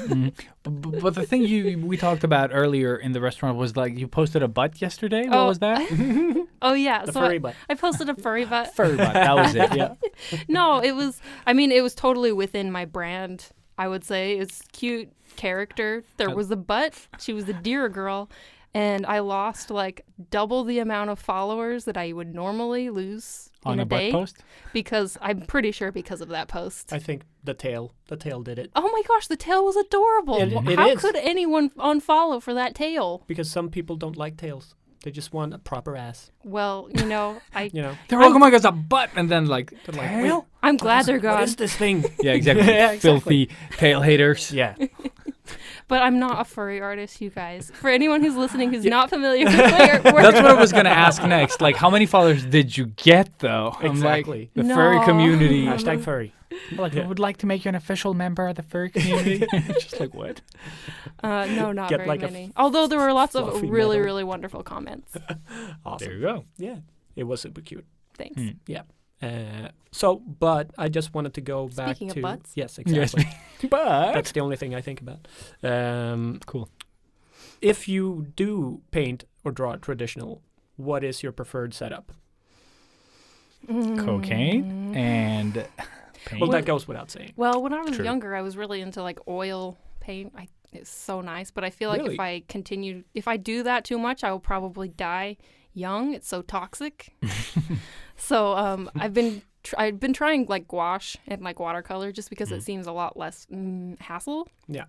But the thing we talked about earlier in the restaurant was like you posted a butt yesterday. What was that? Oh, yeah. The so furry butt. I posted a furry butt. Furry butt. That was it. Yeah. No, it was totally within my brand, I would say. It's cute character. There was a butt. She was a deer girl. And I lost like double the amount of followers that I would normally lose On in a a butt day. post. Because I'm pretty sure because of that post. I think the tail did it. Oh my gosh, the tail was adorable. It How is. could anyone unfollow for that tail? Because some people don't like tails. They just want a proper ass. Well, I You know. They're like, oh my god, it's a butt, and then like They're like, tail. I'm glad they're What gone. is this thing? Yeah, exactly. Yeah, exactly. Filthy tail haters. Yeah. But I'm not a furry artist, you guys. For anyone who's listening who's not familiar with my artwork. That's what I was gonna ask next. Like, how many followers did you get though? Exactly. I'm like, the furry No. community. Hashtag furry. Like, I would like to make you an official member of the furry community. Just like what? No, not Get very like a many. Although there were lots of fluffy really, medal. really wonderful comments. Awesome. There you go. Yeah. It was super cute. Thanks. Yeah. But I just wanted to go back Speaking of to butts? Yes, exactly. But That's the only thing I think about. cool. If you do paint or draw traditional, what is your preferred setup? Cocaine and paint. Well, that goes without saying. Well, when I was True. younger, I was really into like oil paint. It's so nice. But I feel like Really? if I do that too much, I will probably die young. It's so toxic. So I've been trying like gouache and like watercolor just because it seems a lot less hassle. Yeah.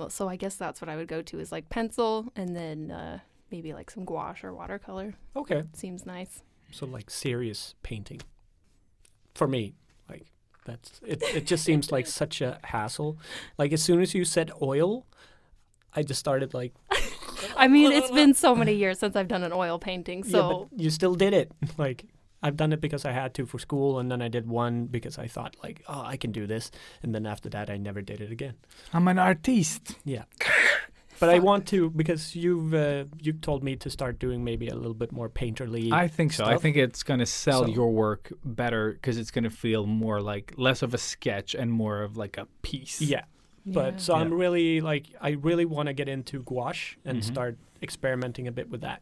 So I guess that's what I would go to is like pencil and then maybe like some gouache or watercolor. Okay. Seems nice. So like serious painting. For me, like that's it. It just seems like such a hassle. Like as soon as you said oil, I just started like. I mean, it's been so many years since I've done an oil painting, Yeah, so but you still did it. Like I've done it because I had to for school, and then I did one because I thought like, oh, I can do this, and then after that, I never did it again. I'm an artiste. Yeah. But I want to because you've told me to start doing maybe a little bit more painterly. I think so. I stuff. think it's going to sell So- your work better because it's going to feel more like less of a sketch and more of like a piece. Yeah. But so I'm really like I really want to get into gouache and start experimenting a bit with that.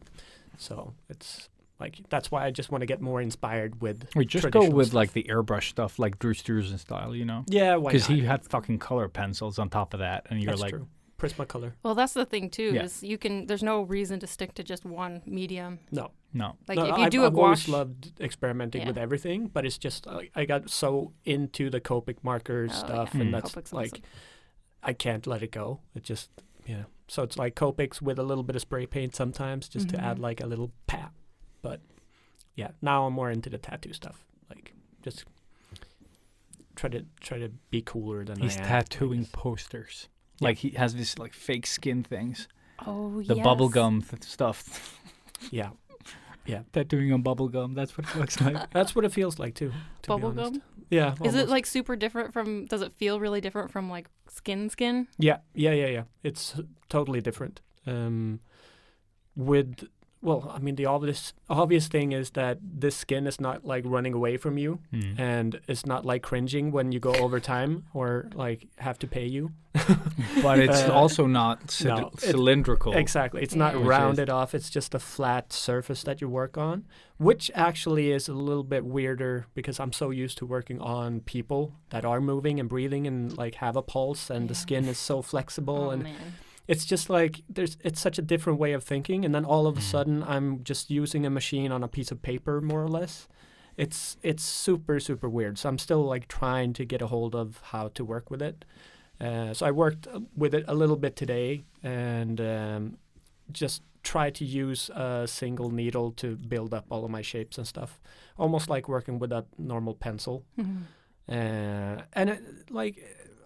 So it's like that's why I just want to get more inspired with. We just go traditional with stuff. like the airbrush stuff, like Drew Struzan style, you know? Yeah, why Because not? he had fucking color pencils on top of that, and you're That's like, true. Prismacolor. Well, that's the thing too. Yeah. Is there's no reason to stick to just one medium. No. Like No, if you do a I've always gouache, loved experimenting Yeah. with everything, but it's just I got so into the Copic marker stuff, yeah. and that's Copic's like awesome. I can't let it go. It just So it's like Copics with a little bit of spray paint sometimes, just to add like a little pat. But yeah, now I'm more into the tattoo stuff. Like just try to be cooler than He's I am. tattooing posters. Yeah. Like he has this like fake skin things. Oh, The yes. bubblegum stuff. Yeah, Tattooing on bubblegum. That's what it looks like. that's what it feels like too. To be honest. Bubblegum? Yeah. Is it almost. like super different from? Does it feel really different from like skin? Yeah. It's totally different. The obvious thing is that this skin is not like running away from you, and it's not like cringing when you go over time or like have to pay you. But it's also not no, cylindrical. Exactly. It's not Yeah. Which rounded off. It's just a flat surface that you work on, which actually is a little bit weirder because I'm so used to working on people that are moving and breathing and like have a pulse, and the skin is so flexible, Oh and man. it's just like it's such a different way of thinking, and then all of a sudden I'm just using a machine on a piece of paper, more or less. It's super, super weird. So I'm still like trying to get a hold of how to work with it. So I worked with it a little bit today, and just try to use a single needle to build up all of my shapes and stuff, almost like working with a normal pencil. And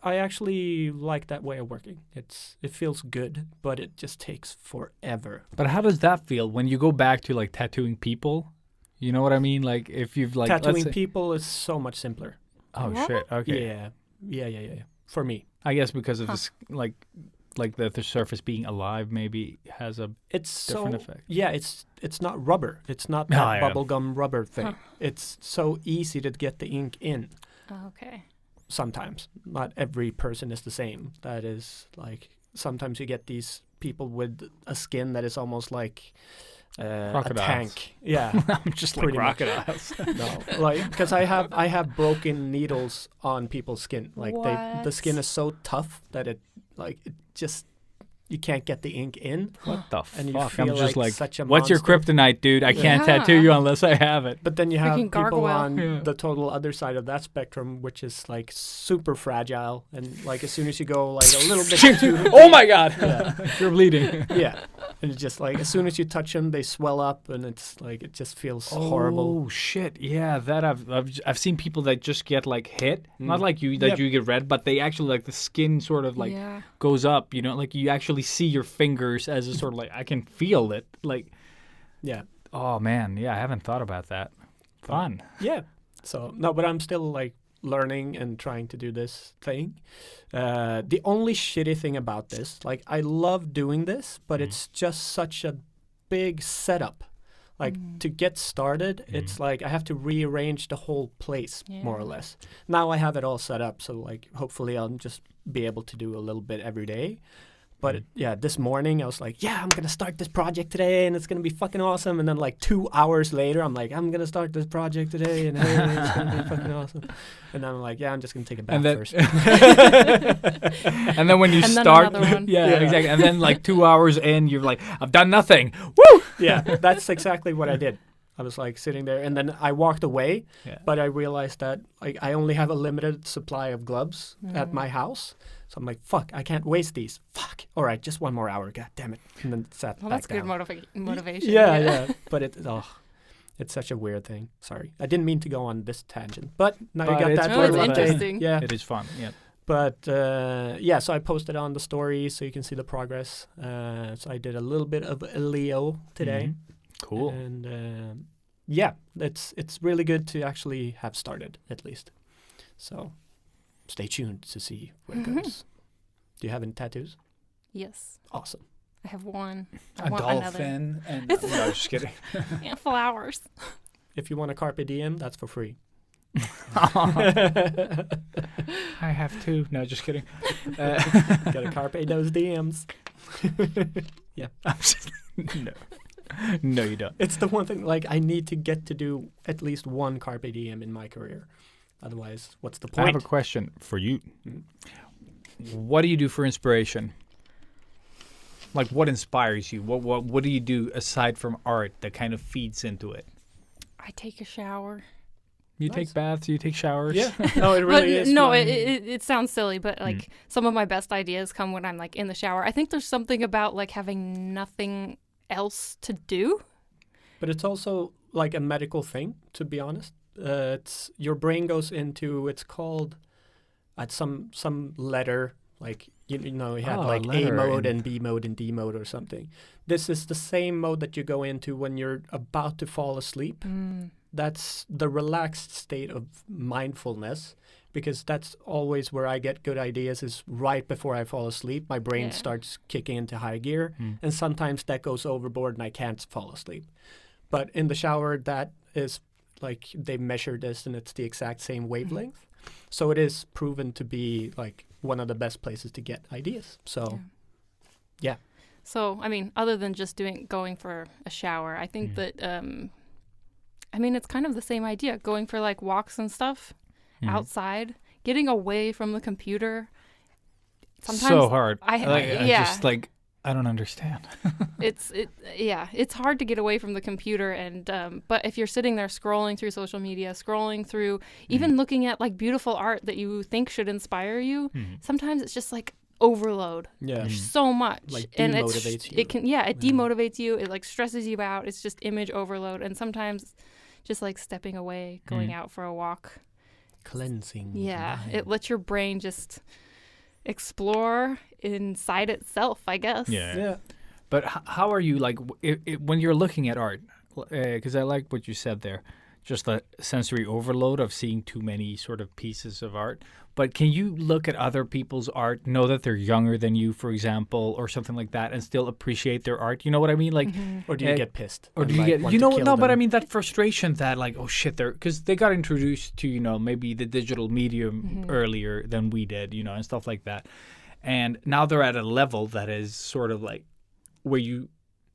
I actually like that way of working. It feels good, but it just takes forever. But how does that feel when you go back to like tattooing people? You know what I mean? Like if you've like let's Tattooing say- people is so much simpler. Oh What? shit. Okay. Yeah. For me, I guess because of this like the surface being alive maybe has a it's different so effect. yeah. It's not rubber. It's not that Oh, yeah. bubblegum rubber thing. It's so easy to get the ink in. Okay. Sometimes not every person is the same. That is like sometimes you get these people with a skin that is almost like a Crocodiles. tank. Yeah. I'm just like Pretty much. crocodiles. No, like because I have broken needles on people's skin. Like the What? skin is so tough that it just you can't get the ink in, What the and you fuck? feel I'm just like, such a what's your monster. kryptonite, dude? I can't Yeah. tattoo you unless I have it. But then you have Freaking people gargoyle. on Yeah. the total other side of that spectrum, which is like super fragile, and like as soon as you go like a little bit too, Oh my god, you're bleeding. yeah, and it's just like as soon as you touch them, they swell up, and it's like it just feels horrible. Oh shit! Yeah, that I've seen people that just get like hit, not like you that Yep. you get red, but they actually like the skin sort of like Yeah. goes up. You know, like you actually see your fingers as a sort of like I can feel it. Like, Yeah, oh man, yeah, I haven't thought about that. Fun. yeah. So no, but I'm still like learning and trying to do this thing. The only shitty thing about this, like I love doing this, but it's just such a big setup. Like to get started, it's like I have to rearrange the whole place more or Yeah. less. Now I have it all set up, so like hopefully I'll just be able to do a little bit every day. But yeah, this morning I was like, yeah, I'm gonna start this project today, and it's gonna be fucking awesome. And then like 2 hours later, I'm like, I'm gonna start this project today, and hey, it's gonna be fucking awesome. And then I'm like, yeah, I'm just gonna take a bath And then- first. And then when you And then start, another one. yeah, Yeah. exactly. And then like 2 hours in, you're like, I've done nothing. Woo! Yeah, that's exactly what I did. I was like sitting there, and then I walked away, Yeah. but I realized that like I only have a limited supply of gloves at my house. So I'm like, fuck, I can't waste these. Fuck. All right, just one more hour. God damn it. And then sat Well, back that's good down. motivation. Yeah. But it's such a weird thing. Sorry. I didn't mean to go on this tangent, but now But you got it's that. No, it's little update. interesting. Yeah. It is fun. Yeah. But so I posted on the story so you can see the progress. So I did a little bit of a Leo today. Mhm. Cool. And yeah, it's really good to actually have started at least. So stay tuned to see where it goes. Do you have any tattoos? Yes, Awesome. I have one. I A want another. dolphin and no, just kidding. Yeah, flowers. If you want a Carpe Diem, that's for free. I have two. No, just kidding. Got a Carpe those DMs. Yeah. No. No, you don't. It's the one thing, like, I need to get to do at least one Carpe Diem in my career. Otherwise, what's the I have point? a question for you. Mm. What do you do for inspiration? Like, what inspires you? What do you do aside from art that kind of feeds into it? I take a shower. You take baths, you take showers. Yeah. No, it really is. No, fun. it sounds silly, but like some of my best ideas come when I'm like in the shower. I think there's something about like having nothing else to do. But it's also like a medical thing, to be honest. It's your brain goes into, it's called at some letter, like you know you have like A mode and B mode and D mode or something. This is the same mode that you go into when you're about to fall asleep. That's the relaxed state of mindfulness, because that's always where I get good ideas, is right before I fall asleep. My brain starts kicking into high gear, and sometimes that goes overboard and I can't fall asleep. But in the shower, that is like they measure this and it's the exact same wavelength. So it is proven to be like one of the best places to get ideas. So, yeah. So, I mean, other than just going for a shower, I think that, I mean, it's kind of the same idea. Going for like walks and stuff outside, getting away from the computer. Sometimes so hard. I don't understand. It's hard to get away from the computer, and but if you're sitting there scrolling through social media, scrolling through, even looking at like beautiful art that you think should inspire you, sometimes it's just like overload. Yeah. There's so much, Like and demotivates you. it demotivates you. It like stresses you out. It's just image overload, and sometimes just like stepping away, going out for a walk, Cleansing. yeah, mind. it lets your brain just explore inside itself, I guess. Yeah. But how are you, like, when you're looking at art, because I like what you said there, just the sensory overload of seeing too many sort of pieces of art. But can you look at other people's art, know that they're younger than you, for example, or something like that, and still appreciate their art? You know what I mean? Like, Or do you get pissed? or and, do you like, get, want you to know, kill no, but I them? mean that frustration that, like, oh shit, because they got introduced to, you know, maybe the digital medium earlier than we did, you know, and stuff like that. And now they're at a level that is sort of like where you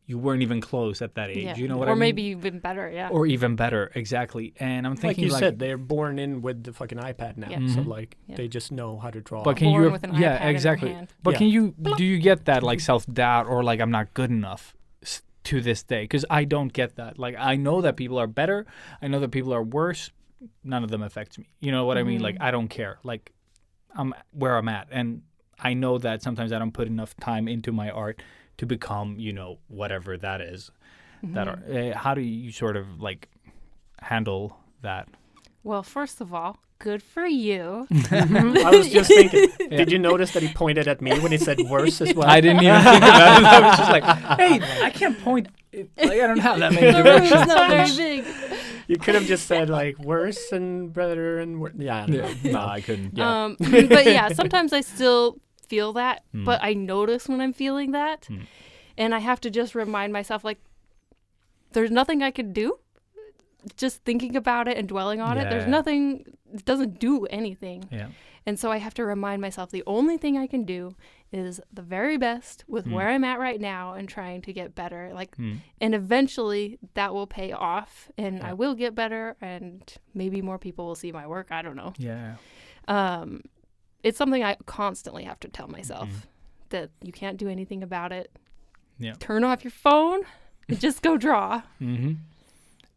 weren't even close at that age. Yeah. You know what I or mean? maybe even better, yeah. Or even better, exactly. And I'm like thinking, you said, they're born in with the fucking iPad now. Yeah. So like Yeah. they just know how to draw. but can Born you, with an iPad in their exactly. hand. But Yeah. can you, do you get that like self-doubt or like I'm not good enough to this day? Because I don't get that. Like I know that people are better. I know that people are worse. None of them affects me. You know what I mean? Like I don't care. Like I'm where I'm at. And I know that sometimes I don't put enough time into my art to become, you know, whatever that is. That are, how do you sort of like handle that? Well, first of all, good for you. I was just thinking, did you notice that he pointed at me when he said worse as well? I didn't even think about it. I was just like, hey, I can't point. Like, I don't have that many The room's directions. not very big. You could have just said like worse and better and yeah. I don't know. No, I couldn't. Yeah. But yeah, sometimes I still feel that, but I notice when I'm feeling that, and I have to just remind myself, like, there's nothing I can do. Just thinking about it and dwelling on it, there's Yeah. nothing, it doesn't do anything. Yeah. And so I have to remind myself the only thing I can do is the very best with where I'm at right now and trying to get better. Like, and eventually that will pay off and I will get better and maybe more people will see my work. I don't know. Yeah. It's something I constantly have to tell myself that you can't do anything about it. Yeah. Turn off your phone and just go draw.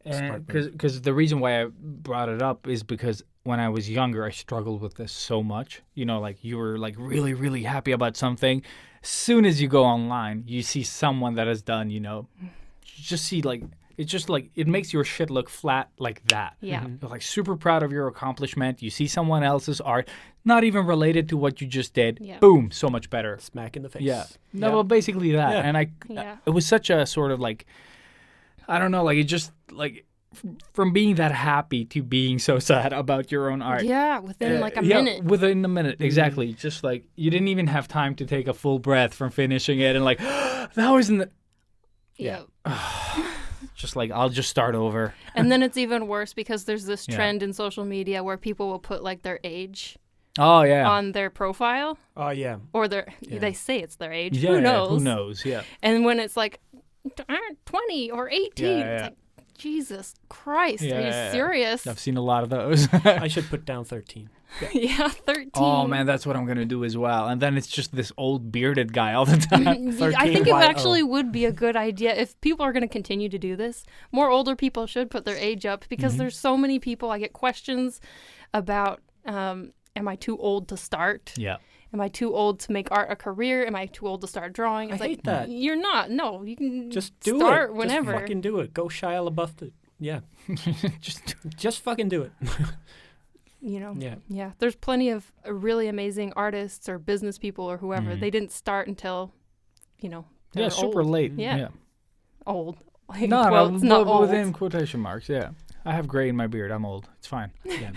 Because the reason why I brought it up is because when I was younger, I struggled with this so much. You know, like you were like really, really happy about something. As soon as you go online, you see someone that has done, you know, you just see like, it's just like, it makes your shit look flat like that. Yeah. You're like super proud of your accomplishment. You see someone else's art, not even related to what you just did. Yeah. Boom, so much better. Smack in the face. Yeah. No, well, basically that. Yeah. And it was such a sort of like, I don't know, like it just like from being that happy to being so sad about your own art. Yeah, within like a Yeah, minute. within a minute, exactly. Just like you didn't even have time to take a full breath from finishing it and like, that was in the. Yeah. Just like, I'll just start over. And then it's even worse because there's this Yeah. trend in social media where people will put like their age Oh, yeah. on their profile Oh yeah. or they say it's their age. Yeah, Who knows? Who knows? Yeah. And when it's like 20 or 18, Yeah, it's yeah. like, Jesus Christ, are you serious? I've seen a lot of those. I should put down 13. Yeah, 13. Oh man, that's what I'm gonna do as well. And then it's just this old bearded guy all the time. I think it 13 actually would be a good idea if people are going to continue to do this. More older people should put their age up because there's so many people. I get questions about, am I too old to start? Yeah. Am I too old to make art a career? Am I too old to start drawing? It's I hate that. You're not. No, you can Just do start it. whenever. Just fucking do it. Go Shia LaBeouf it. Yeah. just fucking do it. You know. Yeah. Yeah. There's plenty of really amazing artists or business people or whoever. They didn't start until, they were super old. late. Yeah. Old. Like, No, well, it's not old. within quotation marks. Yeah. I have gray in my beard. I'm old. It's fine. Yeah.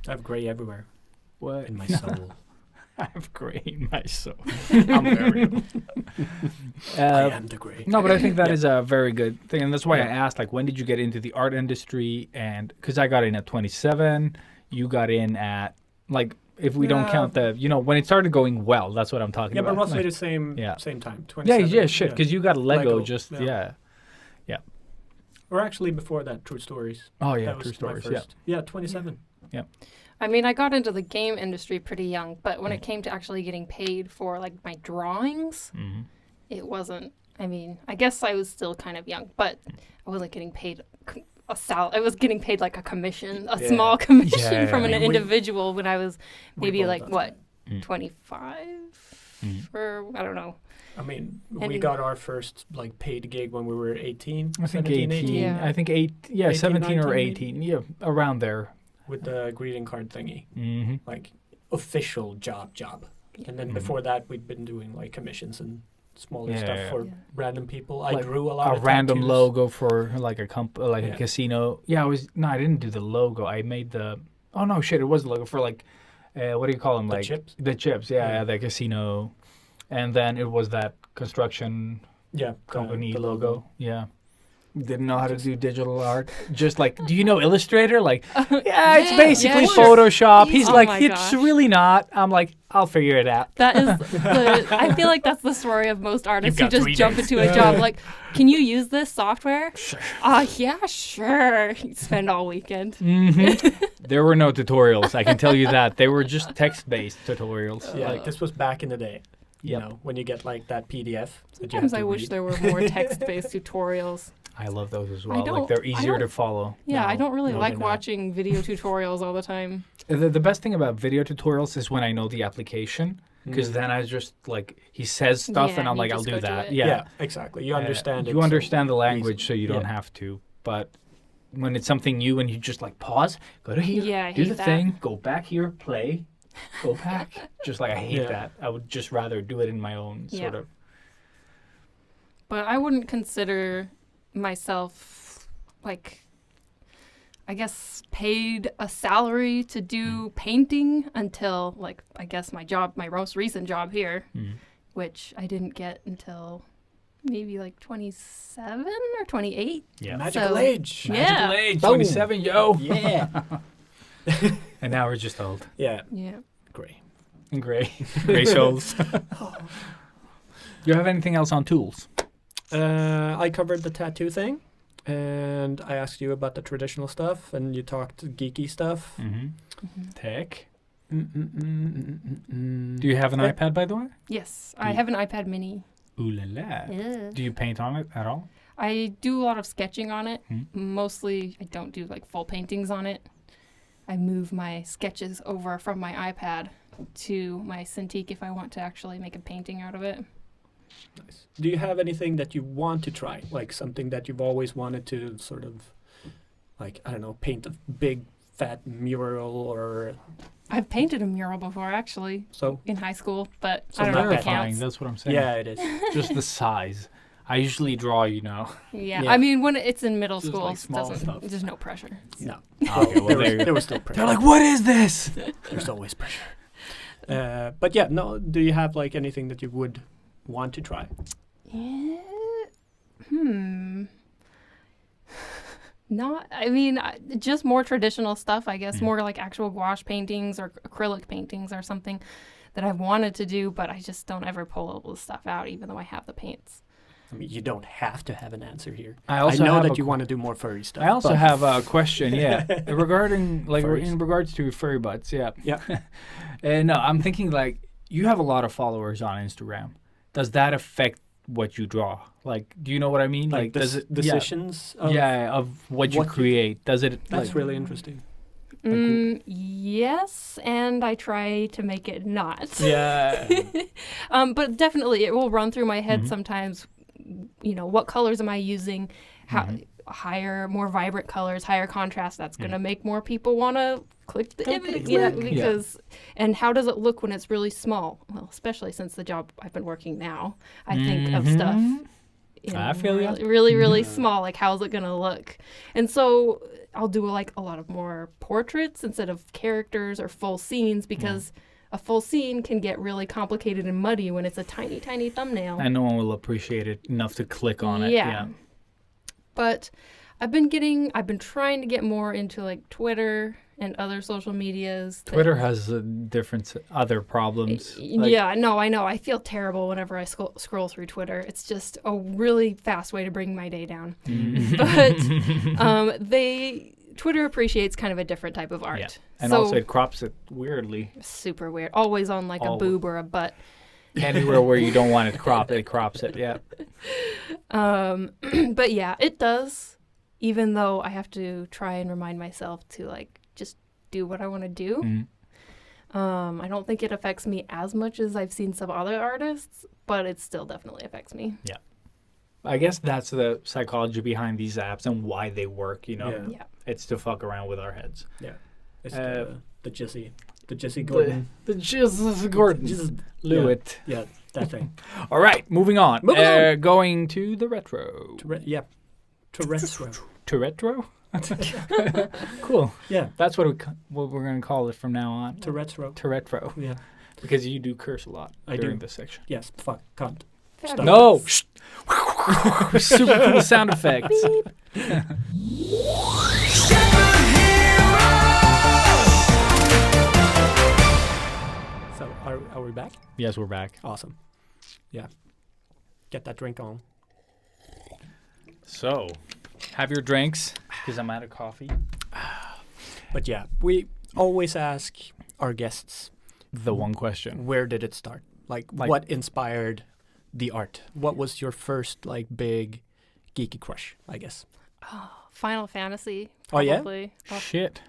I have gray everywhere What? in my soul. I have gray in my soul. I'm very old. I am the gray. No, but I think that is a very good thing, and that's why I asked, like, when did you get into the art industry? And because I got in at 27, you got in at, like, if we don't count the, when it started going well, that's what I'm talking Yeah, about. but roughly Like, the same time. yeah, 27. shit, because you got Lego, just, yeah. Or actually before that, True Stories. Oh, yeah, That True was my Stories, yeah. first. Yeah, 27. I mean, I got into the game industry pretty young, but when it came to actually getting paid for, like, my drawings, it wasn't. I mean, I guess I was still kind of young, but I wasn't getting paid I was getting paid, like, a commission, a small commission from an individual when I was maybe, like, 25? Or, I don't know. I mean, we got our first, like, paid gig when we were 18. I think 17, 18. Yeah. I think 18, 17 or 19 18. Yeah, around there. With the greeting card thingy. Mm-hmm. Like, official job. And then before that, we'd been doing, like, commissions and smaller stuff for random people. I drew a lot of random tattoos. logo for, like, a a casino. Yeah, I didn't do the logo. I made the, oh, no, shit, it was the logo for, like, what do you call them? The like chips? The chips, yeah, the casino. And then it was that construction company the logo. Yeah. Didn't know how to do digital art. Just like, do you know Illustrator? Like, it's basically Photoshop. He's Oh like, my it's gosh. really not. I'm like, I'll figure it out. That is I feel like that's the story of most artists who got just 3 jump days. into a job. Like, can you use this software? Sure. Yeah, sure. You spend all weekend. There were no tutorials. I can tell you that. They were just text-based tutorials. Yeah, this was back in the day. You Yep. know, when you get, like, that PDF. that you Sometimes have I to wish read. there were more text-based tutorials. I love those as well. Like, don't- they're I easier don't- to follow. Yeah, I don't really no, like they're not. watching video tutorials all the time. The best thing about video tutorials is when I know the application, because then I just, like, he says stuff Yeah, and I'm you like, I'll just do go do that. it. Yeah, exactly. You understand it. You so understand the easy. language, so you don't have to. But when it's something new and you just, like, pause, go to here, Yeah, I do hate the that. thing, go back here, play, go back. Just like, I hate Yeah. that. I would just rather do it in my own Yeah. sort of. But I wouldn't consider myself, like, I guess, paid a salary to do painting until, like, I guess my most recent job here, which I didn't get until maybe like 27 or 28. Yeah. Magical So- age. Yeah. Magical age, Boom. 27, yo. Yeah. And now we're just old Yeah. Yeah. Great. and gray. Gray souls. You have anything else on tools? I covered the tattoo thing, and I asked you about the traditional stuff, and you talked geeky stuff. Tech. Mm-mm-mm-mm-mm-mm. Do you have an iPad, by the way? Yes, I have an iPad mini. Ooh la la. Yeah. Do you paint on it at all? I do a lot of sketching on it. Hmm. Mostly, I don't do like full paintings on it. I move my sketches over from my iPad to my Cintiq if I want to actually make a painting out of it. Nice. Do you have anything that you want to try? Like something that you've always wanted to sort of, like, I don't know, paint a big fat mural or I've painted a mural before, actually, so? in high school, but So I don't know if it Terrifying, counts. that's what I'm saying. Yeah, it is. Just the size. I usually draw, Yeah. Yeah. I mean, when it's in middle Just, school, like, small doesn't, stuff. there's no pressure. No. Okay, well, there was still pressure. They're like, what is this? There's always pressure. But yeah, no. Do you have like anything that you would want to try? Yeah. Not, I mean, just more traditional stuff, I guess. More like actual gouache paintings or acrylic paintings or something that I've wanted to do, but I just don't ever pull all the stuff out, even though I have the paints. I mean, you don't have to have an answer here. I also know have that a you want to do more furry stuff. I also but- have a question, regarding Furries. in regards to furry butts, Yeah. And no, I'm thinking like you have a lot of followers on Instagram. Does that affect what you draw? Like, do you know what I mean? Like does it decisions? Of, of what you what you- create? Does it? That's like, really interesting. Yes, and I try to make it not. Yeah. But definitely, it will run through my head Mm-hmm. sometimes. What colors am I using? How higher, more vibrant colors, higher contrast. That's going to make more people want to click the image. Yeah, because and how does it look when it's really small? Well, especially since the job I've been working now, I think of stuff. I feel ya. really small. Like, how's it gonna look? And so I'll do like a lot of more portraits instead of characters or full scenes because a full scene can get really complicated and muddy when it's a tiny, tiny thumbnail. And no one will appreciate it enough to click on it. Yeah. But I've been trying to get more into like Twitter and other social medias. Twitter has other problems. Like, Yeah, no, I know. I feel terrible whenever I scroll through Twitter. It's just a really fast way to bring my day down. But Twitter appreciates kind of a different type of art. Yeah. And so, also it crops it weirdly. super weird. Always on like a boob or a butt. Anywhere where you don't want it cropped, it crops it. Yeah. But yeah, it does. Even though I have to try and remind myself to like just do what I want to do. I don't think it affects me as much as I've seen some other artists, but it still definitely affects me. Yeah. I guess that's the psychology behind these apps and why they work, Yeah. Yeah. It's to fuck around with our heads. Yeah. It's the Jesse Gordon. The Jesus Gordon. Jesus Lewitt. Yeah, that thing. All right, moving on. Moving on. Going to the retro. Tourretro. Tourretro? Cool. Yeah, That's what we're going to call it from now on. Tourretro. Tourretro. Yeah. Because you do curse a lot I during do. this section. Yes. Fuck. Cunt. Fabulous. No! Shh. Super cool sound effects. So are we back? Yes, we're back. Awesome. Yeah. Get that drink on. So, have your drinks, because I'm out of coffee. But yeah, we always ask our guests, The one question. where did it start? Like what inspired the art? What was your first like big geeky crush, I guess? Final Fantasy. Oh, yeah? Probably. Shit.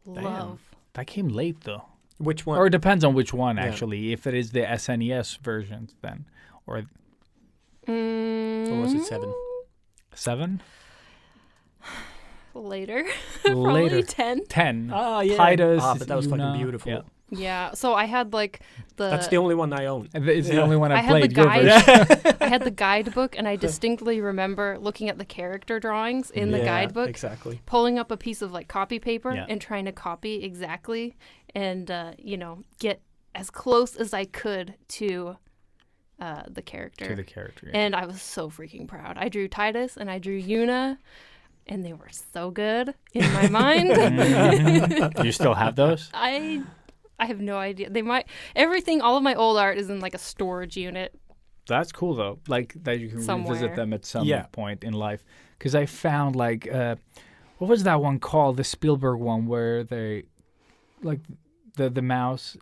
Love. That came late, though. Which one? Or it depends on which one, Yeah. actually. If it is the SNES versions, then. Or Or was it 7? 7? Later. Probably Later. 10. 10. Oh, yeah. Titus, but that was Yuna. fucking beautiful. Yeah. Yeah. So I had like That's the only one I own. It's the Yeah. only one I I had the played. Your guide. version. I had the guidebook, and I distinctly remember looking at the character drawings in the Yeah, guidebook, Exactly. pulling up a piece of like copy paper Yeah. and trying to copy exactly, and get as close as I could to the character. To the character. Yeah. And I was so freaking proud. I drew Titus and I drew Yuna, and they were so good in my mind. Do you still have those? I have no idea. They might all of my old art is in like a storage unit. That's cool, though. Like, that you can Somewhere. revisit them at some Yeah. point in life. Because I found, like, what was that one called? The Spielberg one where they, like, the mouse.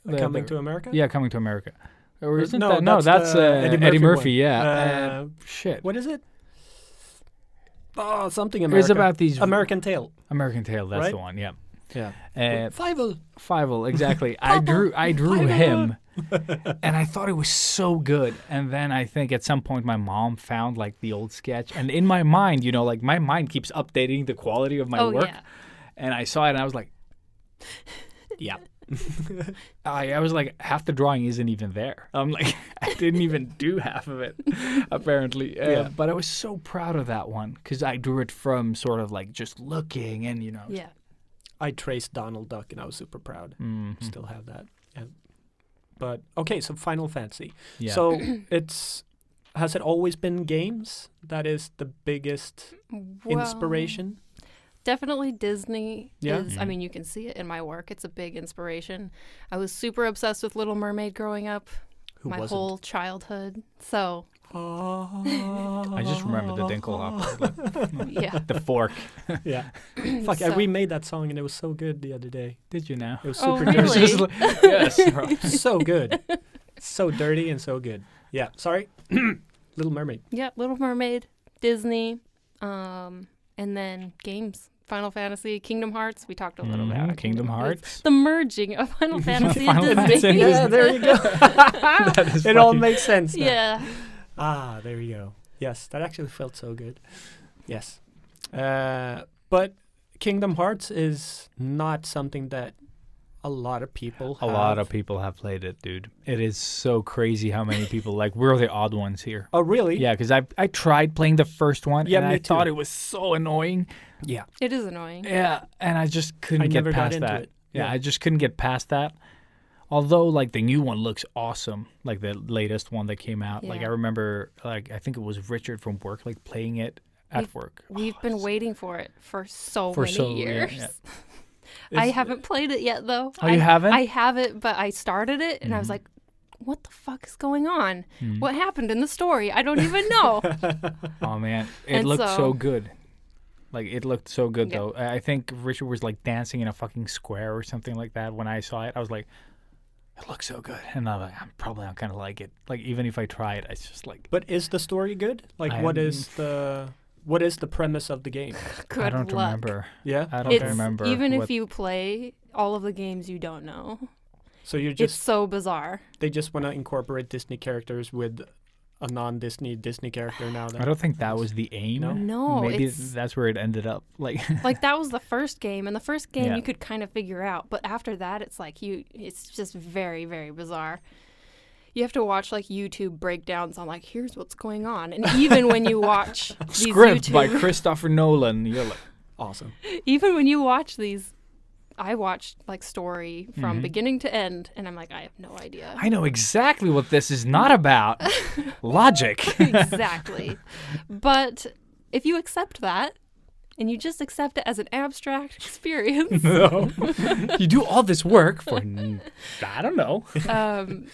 Coming to America? Yeah, Coming to America. Or isn't No, that? No, that's that's the Eddie Murphy, one. yeah. Shit. What is it? Oh, something It America. was about these... American Tail. American Tail, that's Right? the one, yeah. Yeah. Fievel, exactly. I drew him, and I thought it was so good. And then I think at some point my mom found like the old sketch, and in my mind, like my mind keeps updating the quality of my work. Yeah. And I saw it, and I was like, Yeah. I was like, half the drawing isn't even there. I'm like, I didn't even do half of it, apparently. Yeah. But I was so proud of that one because I drew it from sort of like just looking and Yeah. I traced Donald Duck and I was super proud. Mhm. Still have that. Yeah. But okay, so Final Fantasy. Yeah. So has it always been games that is the biggest Well, inspiration? Definitely Disney Yeah? is, I mean, you can see it in my work. It's a big inspiration. I was super obsessed with Little Mermaid growing up, Who my wasn't? whole childhood. So I just remember the Dinkelhopper, Yeah. the fork. Yeah. Fuck, So- we made that song and it was so good the other day. Did you now? It was Oh, super really? dirty. Just like- yes. right. So good. So dirty and so good. Yeah, sorry. Little Mermaid. Yeah, Little Mermaid, Disney, and then games. Final Fantasy, Kingdom Hearts. We talked a little bit about Kingdom Hearts. Hearts. The merging of Final Fantasy and Final Disney. Fantasy and Yeah, there you go. That is It all funny. makes sense now. Yeah. Ah, there you go. Yes, that actually felt so good. Yes. But Kingdom Hearts is not something that a lot of people A have. lot of people have played it, dude. It is so crazy how many people like. We're the odd ones here. Oh, really? Yeah, because I tried playing the first one, Yeah, and me I thought too. it was so annoying. Yeah. It is annoying. Yeah, and I just couldn't I get never got past into that. it. Yeah, Yeah. I just couldn't get past that. Although, like, the new one looks awesome, like the latest one that came out. Like, I Yeah. remember, like, I think it was Richard from work, like, playing it at work. We've been waiting for it for so For many so- yeah, years. yeah. I It's- haven't played it yet, though. Oh, you haven't? I have it, but I started it, and I Mm-hmm. was like, what the fuck is going on? What happened in the story? I don't even know. Oh man, it And looked so so- good. Like it looked so good Yeah. though. I think Richard was like dancing in a fucking square or something like that. When I saw it, I was like, "It looks so good," and I'm like, "I'm probably not gonna like it." Like even if I try it, it's just like But is the story good? Like, I what am- is the premise of the game? Good I don't luck. remember. Yeah. I don't It's, remember. even if what- you play all of the games, you don't know. So you're It's just so bizarre. they just want to incorporate Disney characters with a non-Disney Disney character now. Then I don't think that was the aim. No? No, maybe it's that's where it ended up. Like like that was the first game, and the first game Yeah. you could kind of figure out, but after that, it's like it's just very, very bizarre. You have to watch like YouTube breakdowns on like here's what's going on, and even when you watch these script by YouTube, Christopher Nolan. You're like, awesome. even when you watch these, I watched like story Mm-hmm. from beginning to end, and I'm like, I have no idea. I know exactly what this is not about. Logic. Exactly. But if you accept that, and you just accept it as an abstract experience, No. You do all this work for I don't know.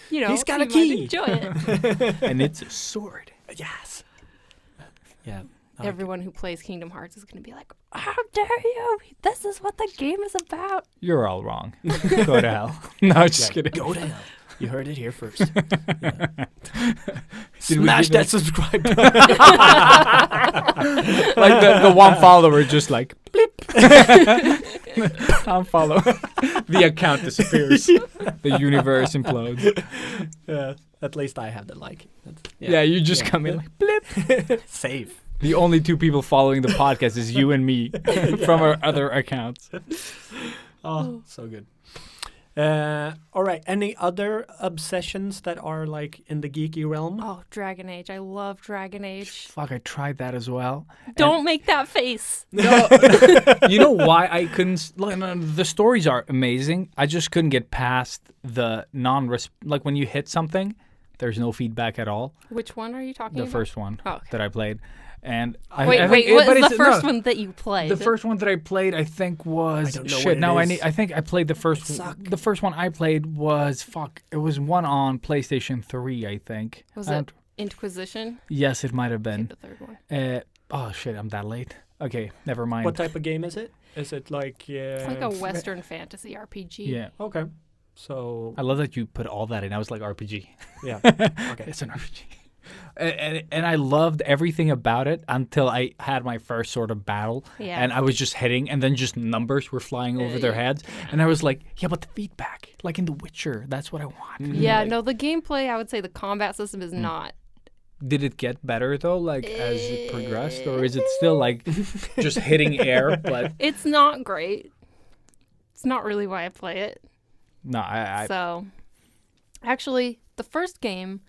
you know, He's got a you might key. enjoy it. And it's a sword. Yes. Yeah. Everyone who plays Kingdom Hearts is going to be like, how dare you? This is what the game is about. You're all wrong. Go to hell. No, just Yeah, kidding. Go to hell. You heard it here first. Did we Smash give that it- subscribe button. Like the one follower just like blip. Unfollow. The account disappears. The universe implodes. Yeah. At least I have the like. That's- Yeah, you just Yeah. come in like blip. Save. The only two people following the podcast is you and me from our other accounts. Oh, so good. All right. Any other obsessions that are like in the geeky realm? Oh, Dragon Age. I love Dragon Age. Fuck, I tried that as well. Don't make that face. No, you know why I couldn't? Like, no, the stories are amazing. I just couldn't get past the like when you hit something, there's no feedback at all. Which one are you talking The about? first one Oh, okay. that I played, and Wait, I wait, think, what but is the it's- first no, one that you played? The first one that I played, I think, was I don't know shit. what it Now I is. need. I think I played the first. suck. The first one I played was fuck. It was one on PlayStation 3, I think. Was I it don't- Inquisition? Yes, it might have Okay, been. the third one. Oh shit, I'm that late. Okay, never mind. What type of game is it? Is it like? It's like a Western fantasy RPG. Yeah, Okay. So I love that you put all that in. I was like RPG. yeah. Okay. It's an RPG. And I loved everything about it until I had my first sort of battle. Yeah. And I was just hitting, and then just numbers were flying over their heads. And I was like, yeah, but the feedback, like in The Witcher, that's what I want. Yeah, Like, no, the gameplay, I would say the combat system Hmm. is not. Did it get better, though, like as it progressed? Or is it still like just hitting air? But It's not great. It's not really why I play it. no, I So, actually, the first game,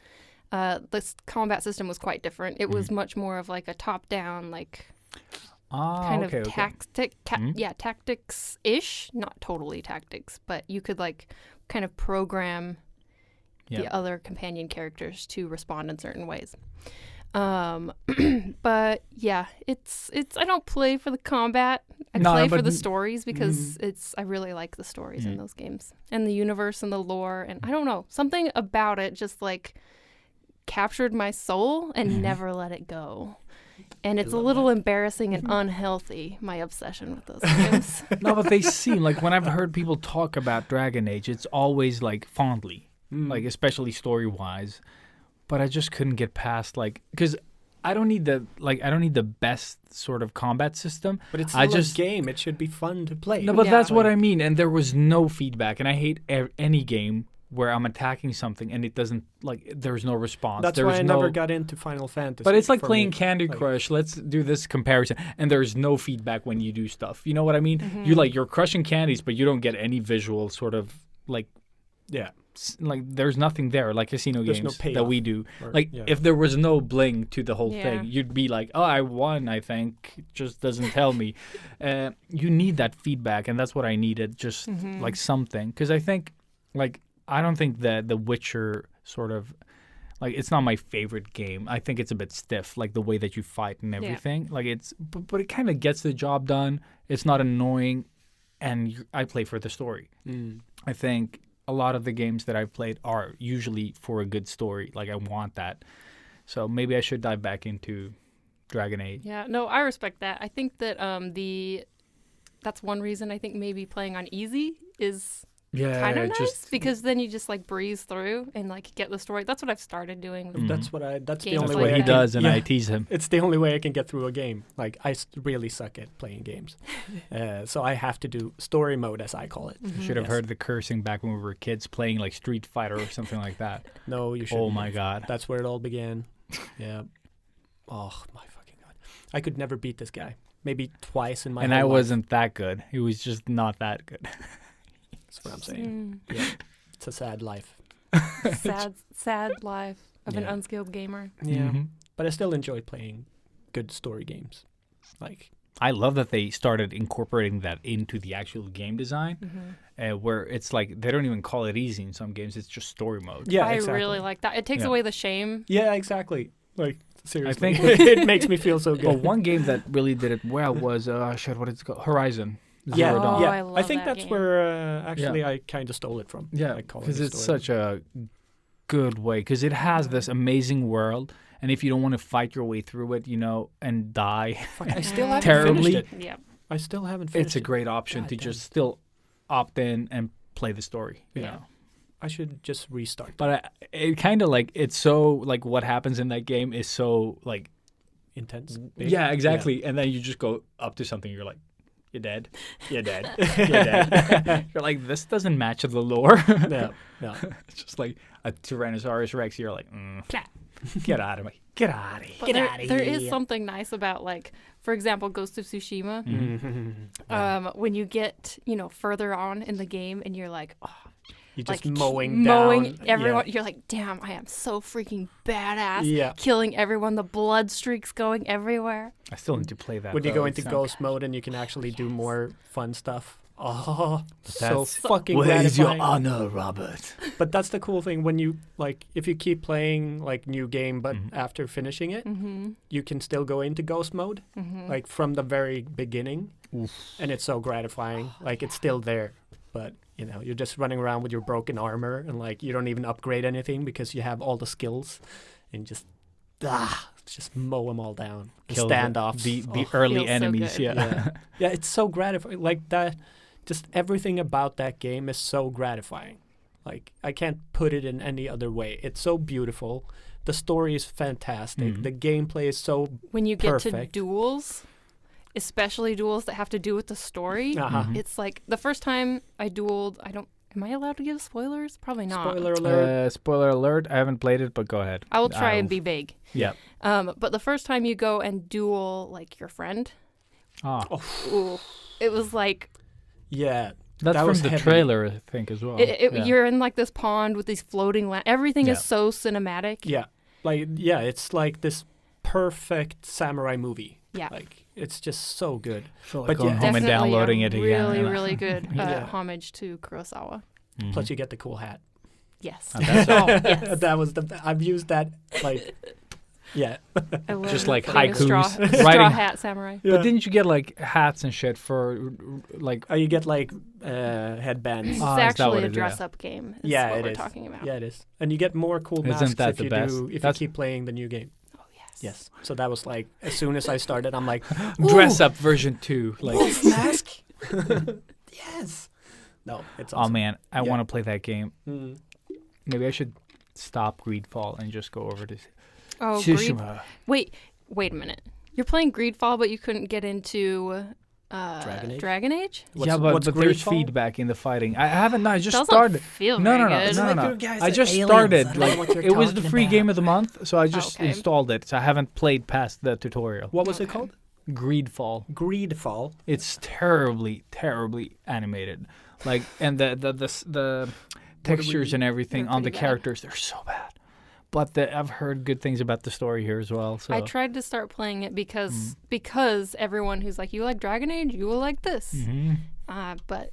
combat system was quite different. It was much more of like a top-down, like kind okay, of okay. tactics-ish. Not totally tactics, but you could like kind of program Yeah. the other companion characters to respond in certain ways. But yeah, it's I don't play for the combat. I No, play for but the stories because I really like the stories in those games and the universe and the lore, and I don't know, something about it just like captured my soul and never let it go. And it's a little embarrassing and unhealthy, my obsession with those games. No, but they seem like when I've heard people talk about Dragon Age, it's always like fondly, like especially story wise. But I just couldn't get past because I don't need the best sort of combat system. But it's still a game. It should be fun to play. No, but that's what I mean. And there was no feedback. And I hate any game where I'm attacking something and it doesn't there's no response. That's why I never got into Final Fantasy. But it's like playing Candy Crush. Let's do this comparison. And there's no feedback when you do stuff. You know what I mean? Mm-hmm. You're crushing candies, but you don't get any visual sort of there's nothing there like casino games that we do. If there was no bling to the whole thing, you'd be like, oh, I won, I think. It just doesn't tell me. You need that feedback, and that's what I needed, just like something. Because I think, I don't think that The Witcher sort of, it's not my favorite game. I think it's a bit stiff, the way that you fight and everything. Yeah. But it kind of gets the job done. It's not annoying, and I play for the story. I think a lot of the games that I've played are usually for a good story. I want that. So maybe I should dive back into Dragon Age. Yeah, no, I respect that. I think that that's one reason I think maybe playing on easy is kind of nice, because then you just breeze through and get the story. That's what I've started doing. With That's the only That's way what he does, and I tease him. It's the only way I can get through a game. I really suck at playing games, so I have to do story mode, as I call it. You should have heard the cursing back when we were kids playing Street Fighter or something like that. No, you shouldn't. Oh my God, that's where it all began. Yeah. Oh my fucking God, I could never beat this guy. Maybe twice in my. And I wasn't that good. He was just not that good. That's what I'm saying. Yeah. It's a sad life. sad life of an unskilled gamer. Yeah. But I still enjoy playing good story games. I love that they started incorporating that into the actual game design, where it's they don't even call it easy in some games. It's just story mode. Yeah, I really like that. It takes away the shame. Yeah, exactly. Seriously. I think it makes me feel so good. But one game that really did it well was, what is it called? Horizon. Yeah, Zero Dawn. I love I think that that's game. where I kind of stole it from. Yeah, because it's such a good way, because it has this amazing world, and if you don't want to fight your way through it, and die I still haven't terribly, finished it. Yep. I still haven't finished it's a great option to just still opt in and play the story. You know. I should just restart. But it kind of it's so what happens in that game is so intense. Big. Yeah, exactly. Yeah. And then you just go up to something, you're like, you're dead. You're dead. You're dead. You're like, this doesn't match the lore. No. It's just like a Tyrannosaurus Rex. You're like, get out of me. Get out of here. But there is something nice about, for example, Ghost of Tsushima. When you get, further on in the game and you're like, oh, you're just mowing down everyone. You're like, damn, I am so freaking badass. Yeah. Killing everyone. The blood streaks going everywhere. I still need to play that. When you go into ghost mode and you can actually do more fun stuff. Oh, so fucking gratifying. Where's your honor, Robert? But that's the cool thing when you if you keep playing new game, but after finishing it, you can still go into ghost mode, from the very beginning, and it's so gratifying. It's still there, but you're just running around with your broken armor, and you don't even upgrade anything because you have all the skills, and just mow them all down. Kill standoffs. The early enemies, so yeah, it's so gratifying. That. Just everything about that game is so gratifying. I can't put it in any other way. It's so beautiful. The story is fantastic. The gameplay is so when you perfect. Get to duels, especially duels that have to do with the story, it's the first time I dueled, am I allowed to give spoilers? Probably not. Spoiler alert. Spoiler alert. I haven't played it, but go ahead. I will try and be vague. Yeah. But the first time you go and duel your friend, it was yeah. That's that from the heavy. Trailer, I think, as well. You're in this pond with these floating everything is so cinematic. Yeah. It's this perfect samurai movie. Yeah. It's just so good. I feel like going home and downloading it again. Really, really good homage to Kurosawa. Plus you get the cool hat. Yes. Yes. That was I've used that Yeah. I love Just like being a haikus, straw writing- hat samurai. Yeah. But didn't you get like hats and shit for like? You get like headbands. It's Oh, is that actually what a it is? dress-up game. Is Yeah, what it we're is. talking about. Yeah, it is. And you get more cool Isn't masks that if the you best? do if That's- you keep playing the new game. Oh yes. Yes. So that was like as soon as I started, I'm like, Dress up version 2. Like, mask. Yes. No, it's oh awesome. man, I Yeah. want to play that game. Mm. Maybe I should stop Greedfall and just go over to Oh, Greed. Tsushima. Wait a minute. You're playing Greedfall, but you couldn't get into Dragon Age? Yeah, but there's Greedfall? feedback in the fighting. I haven't. No, I just Doesn't started. feel No, very no, good. no, Like, no. you guys I are just aliens. started. I don't know Like what you're it was the talking free about. game of the month, so I just Okay. installed it. So I haven't played past the tutorial. What was it Okay. called? Greedfall. Greedfall. It's terribly, terribly animated. Like, and the textures and everything They're on the pretty bad. characters, they're so bad. But I've heard good things about the story here as well. So I tried to start playing it because everyone who's like, you like Dragon Age, you will like this. Mhm. But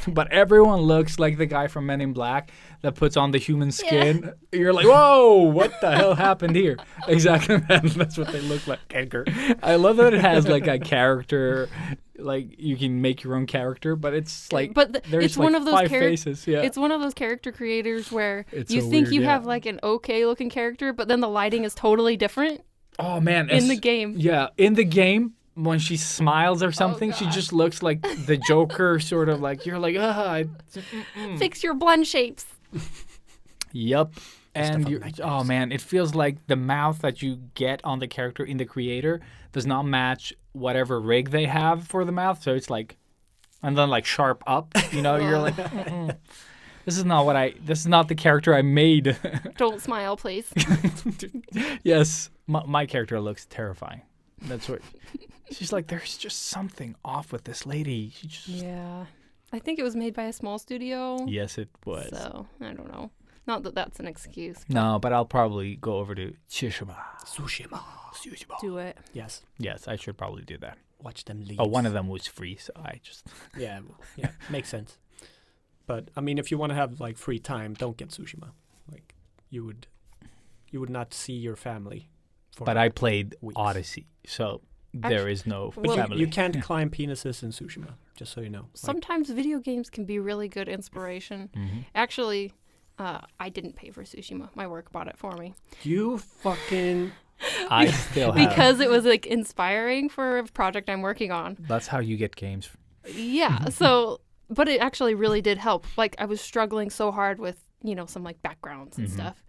But everyone looks like the guy from Men in Black that puts on the human skin. You're like, whoa, what the hell happened here? Exactly, man. That's what they look like. Edgar. I love that it has like a character, like you can make your own character, but it's like there's it's like one of those 5 faces. Yeah, It's one of those character creators where It's you so think weird, you yeah. have like an okay looking character, but then the lighting is totally different oh man, in the game. Yeah, in the game. When she smiles or something, she God. just looks like the Joker, sort of like you're like, Fix your blend shapes. Yep. And from you nightmares. oh man, it feels like the mouth that you get on the character in the creator does not match whatever rig they have for the mouth. So it's like, and then like sharp up. You know, you're like, this is not the character I made. Don't smile, please. Yes, my character looks terrifying. That's what. She's like, there's just something off with this lady. She just. Yeah. I think it was made by a small studio. Yes, it was. So, I don't know. Not that that's an excuse. No, but I'll probably go over to Tsushima. Tsushima. Do it. Yes. Yes, I should probably do that. Watch them leave. Oh, one of them was free, so I just. Yeah, makes sense. But I mean, if you want to have like free time, don't get Tsushima. Like you would not see your family. For But I played weeks. Odyssey, so there is no Well, family. You can't climb penises in Tsushima. Just so you know. Like, Sometimes video games can be really good inspiration. Mhm. Actually, I didn't pay for Tsushima. My work bought it for me. you fucking. I still have. Because it was like inspiring for a project I'm working on. That's how you get games. Yeah. So, but it actually really did help. Like I was struggling so hard with, some like backgrounds and stuff.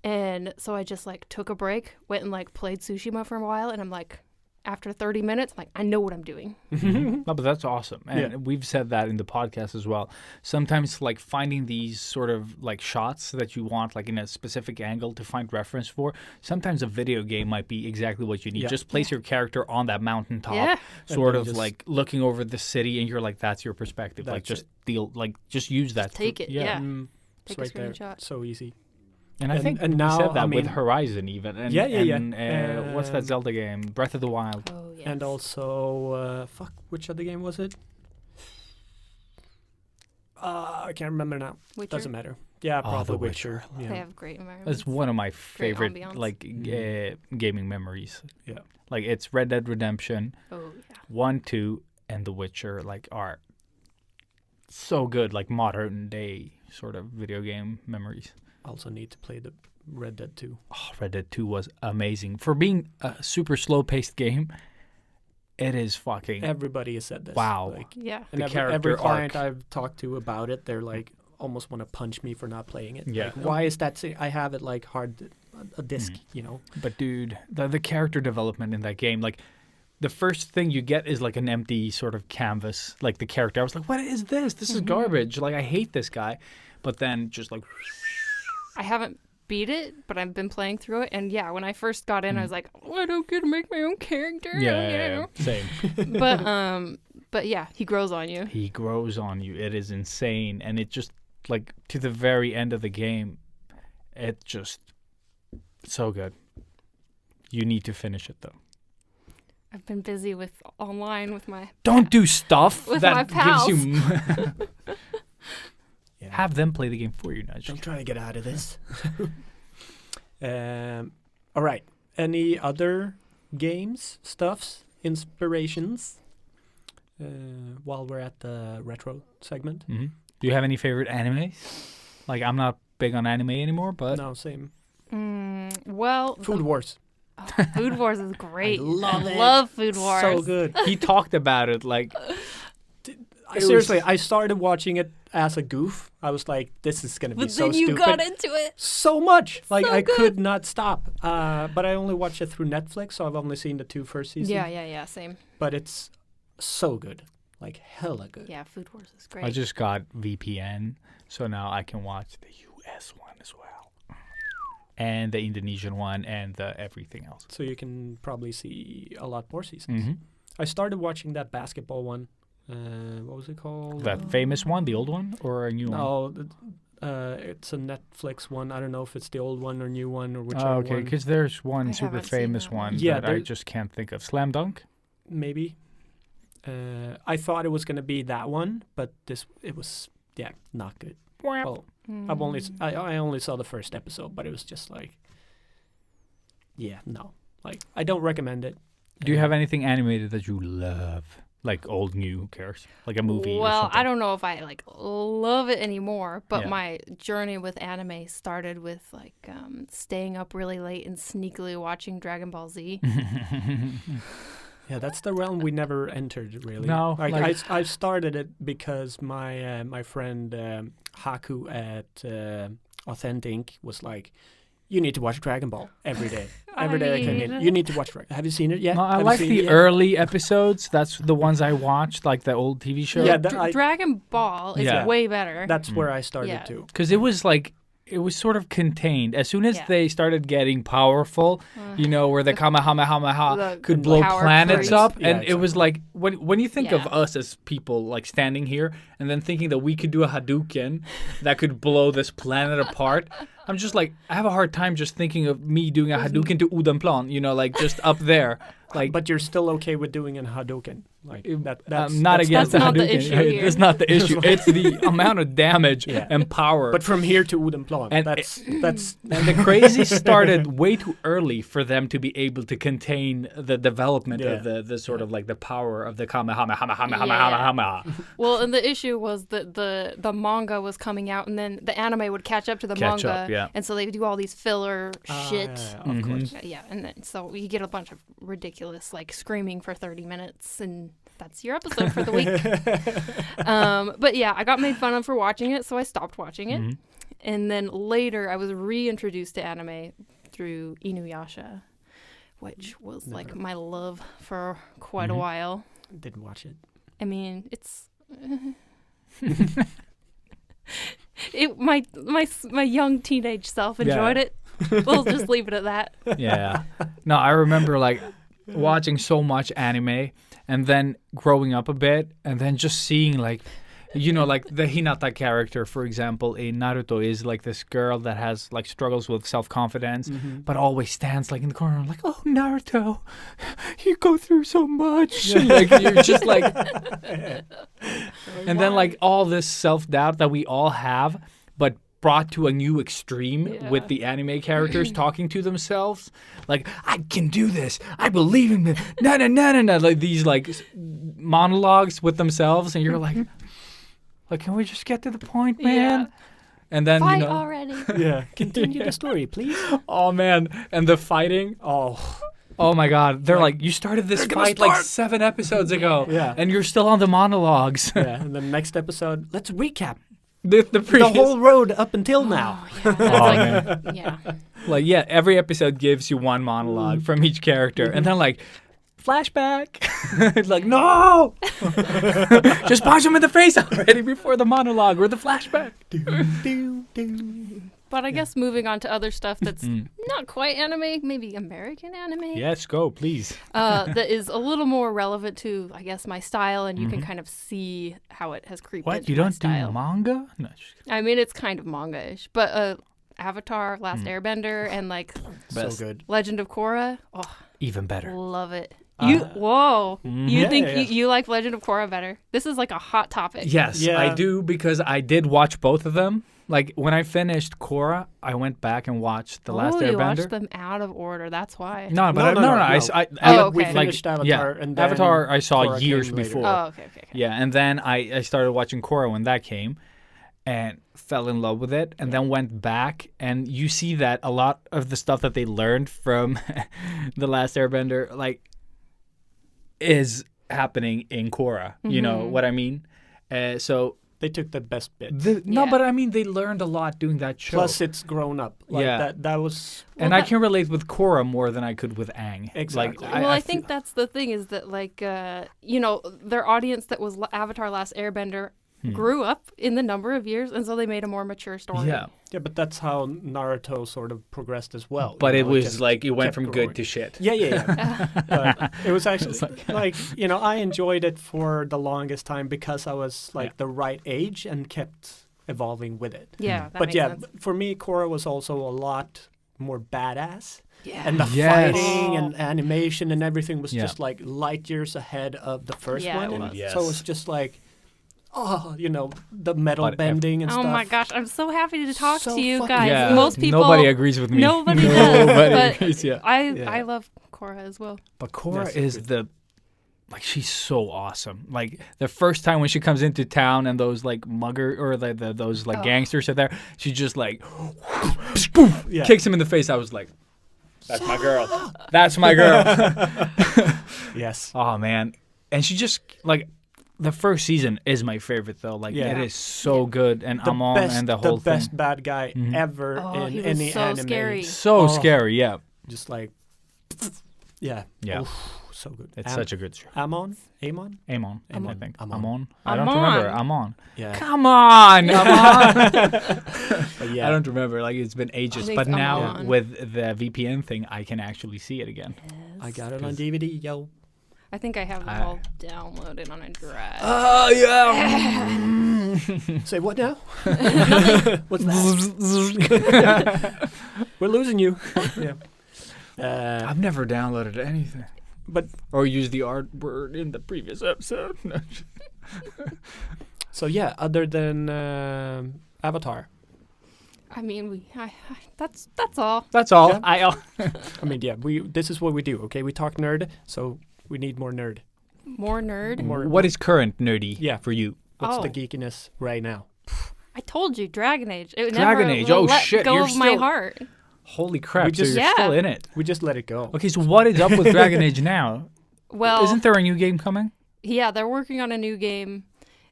And so I just like took a break, went and like played Tsushima for a while. And I'm like, after 30 minutes, I'm like, I know what I'm doing. No, but that's awesome. And Yeah. we've said that in the podcast as well. Sometimes like finding these sort of like shots that you want like in a specific angle to find reference for, sometimes a video game might be exactly what you need. Yeah. Just place your character on that mountaintop, Yeah. sort then of just- like looking over the city and you're like, that's your perspective. Like That's just use that. Take it. Yeah. It's Take a right there. screenshot. So easy. And I think and we now, said that I with mean- Horizon even. And, Yeah. and, what's that Zelda game? Breath of the Wild. Oh, yes. And also, which other game was it? I can't remember now. Witcher? Doesn't matter. Yeah, Oh, probably The Witcher. Witcher. Yeah. They have great environments. That's one of my favorite ambiance. like gaming memories. Yeah. Like it's Red Dead Redemption Oh, yeah. 1, 2, and The Witcher like are so good, like modern day sort of video game memories. Also need to play the Red Dead 2. Oh, Red Dead 2 was amazing. For being a super slow paced game, it is fucking Everybody has said this. wow. Like, Yeah. and The every character client arc. I've talked to about it, they're like almost want to punch me for not playing it. Yeah. Like, why is that? I have it like hard, a disc, you know. But dude, the character development in that game, like the first thing you get is like an empty sort of canvas, like the character. I was like, what is this? This is garbage. Like I hate this guy. But then just like I haven't beat it, but I've been playing through it. And yeah, when I first got in, I was like, oh, I don't get to make my own character. same. But yeah, he grows on you. He grows on you. It is insane. And it just like to the very end of the game, it just so good. You need to finish it though. I've been busy with online with my Don't do stuff With that my gives pals. you Yeah. have them play the game for you, Nudge. Don't try to get out of this. All right. any other games, stuffs, inspirations? While we're at the retro segment. Mm-hmm. Do you have any favorite animes? Like, I'm not big on anime anymore, but No, same. Well, Food Wars. Food Wars is great. love it. Love Food Wars. So good. he talked about it like Seriously, I started watching it as a goof. I was like, this is going to be But so then you stupid. got into it. So much. Like, So I good. could not stop. But I only watched it through Netflix, so I've only seen the 2 first seasons. Yeah, same. But it's so good. Like, hella good. Yeah, Food Wars is great. I just got VPN, so now I can watch the US one as well, and the Indonesian one, and the everything else. So you can probably see a lot more seasons. Mm-hmm. I started watching that basketball one. What was it called? The famous one, the old one, or a new one? No, it's a Netflix one. I don't know if it's the old one or new one or whichever Oh, okay, one. because there's one I super haven't seen famous that one. one Yeah, that I there- just can't think of. Slam Dunk? Maybe. I thought it was gonna be that one, but it was not good. Well, I only saw the first episode, but it was just like, no, like I don't recommend it. Do you have anything animated that you love? Like old, new, who cares? Like a movie or Well, something? I don't know if I like love it anymore, but Yeah. my journey with anime started with like staying up really late and sneakily watching Dragon Ball Z. Yeah, that's the realm we never entered, really. No, like, like- I started it because my my friend Haku at Authentic was like, "You need to watch Dragon Ball every day. Every day I came in. You need to watch Dragon. Have you seen it yet? No, I Have you like seen the it yet?" early episodes. That's the ones I watched, like the old TV show. Yeah, Dragon Ball is Yeah. way better. that's where I started Yeah. too. Because it was like, it was sort of contained. As soon as Yeah. they started getting powerful, where the Kamehameha the could blow power planets craze. up. Yeah, And it was like, when you think of Yeah. us as people like standing here and then thinking that we could do a Hadouken that could blow this planet apart, I'm just like, I have a hard time just thinking of me doing a Hadouken to Udanplan, like just up there. Like, But you're still okay with doing an Hadouken, like that. That's I'm not that's against the That's not the Hadouken. issue here. It's not the issue. It's the amount of damage Yeah. and power. But from here to Udenplan, And that's And the crazy started way too early for them to be able to contain the development of the sort of like the power of the Kamehameha. Well, and the issue was that the manga was coming out, and then the anime would catch up to the Catch manga, up, yeah. and so they would do all these filler shit. of course. Yeah, and then so you get a bunch of ridiculous like screaming for 30 minutes, and that's your episode for the week. But yeah, I got made fun of for watching it, so I stopped watching it. And then later, I was reintroduced to anime through Inuyasha, which was like my love for quite a while. Didn't watch it. I mean, it's my young teenage self enjoyed it. We'll just leave it at that. Yeah. No, I remember like watching so much anime and then growing up a bit and then just seeing like, like the Hinata character, for example, in Naruto is like this girl that has like struggles with self-confidence, but always stands like in the corner like, oh, Naruto, you go through so much. Like you're just like, and then like all this self-doubt that we all have, but brought to a new extreme with the anime characters talking to themselves. Like, I can do this. I believe in it. No. Like these like monologues with themselves. And you're like, can we just get to the point, man? Yeah. And then, Fight already. Yeah. Continue the story, please. oh man. And the fighting. Oh my God. They're like, you started this fight like 7 episodes ago. Yeah. And you're still on the monologues. Yeah. And the next episode, let's recap the the previous. whole road up until now. Yeah. Like, yeah, every episode gives you one monologue from each character. And then, like, flashback. It's like, no! Just punch him in the face already before the monologue or the flashback. But I guess moving on to other stuff that's not quite anime, maybe American anime. Yes, go, please. That is a little more relevant to, I guess, my style, and you can kind of see how it has creeped What? into You my don't do style. manga? No, just I mean, it's kind of manga-ish, but Avatar, Last Airbender, and like So good. Legend of Korra. Oh, even better. love it. You Yeah, think yeah. You like Legend of Korra better? This is like a hot topic. Yes, Yeah. I do because I did watch both of them. Like when I finished Korra, I went back and watched The Last you Airbender. watched them out of order. That's why. No, but No. Oh, We okay. finished Avatar, and then Avatar I saw Korra years came later. before. Oh, okay. Yeah, and then I started watching Korra when that came, and fell in love with it, and then went back, and you see that a lot of the stuff that they learned from The Last Airbender, like, is happening in Korra. You know what I mean? So. They took the best bit. No, Yeah. but I mean, they learned a lot doing that show. Plus, it's grown up. Like Yeah. that was. And Well, I can relate with Korra more than I could with Aang. Exactly. Like, Well, I think that's the thing is that, like, their audience that was Avatar Last Airbender grew up in the number of years, and so they made a more mature story. Yeah, Yeah, but that's how Naruto sort of progressed as well. but you it know, was just like it went kept from growing. good to shit. Yeah. But it was actually like I enjoyed it for the longest time because I was like the right age and kept evolving with it. Yeah, that But makes yeah, sense. for me, Korra was also a lot more badass. Yeah. And the Yes. fighting and animation and everything was Yeah. just like light years ahead of the first Yeah, one. it was. So it Yes. was just like, the metal But bending and Oh stuff. my gosh, I'm so happy to talk So to you fucking guys. Yeah, Most people nobody agrees with me. Nobody does. Nobody but agrees. Yeah, I love Korra as well. but Korra Yes, is agreed. she's so awesome. Like the first time when she comes into town and those like mugger or those like gangsters are there, she just like Yeah. kicks him in the face. I was like, that's my girl. That's my girl. Yes. Oh man, and she just like. The first season is my favorite though. Like Yeah. it is so good, and The Amon best, and the whole thing. best bad guy ever Oh, in he was any so anime. scary. So Oh. scary, yeah. Just like, yeah. Yeah. Oof, so good. It's such a good show. Amon? Amon, I Amon. think. Amon. Amon. I don't remember. Amon. Yeah. Come on, Amon. But yeah. I don't remember. Like it's been ages, think but it's now Amon. with the VPN thing, I can actually see it again. I got it on DVD, yo. I think I have them all downloaded on a drive. Oh yeah. Say what now? What's that? We're losing you. Yeah. I've never downloaded anything, But or used the R word in the previous episode. No. so yeah, other than Avatar, I mean, that's all. That's all. Yeah. I I mean, yeah, this is what we do. Okay, we talk nerd, so we need more nerd. More nerd. More. What is current nerdy Yeah. for you? What's the Oh. geekiness right now? I told you, Dragon Age. It Dragon never Age. will Oh, let shit, go you're of my still- heart. Holy crap! We just- so you're still Yeah. in it. We just let it go. Okay, so what is up with Dragon Age now? Well, Isn't there a new game coming? yeah, they're working on a new game.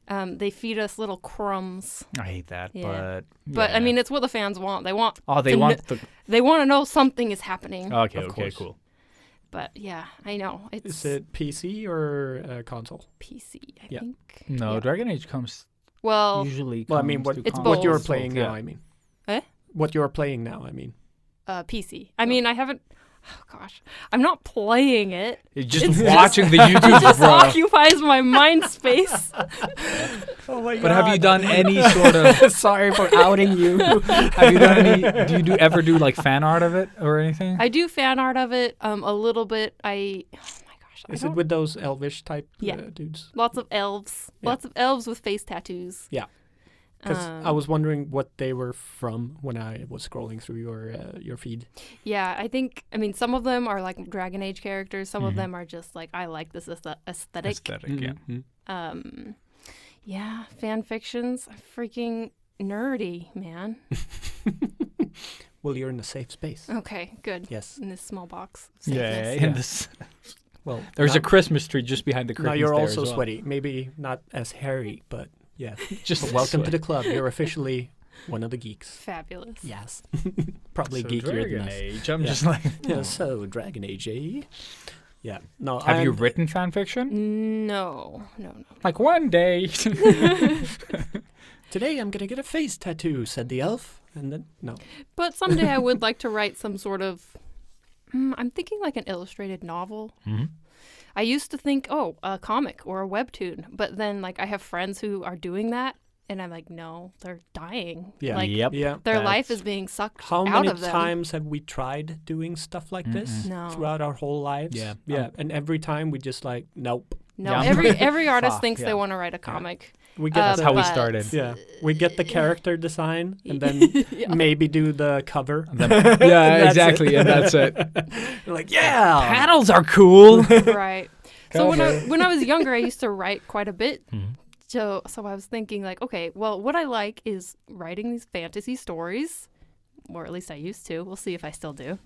They feed us little crumbs, I hate that, Yeah. but I mean, it's what the fans want. They want. oh, they to want kn- the They want to know something is happening. okay, Of okay, course. cool. But yeah, I know it's Is it PC or console? PC. I Yeah. think. No, Yeah. Dragon Age comes Well, usually. Well, I mean, comes what to It's console. what you're both. playing Yeah. now? I mean, Eh? What you're playing now? I mean, PC. I mean, I haven't. Oh gosh, I'm not playing it. You're just It's watching the It YouTube, just bro. occupies my mind space. oh my But have you done any sort of? Sorry for outing you. Have you done any? Do you ever do like fan art of it or anything? I do fan art of it a little bit. Oh my gosh, I Is it don't- with those elvish type Yeah. dudes? lots of elves. Yeah. Lots of elves with face tattoos. Yeah. Because I was wondering what they were from when I was scrolling through your feed. Yeah, I mean, some of them are like Dragon Age characters. Some of them are just like, I like this aesthetic. Aesthetic, yeah. Yeah, fan fictions, freaking nerdy, man. Well, you're in a safe space. Okay, good. Yes. In this small box. of Yeah, safeness. yeah. Yeah. This, Well, there's now, a Christmas tree just behind the curtains. now you're there also as well. sweaty. Maybe not as hairy, but yeah. Just But welcome to sweat. the club. You're officially one of the geeks. Fabulous. Yes. Probably So geekier than Dragon us. Age. I'm Yeah. just like. Yeah, so Dragon Age, eh? Yeah. No. Have you I'm- written fan fiction? No. Like one day. Today I'm gonna get a face tattoo, said the elf. And then no. But someday I would like to write some sort of. I'm thinking like an illustrated novel. Mhm. I used to think, oh, a comic or a webtoon, but then like I have friends who are doing that, and I'm like, no, they're dying. Yeah. Like Yep. Yeah. their life That's- is being sucked How out many of them. times have we tried doing stuff like this No. throughout our whole lives? Yeah. Yeah. And every time we just like, nope. No, Yeah. every artist Fuck, thinks they yeah. want to write a comic, We get That's how we but- started. Yeah, we get the character design and then Yeah. maybe do the cover. Yeah, That's exactly, and that's it. We're like, yeah, Panels are cool. Right. So Cover. when I was younger, I used to write quite a bit. Mhm. So I was thinking like, okay, well, what I like is writing these fantasy stories, or at least I used to. We'll see if I still do.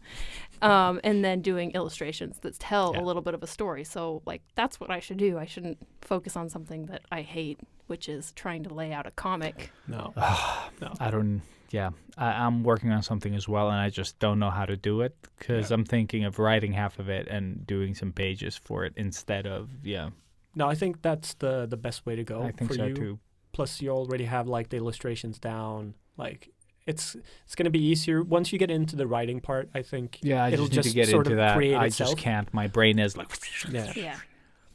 And then doing illustrations that tell Yeah. a little bit of a story. So like that's what I should do. I shouldn't focus on something that I hate, which is trying to lay out a comic. no, I don't. Yeah, I'm working on something as well, and I just don't know how to do it because I'm thinking of writing half of it and doing some pages for it instead of no. I think that's the best way to go I think for so you. too. Plus, you already have like the illustrations down. Like, it's gonna be easier once you get into the writing part. I think. Yeah, I it'll just need to get sort into of that. create I itself. just can't. My brain is like. Yeah. Yeah.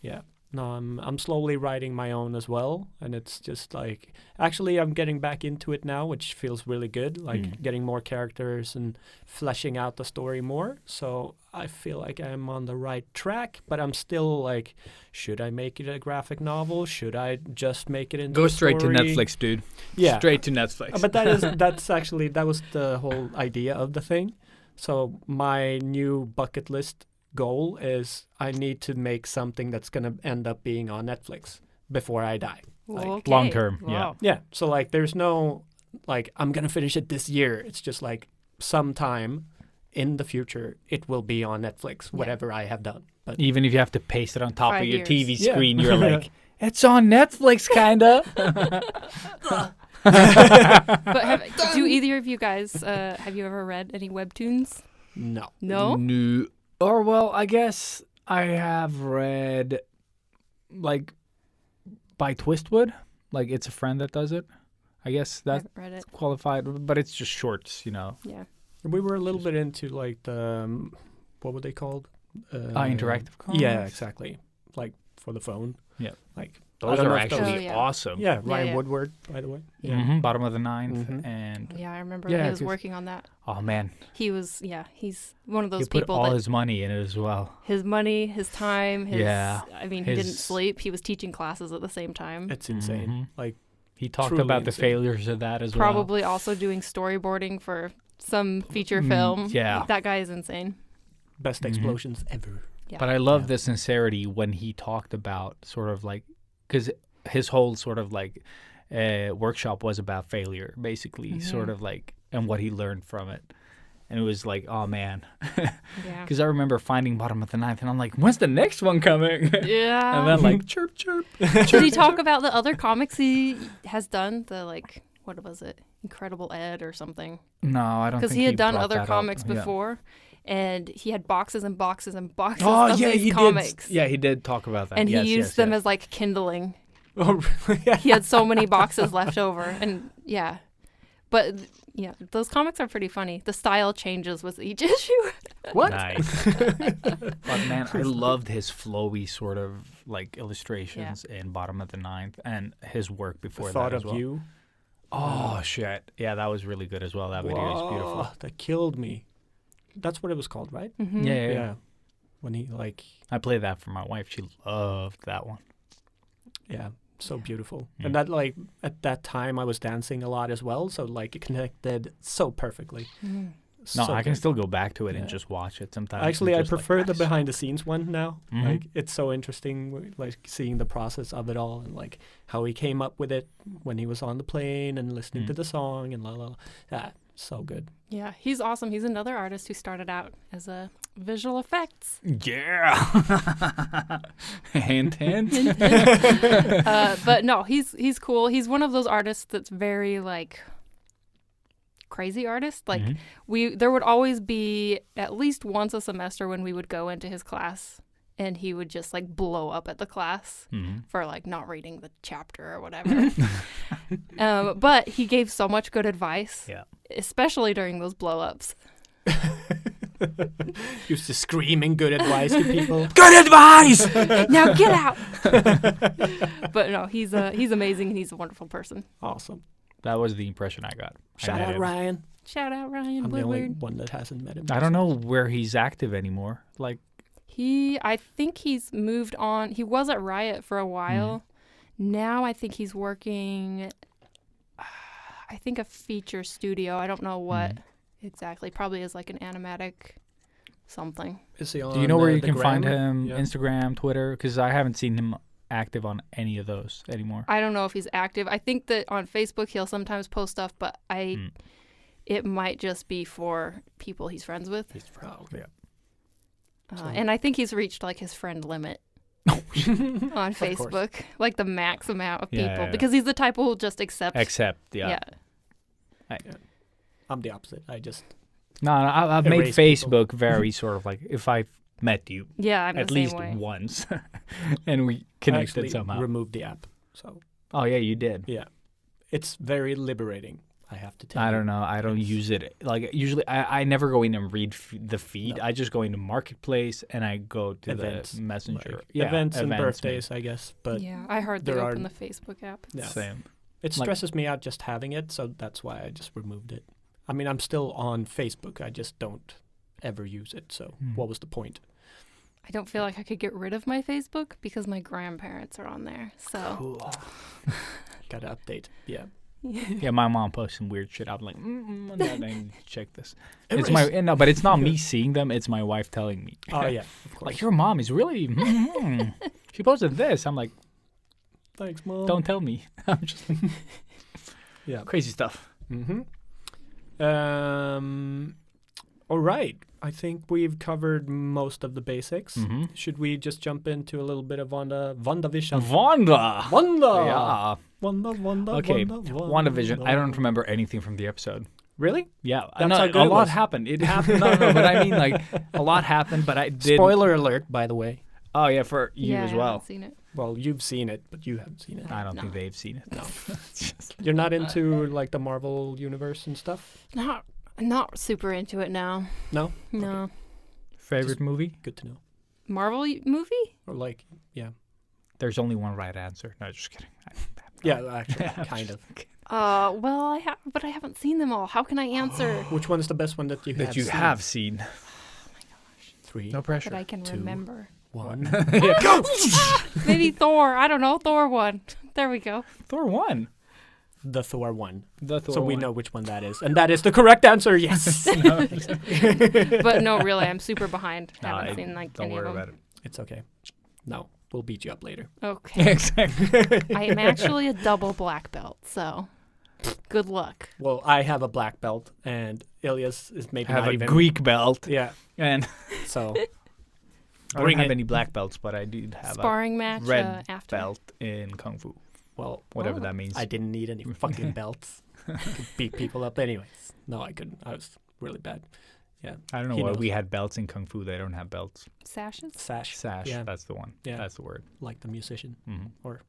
Yeah. No, I'm slowly writing my own as well, and it's just like actually I'm getting back into it now, which feels really good. Like getting more characters and fleshing out the story more. So I feel like I'm on the right track, but I'm still like, should I make it a graphic novel? Should I just make it into Go a straight to story? Netflix, dude. Yeah, Straight to Netflix. But that was the whole idea of the thing. So my new bucket list goal is I need to make something that's going to end up being on Netflix before I die. Like, Okay. long term, yeah. Wow. yeah. So like there's no like I'm going to finish it this year. It's just like sometime in the future it will be on Netflix, whatever I have done. But Even if you have to paste it on top 5 of your years. TV Yeah. screen, you're like, it's on Netflix, kinda. But do either of you guys have you ever read any webtoons? no. No. No. Or well, I guess I have read like by Twistwood. Like it's a friend that does it. I guess I that haven't read it. qualified, but it's just shorts, you know. Yeah. We were a little bit into like the what were they called? Interactive comics. Yeah, exactly. Like for the phone. Yeah. Like I Those don't are know if actually Oh, yeah. awesome. Yeah, Ryan yeah. Woodward, by the way. Yeah. Mhm, Bottom of the ninth, Mhm. and Yeah, I remember Yeah, when he was 'cause- working on that. oh man, He's one of he those put people all that his money in it as well. his money, his time, Yeah, I mean, he didn't his- sleep. He was teaching classes at the same time. It's insane. Mhm. Like He talked Truly about the insane. failures of that as well. Probably also doing storyboarding for some feature Mm, film. yeah. That guy is insane. best Mhm. explosions ever. Yeah. But I love Yeah. the sincerity when he talked about sort of like, because his whole sort of like workshop was about failure, basically, sort of like, and what he learned from it. And it was like, oh man. Yeah. Because I remember finding Bottom of the Ninth and I'm like, when's the next one coming? Yeah. And then like, chirp, chirp. Did he talk about the other comics he has done? The like, what was it? Incredible Ed or something? No, I don't think Because he had done brought other that up. comics Yeah. before, and he had boxes and boxes and boxes Oh of yeah, these he comics. did. Yeah, he did talk about that. And Yes, he used yes, them yes. as like kindling. Oh, really? He had so many boxes left over, and yeah. But yeah, those comics are pretty funny. The style changes with each issue. What? Nice. But man, I loved his flowy sort of like illustrations in Bottom of the Ninth and his work before The thought that as of well. you. Oh shit! Yeah, that was really good as well. That video is beautiful. Whoa, that killed me. That's what it was called, right? Mhm. Yeah. When he like, I played that for my wife. She loved that one. yeah, so beautiful. Mm. And that like at that time I was dancing a lot as well, so like it connected so perfectly. Mhm. No, So I can good. still go back to it and Yeah. just watch it sometimes. Actually, and I just, like, prefer the nice. behind the scenes one now. Mhm. Like it's so interesting, like seeing the process of it all and like how he came up with it when he was on the plane and listening to Mm. the song and la la. Yeah, so good. Yeah, he's awesome. He's another artist who started out as a visual effects. Yeah. Hint, hint. But no, he's cool. He's one of those artists that's very like crazy artist. Like Mhm. there would always be at least once a semester when we would go into his class and he would just like blow up at the class Mhm. for like not reading the chapter or whatever. But he gave so much good advice, Yeah. especially during those blow ups. Used to screaming good advice to people. Good advice. Now get out. But no, he's amazing and he's a wonderful person. Awesome. That was the impression I got. I Shout met out him. Ryan. Shout out Ryan I'm the only Woodward. one that hasn't met him. I don't know where he's active anymore. Like, I think he's moved on. He was at Riot for a while. Now I think he's working, I think a feature studio. I don't know what exactly. Probably is like an animatic something. Is he on? Do you know where you the can find gram? him? Yeah. Instagram, Twitter? Because I haven't seen him active on any of those anymore. I don't know if he's active. I think that on Facebook he'll sometimes post stuff, but it might just be for people he's friends with. Okay. And I think he's reached like his friend limit on Facebook, like the max amount of people, because he's the type who will just accept. Yeah. I'm the opposite. I just I've made erase people. Facebook very sort of like if I met you I'm at the least same way. once and we connected actually somehow. removed the app. So Oh yeah, you did. yeah, it's very liberating. I have to tell you. I don't know. I don't use it. Like usually, I never go in and read the feed. No. I just go into Marketplace and I go to Events, the Messenger. Like events and birthdays, I guess. But Yeah, I hardly there open are- the Facebook app. yeah. Same. It Like- stresses me out just having it, so that's why I just removed it. I mean, I'm still on Facebook. I just don't ever use it. So what was the point? I don't feel like I could get rid of my Facebook because my grandparents are on there. So Cool. Gotta update. Yeah. Yeah, my mom posts some weird shit. I'm like, I need to check this. It's Erase. no, but it's not me seeing them. It's my wife telling me. Oh yeah. Of course. Like your mom is really. She posted this. I'm like, Thanks, mom. don't tell me. I'm just like, Yeah. crazy stuff. Mm-hmm. All right. I think we've covered most of the basics. Mm-hmm. Should we just jump into a little bit of WandaVision? Wanda. Wanda. Yeah. Wanda. Okay. Wanda. WandaVision. I don't remember anything from the episode. Really? Yeah, That's no, how good a it lot was. happened. It happened. No, but I mean, like, a lot happened. But I did. Spoiler alert, by the way. Oh yeah, for you yeah, as I well. haven't seen it. Well, you've seen it, but you haven't seen it. I don't No. think they've seen it. No. It's just- You're not into like the Marvel universe and stuff? Not super into it now. No? No. Favorite movie? Good to know. Marvel movie? Or like, yeah. There's only one right answer. No, just kidding. Yeah, actually, kind of. Well, but I haven't seen them all. How can I answer Which one is the best one that you have That you seen? have seen. 3, No pressure. that I can Two. remember? 1. Maybe Thor. I don't know. Thor 1. There we go. Thor 1. The Thor 1. The Thor So we 1. know which one that is. And that is the correct answer, yes. But no, really, I'm super behind. No, Haven't seen like don't any worry of them. about it. It's okay. No, we'll beat you up later. Okay. Exactly. I am actually a double black belt, so good luck. Well, I have a black belt, and Ilias is maybe I have not a even. Greek belt. Yeah, And so I don't Bring have it. any black belts, but I do have Sparring match a red after. belt in Kung Fu. well, Whatever Oh. that means. I didn't need any fucking belts. I could beat people up anyways. No, I couldn't. I was really bad. Yeah, I don't know He why knows. we had belts in Kung Fu. They don't have belts. Sashes? sash, Sash. Yeah, That's the one. Yeah. That's the word. like the musician. Hmm. Or-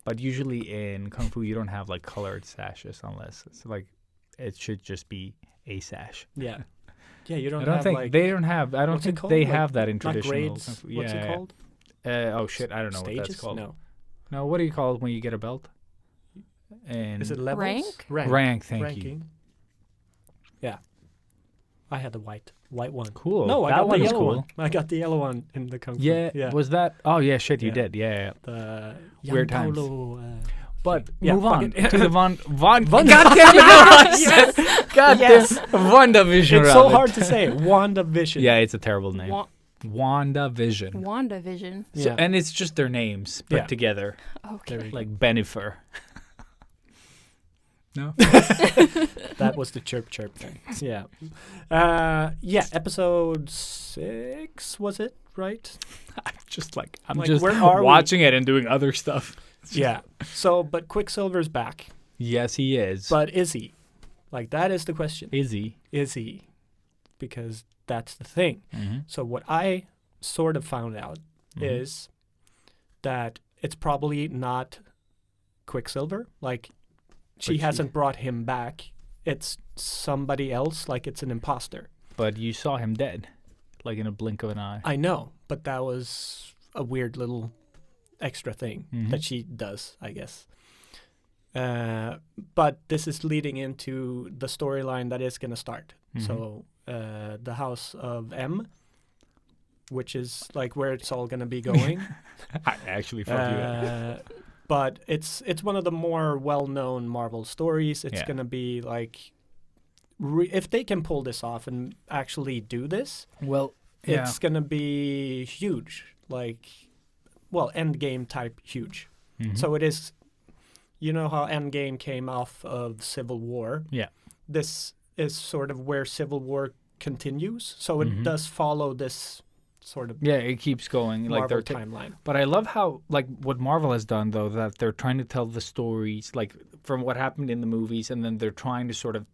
But usually in Kung Fu, you don't have like colored sashes unless it's like it should just be a sash. Yeah, yeah. You don't. I don't have think like, they don't have. I don't what's it think called? they Like, have that in not traditional grades. Kung Fu. What's Yeah, it yeah. called? Oh shit! I don't know Stages? what that's called. No. No, what do you call it when you get a belt? And Is it levels? Rank? rank? Thank you. Ranking. Yeah. I had the white one. Cool. No, I that got one the is yellow cool. one. I got the yellow one in the Kung Fu. Yeah, yeah. Was that? Oh yeah, shit, you Yeah. did. Yeah. The Weird times. Gianpaolo, But Yeah, move fuck on it. to the God damn it! No, Yes. God Yes. damn WandaVision. It's so rabbit. hard to say. WandaVision. Yeah, it's a terrible name. Wa- WandaVision. WandaVision. So, Yeah. and it's just their names put Yeah. together, Okay. like Benifer. No. That was the chirp thing. Yeah. Yeah, episode 6 was it, right? I'm just like I'm Like, just where are we? watching it and doing other stuff. Yeah. So, but Quicksilver's back. Yes, he is. But is he? Like, that is the question. Is he? Is he? Because that's the thing. Mm-hmm. So what I sort of found out is that it's probably not Quicksilver. Like, she hasn't brought him back. It's somebody else. Like, it's an imposter. But you saw him dead, like in a blink of an eye. I know, but that was a weird little extra thing that she does, I guess. But this is leading into the storyline that is going to start. So the House of M, which is like where it's all going to be going. I actually fuck you up. but it's one of the more well-known Marvel stories. It's Yeah. gonna be like, if they can pull this off and actually do this, Well, it's gonna be huge. Like, well, Endgame type huge. Mhm. So it is. You know how Endgame came off of Civil War. Yeah. This is sort of where Civil War continues. So it Mhm. does follow this sort of Yeah, it keeps going. Like Marvel they're timeline. But I love how, like, what Marvel has done, though, that they're trying to tell the stories, like, from what happened in the movies, and then they're trying to sort of,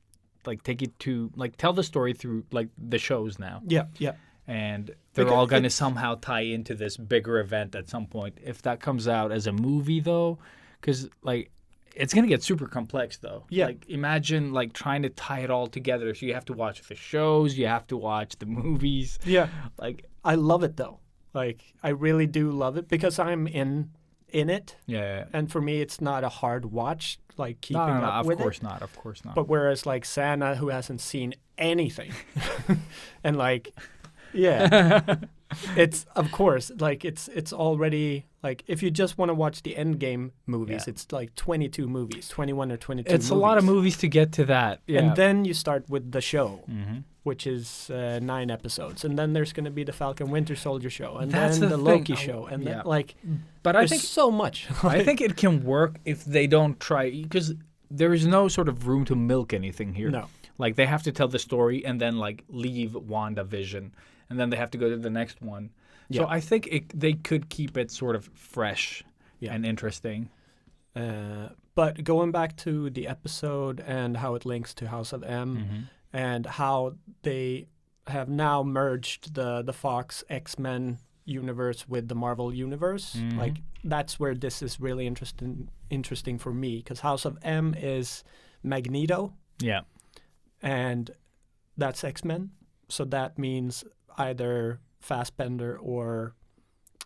like, take it to, like, tell the story through, like, the shows now. Yeah, yeah. And they're Because all going to it's- somehow tie into this bigger event at some point. If that comes out as a movie, though, because, like, it's going to get super complex, though. Yeah. Like, imagine, like, trying to tie it all together. So you have to watch the shows, you have to watch the movies. Yeah. Like, I love it though. Like, I really do love it because I'm in it, yeah. and for me it's not a hard watch, like keeping No, up of with course it. not. Of course not. But whereas like Sana, who hasn't seen anything, and like, yeah, it's of course like it's already like if you just want to watch the Endgame movies, Yeah. it's like 22 movies, 21 or 22. It's a lot of movies to get to that. Yeah. And then you start with the show, Mhm. which is 9 episodes, and then there's going to be the Falcon Winter Soldier show, and That's then the the thing. Loki show, and Yeah. then like But I there's think so much. I think it can work if they don't try, because there is no sort of room to milk anything here. No. Like they have to tell the story and then like leave WandaVision, and then they have to go to the next one. So Yeah. I think they could keep it sort of fresh Yeah. and interesting. But going back to the episode and how it links to House of M, Mm-hmm. and how they have now merged the Fox X-Men universe with the Marvel universe, Mhm. like that's where this is really interesting for me, because House of M is Magneto, Yeah. and that's X-Men. So that means either Fassbender or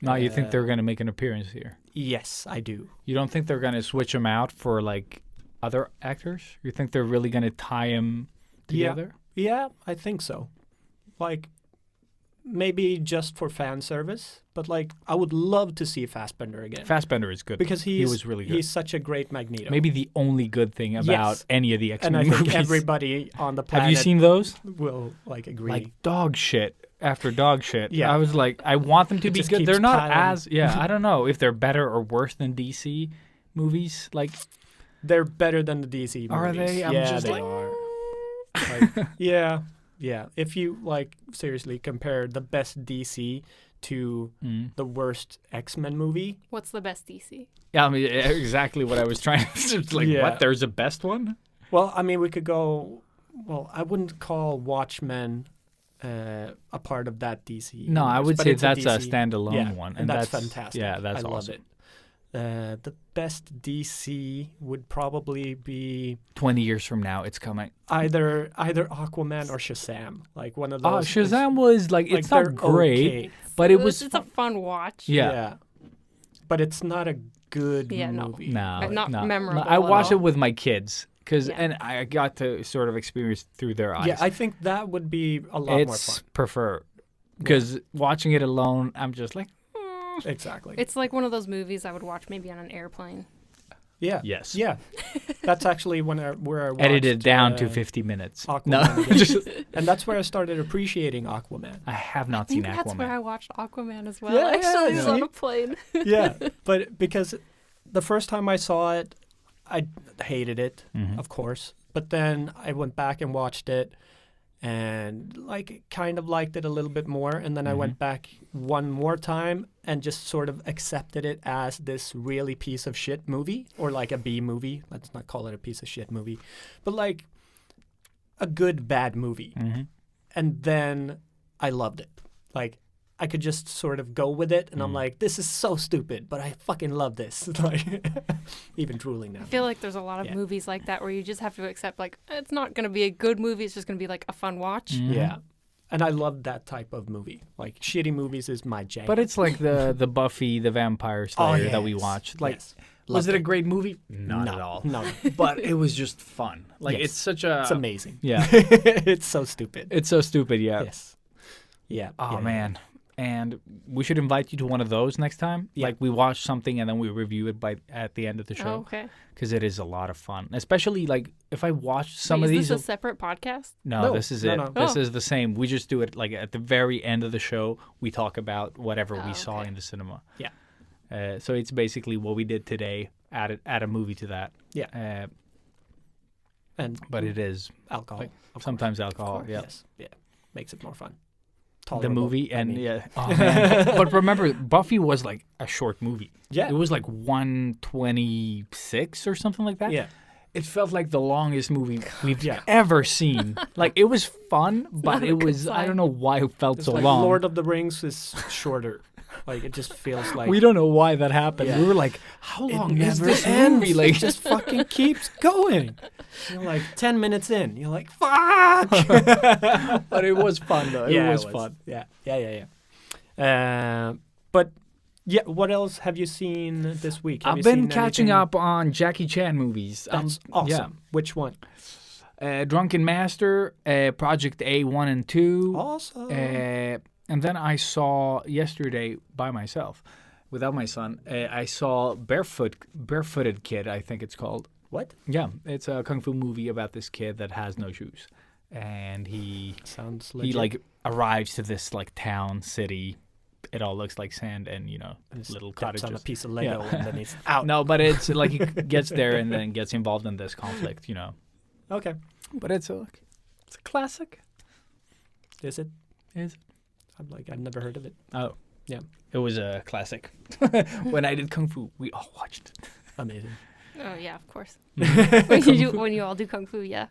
Now you think they're going to make an appearance here? yes, I do. You don't think they're going to switch them out for like other actors? You think they're really going to tie them together? Yeah, I think so. Like, maybe just for fan service, but like, I would love to see Fassbender again. Fassbender is good. Because he was really good. He's such a great Magneto. Maybe the only good thing about Yes. any of the and X-Men I think movies. everybody on the planet Have you seen those? will like agree. Like dog shit after dog shit. Yeah. I was like, I want them to It be just good. keeps They're not piling. as I don't know if they're better or worse than DC movies. Like, They're better than the DC movies. Are they? I'm yeah, just they like- are. Like, yeah. If you like seriously compare the best DC to the worst X-Men movie, What's the best DC? yeah, I mean exactly what I was trying to. It's like, Yeah. what? There's a best one? well, I mean, we could go. Well, I wouldn't call Watchmen a part of that DC. No, I universe, would but say it's that's a DC. standalone Yeah, one, and that's fantastic. Yeah, that's I love awesome. it. The best DC would probably be 20 years from now, it's coming. either Aquaman or Shazam, like one of those. Oh, Shazam was like, it's they're not great, okay. but it was. It's a fun watch. Yeah. But it's not a good Yeah, no. movie. No, Not no. memorable I at watched all. it with my kids Yeah. and I got to sort of experience through their eyes. Yeah, I think that would be a lot more It's fun. prefer because watching it alone, I'm just like, Exactly. It's like one of those movies I would watch maybe on an airplane. yeah. yes, Yeah. That's actually where I watched, edited down to 50 minutes. Aquaman. No, again. just, And that's where I started appreciating Aquaman. I have not I think seen that's Aquaman. where I watched Aquaman as well. Yeah, Actually, yeah, it was on see? a plane. Yeah, but because the first time I saw it, I hated it, Mhm. of course. But then I went back and watched it, and like kind of liked it a little bit more. And then I went back one more time and just sort of accepted it as this really piece of shit movie, or like a B movie. Let's not call it a piece of shit movie, but like a good bad movie. Mhm. And then I loved it. Like, I could just sort of go with it, and I'm like, this is so stupid, but I fucking love this. Like, even drooling now. I feel like there's a lot of Yeah. movies like that where you just have to accept, like, it's not going to be a good movie. It's just going to be, like, a fun watch. Yeah. And I love that type of movie. Like, shitty movies is my jam. But it's like the Buffy the Vampire Slayer that we yes. watched. Like, Yes. was Loved it a great movie? Not No, at all. No. But it was just fun. Like, Yes. it's such a. It's amazing. Yeah, It's so stupid. it's so stupid. Yeah. Yes. Yeah. Oh yeah, man, and we should invite you to one of those next time. Yeah. Like we watch something and then we review it at the end of the Oh, show okay. because it is a lot of fun. Especially like if I watch some Wait, of is these. this a separate podcast? No, this is it. no. This Oh. is the same. We just do it like at the very end of the show. We talk about whatever we saw okay. in the cinema. Yeah. So it's basically what we did today. Add a movie to that. Yeah. And But it is alcohol. like, of sometimes course. alcohol. Of course, Yeah. Yes. Yeah. Makes it more fun. The Tolerable, movie I and mean. yeah. Oh, man. But remember, Buffy was like a short movie. Yeah. It was like 126 or something like that. Yeah. It felt like the longest movie we've Yeah. ever seen. Like it was fun, but not a it good was I sign. don't know why it felt It's so like long. Lord of the Rings is shorter. Like it just feels like We don't know why that happened. Yeah. We were like, how it long is never this ends. movie? Like It just fucking keeps going. You're like 10 minutes in. You're like, fuck. but it was fun though. Yeah, it was fun. Yeah. But yeah, what else have you seen this week? Have I've you been seen catching anything? up on Jackie Chan movies. That's awesome. Which one? Drunken Master, Project A 1 and 2. Awesome. And then I saw yesterday by myself, without my son, I saw Barefooted Kid, I think it's called. What? Yeah, it's a kung fu movie about this kid that has no shoes. And he Sounds legit. like arrives to this like town, city. It all looks like sand and, And he little steps cottages. on a piece of Lego Yeah. and then he's out. No, but it's like he gets there and then gets involved in this conflict, Okay. But it's a classic. Is it? Is I'm like, I've never heard of it. Oh. Yeah. It was a classic. When I did kung fu, we all watched it. Amazing. Oh yeah, of course. Mm-hmm. when you all do kung fu, yeah.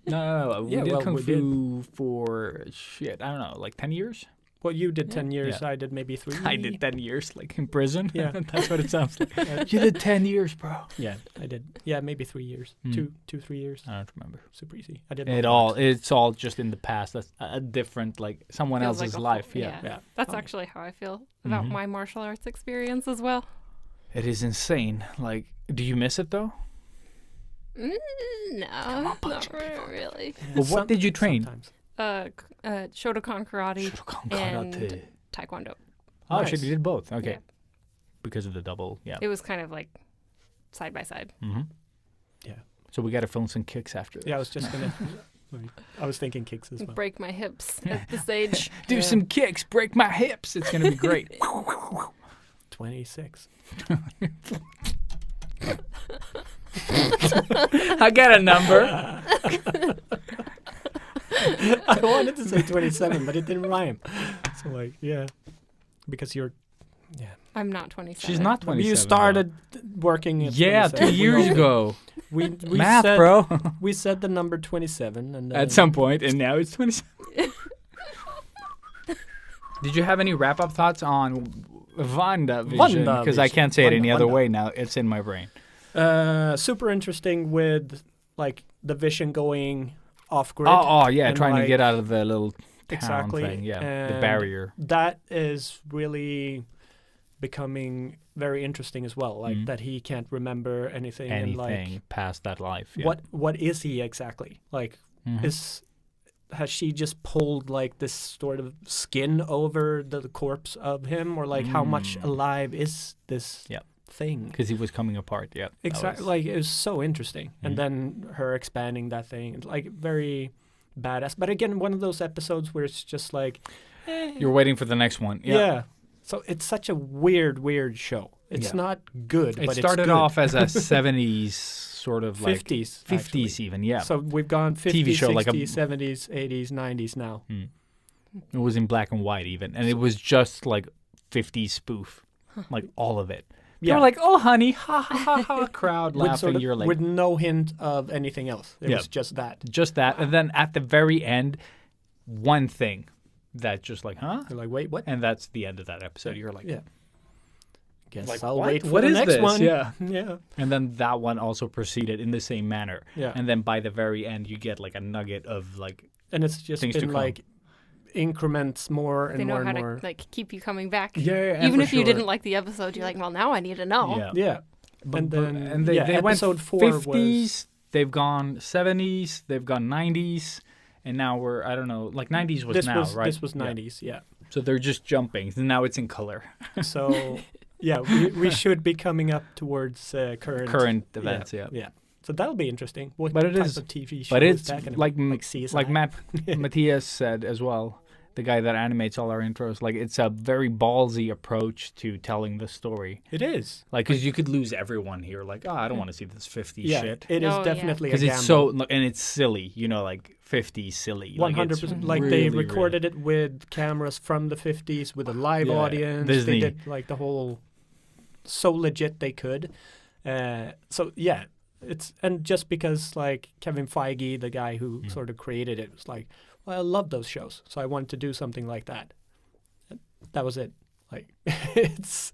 No. We Yeah, did well, kung we fu for I don't know, like 10 years? Well, you did 10 years. Yeah. I did maybe 3. I did 10 years, like in prison. Yeah. That's what it sounds like. You did 10 years, bro. Yeah, I did. Yeah, maybe 3 years. Mm. 3 years. I don't remember. Super easy. I did. It's all just in the past. That's a different, like someone Feels else's like a life. whole- Yeah. Yeah. That's Oh. actually how I feel about Mhm. my martial arts experience as well. It is insane. Like, do you miss it though? No, on, punch not really. Well, what did you train? Sometimes. Shotokan karate Shotokan and karate. taekwondo. Oh, Nice. shit, you did both. Okay. Yeah. Because of the double. Yeah. It was kind of like side by side. Mm-hmm. Yeah. So we got to film some kicks after this. Yeah, I was just gonna. I was thinking kicks as well. Break my hips at this age. Do Yeah. some kicks, break my hips. It's going to be great. 26. I got a number. I wanted to say 27, but it didn't rhyme. So like, yeah, because you're. Yeah. I'm not 27. She's not 27. You started working. At Yeah, 27. 2 years ago. We Math, said, bro. We said the number 27, and then At some point, and now it's 27. Did you have any wrap-up thoughts on WandaVision? Because I can't say it any other Wanda. way now. It's in my brain. Super interesting with like the Vision going off grid. Oh, yeah, and, trying to like, get out of the little town exactly thing. Yeah, the and barrier. That is really becoming very interesting as well. Like Mhm. that he can't remember anything. And Anything like, past that life. Yeah. what is he exactly? Like Mhm. has she just pulled like this sort of skin over the corpse of him, or like how much Mm. alive is this Yeah. thing? Because he was coming apart. Yeah. that Exactly. was- Like it was so interesting, Mhm. and then her expanding that thing, like very badass. But again, one of those episodes where it's just like, You're waiting for the next one. yeah. So it's such a weird show. It's Yeah. not good. It but started it's good. off as a 70s sort of like 50s, 50s even. Yeah. So we've gone 50s, TV show, 60s, like a- 70s, 80s, 90s now. It was in black and white even, and it was just like 50s spoof, like all of it. Yeah. You're like, oh honey, ha ha ha ha, crowd With laughing. sort of- You're like, with no hint of anything else. It Yeah. was just that. just that, and then at the very end, one thing that just like, huh? You're like, wait, what? And that's the end of that episode. You're like, Yeah. Guess like, I'll what? wait for What the is next this? one. Yeah. Yeah. And then that one also proceeded in the same manner. Yeah. And then by the very end, you get like a nugget of like, And it's just Things to been come. like increments more and They know more how and to more. like keep you coming back. Yeah, Even for if you sure. didn't like the episode, you're like, well, now I need to know. yeah. Yeah. But- And then they went episode 4 50s, was they've gone 70s, they've gone 90s, and now we're, I don't know, like 90s was this now, was right? this was Yeah. 90s, yeah. So they're just jumping. And now it's in color. So yeah, we should be coming up towards current events. Yeah. Yeah. So that'll be interesting. What But it type is- of TV show But is it's that gonna like be? Like CSI? like Matthias said as well, the guy that animates all our intros. Like it's a very ballsy approach to telling the story. It is. Like because you could lose everyone here. Like I don't want to see this 50 Yeah, shit. it is Oh, yeah. definitely a Because gamble. it's so and it's silly. Like 50 silly. 100%. Like they recorded it with cameras from the 50s with a live Yeah, audience. Disney. They did like the whole so legit they could. So yeah, it's and just because like Kevin Feige, the guy who sort of created it, was like, well, I love those shows, so I wanted to do something like that. And that was it. Like it's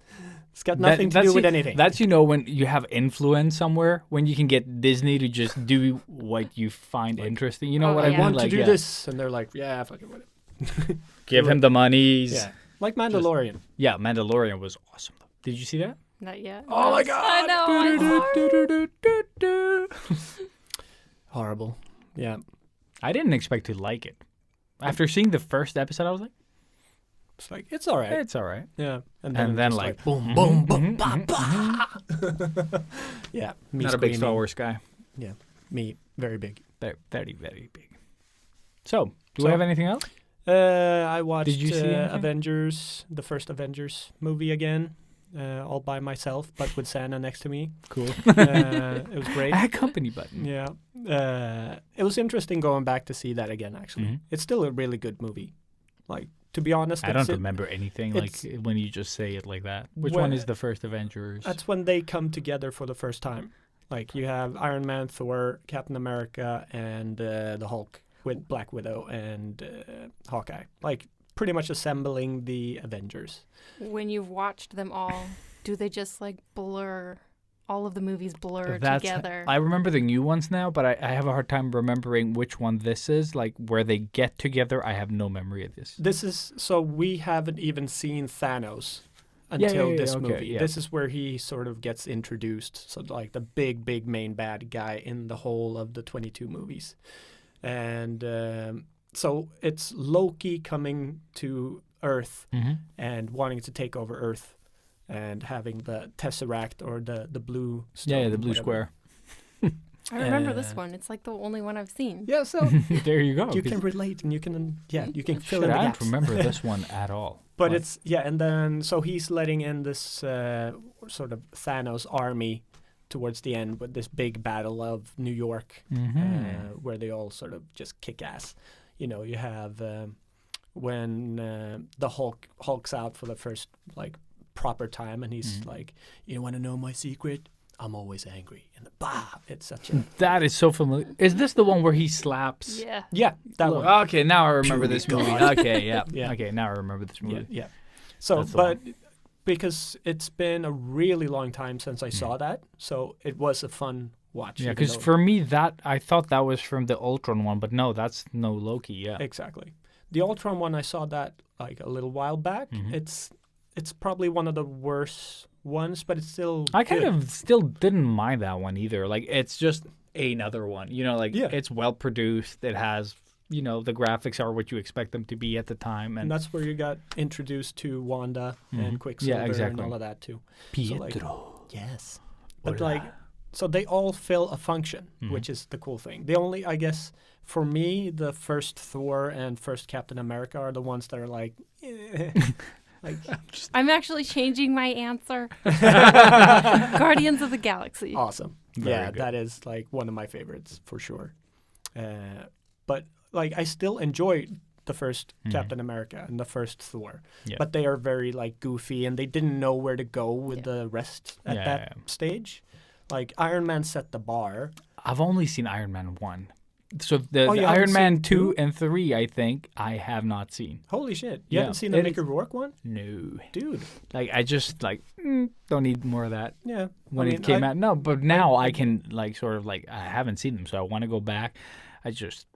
got nothing to do with anything. That's when you have influence somewhere, when you can get Disney to just do what you find interesting. You know Oh, what yeah. I I mean? want Like, to do yeah. this, and they're like, yeah, fucking whatever. Give him the monies. Yeah, like Mandalorian. Yeah, Mandalorian was awesome. Did you see that? Not yet. Oh my I God. know. Horrible. Yeah. I didn't expect to like it. After seeing the first episode, I was like, It's like it's all right. it's all right. Yeah, And it's then just like, boom, boom, boom, ba, ba. Yeah, me not a big Star screaming. Wars guy. Yeah, me very big. Very, very, very big. So, do So- we have anything else? I watched Did you see anything? Avengers, the first Avengers movie again, all by myself, but with Santa next to me. Cool. It was great. Add company button. Yeah, it was interesting going back to see that again. Actually, Mhm. it's still a really good movie. Like to be honest, I don't remember anything it's- like when you just say it like that. Which Well, one is the first Avengers? That's when they come together for the first time. Like you have Iron Man, Thor, Captain America, and the Hulk with Black Widow and Hawkeye. Like pretty much assembling the Avengers. When you've watched them all, do they just like blur? All of the movies blur That's- together. I remember the new ones now, but I have a hard time remembering which one this is. Like where they get together, I have no memory of this. This is so we haven't even seen Thanos until yeah, this okay, movie. yeah. This is where he sort of gets introduced. So like the big main bad guy in the whole of the 22 movies. And so it's Loki coming to Earth and wanting to take over Earth and having the Tesseract or the blue stone, Yeah, the blue whatever. square. I remember this uh, one. It's like the only one I've seen. Yeah, so There you go. you can relate and you can fill Shit, in the I gaps. don't remember this one at all. But Like, it's and then so he's letting in this sort of Thanos army towards the end with this big battle of New York, where they all sort of just kick ass. You have when the Hulk's out for the first like proper time, and he's like, "You want to know my secret? I'm always angry." And it's such a that is so familiar. Is this the one where he slaps? Yeah. that Look, one. okay, now I remember Purely this movie. God. Okay, yeah. Yeah. Okay, now I remember this Yeah, movie. yeah. So, That's the but because it's been a really long time since I saw that, so it was a fun watch. Yeah, even because though- for me, I thought that was from the Ultron one, but no, that's no Loki. Yeah. Exactly. The Ultron one, I saw that like a little while back. It's probably one of the worst ones, but it's still I kind good. of still didn't mind that one either. Like it's just another one. Yeah. It's well produced. It has, the graphics are what you expect them to be at the time, And and that's where you got introduced to Wanda and Quicksilver exactly. and all of that too. Pietro. So, yes. But so they all fill a function, which is the cool thing. The only, I guess, for me, the first Thor and first Captain America are the ones that are like, like I'm actually changing my answer. Guardians of the Galaxy. awesome. Very Yeah, good. that is like one of my favorites for sure. But like I still enjoy the first Captain America and the first Thor. Yeah. But they are very like goofy and they didn't know where to go with the rest at that stage. Like Iron Man set the bar. I've only seen Iron Man 1. So the you haven't Iron Man seen 2 two? and 3, I think, I have not seen. Holy shit. You Yeah. haven't seen the It Mickey is- Rourke one? No. Dude. Like, I just, don't need more of that Yeah. when it came out. No, but now I can, sort of, I haven't seen them, so I want to go back. I just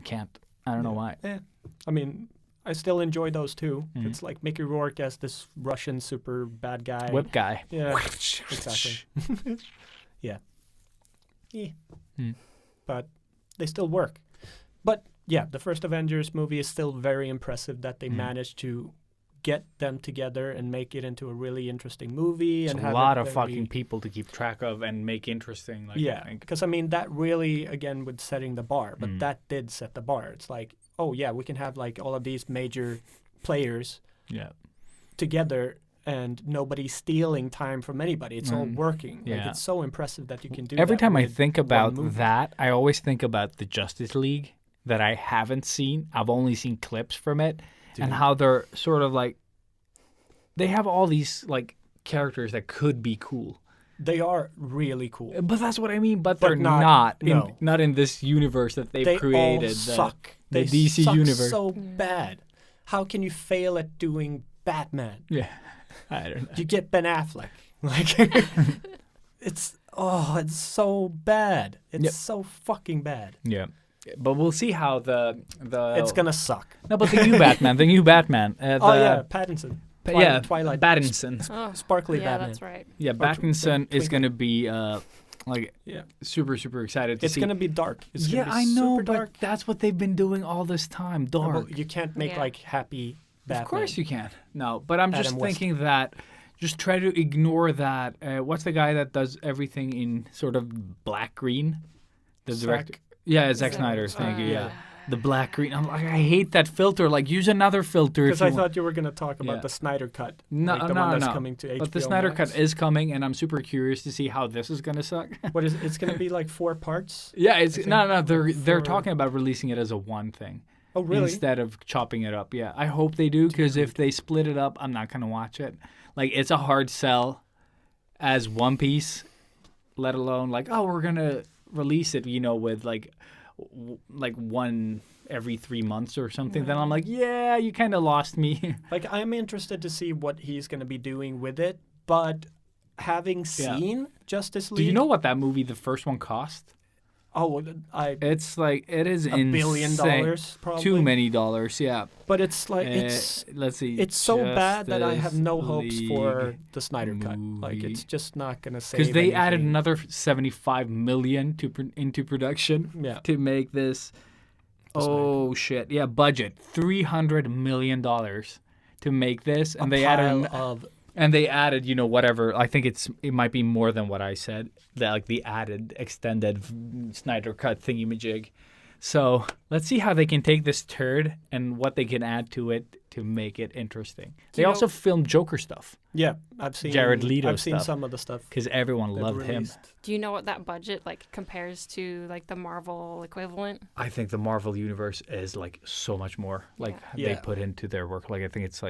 can't. I don't know why. Yeah. I mean, I still enjoy those too. Mm-hmm. It's like Mickey Rourke as this Russian super bad guy. Whip guy. Yeah. Exactly. Yeah. Hmm. But they still work. But the first Avengers movie is still very impressive that they managed to get them together and make it into a really interesting movie. It's and a have lot it of very- fucking people to keep track of and make interesting. Like, yeah, I think. because I mean that really again with setting the bar, but that did set the bar. It's like, oh yeah, we can have like all of these major players Yeah. together and nobody stealing time from anybody. It's all working. Like Yeah. it's so impressive that you can do Every that time I with think one about movie. that, I always think about the Justice League that I haven't seen. I've only seen clips from it and how they're sort of like, they have all these like characters that could be cool. They are really cool. But that's what I mean. But they're not- not in this universe that they've They created. all suck. The They DC suck universe. so bad. How can you fail at doing Batman? Yeah, I don't know. You get Ben Affleck. Like it's so bad. It's Yep. so fucking bad. Yeah, but we'll see how the It's gonna suck. no, but the new Batman, the new Batman. Pattinson. Twilight, Twilight. Pattinson. Oh, Sparkly yeah, Batman. that's right. Yeah, Or Pattinson is Twinkle. gonna be like Yeah. super excited to It's see. gonna be dark. It's Yeah, gonna be I know, super but dark. that's what they've been doing all this time. Dark. Well, you can't make Yeah. like happy Batman. Of course you can. No, but I'm just Adam West. thinking that just try to ignore that. What's the guy that does everything in sort of black green? The director. Yeah, Zack Snyder. Thank you. Yeah. The black green. I'm like, I hate that filter. Like, use another filter. Because if I you want. thought you were gonna talk about Yeah. the Snyder cut. No, like the no, one that's no. coming to HBO But the Snyder Max. cut is coming, and I'm super curious to see how this is gonna suck. What is it's gonna be like 4 parts? Yeah, it's think no. They're for- talking about releasing it as a one thing. Oh really? Instead of chopping it up. Yeah, I hope they do, because if they split it up, I'm not gonna watch it. Like, it's a hard sell as one piece, let alone like, oh, we're gonna release it, with like one every 3 months or something. Then I'm like, yeah, you kind of lost me. Like I'm interested to see what he's gonna be doing with it, but having seen Justice League, Do you know what that movie, the first one, cost? Oh, It's like, it is $1 billion insane. probably. Too many dollars, yeah. But it's like it's Let's see. it's so bad that I have no hopes Justice for League the Snyder cut. Like movie. it's just not gonna save. Because they added anything. another $75 million into production Yeah. to make this. Oh shit! Yeah, budget $300 million to make this, and they pile added whatever. I think it might be more than what I said. The added extended Snyder cut thingy-majig. So let's see how they can take this turd and what they can add to it to make it interesting. They you also know- filmed Joker stuff Yeah, I've seen Jared Leto I've seen stuff. some of the stuff. because everyone they've loved him. released. Do you know what that budget compares to the Marvel equivalent? I think the Marvel universe is so much more they Yeah. put into their work. I think it's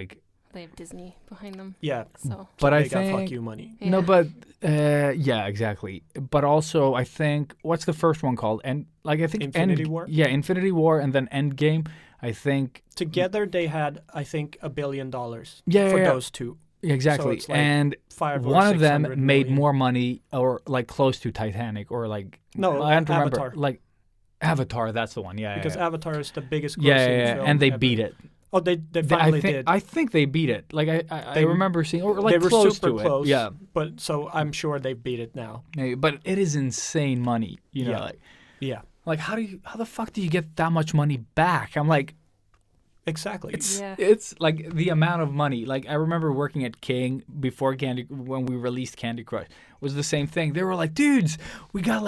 They have Disney behind them, Yeah, so but I they got think fuck you money. no, Yeah. but yeah, exactly. But also, I think what's the first one called? And I think Infinity War? Yeah, Infinity War, and then Endgame. I think Together they had, I think, $1 billion. Yeah, for yeah, yeah. those two. exactly. it's like And 5 or one of them 600 made million. more money, or close to Titanic, or No, I don't remember. Avatar. Avatar. That's the one. Yeah, Because yeah, Avatar is the biggest grossing yeah. film And they ever. beat it. Oh, they finally did. I think they beat it. I They- remember seeing, or they were close super to close. it. Yeah, But so I'm sure they beat it now. maybe. But it is insane money. Yeah. Yeah, How the fuck do you get that much money back? I'm like, exactly. Yeah. it's like the amount of money. I remember working at King before when we released Candy Crush, was the same thing. They were like, dudes, we got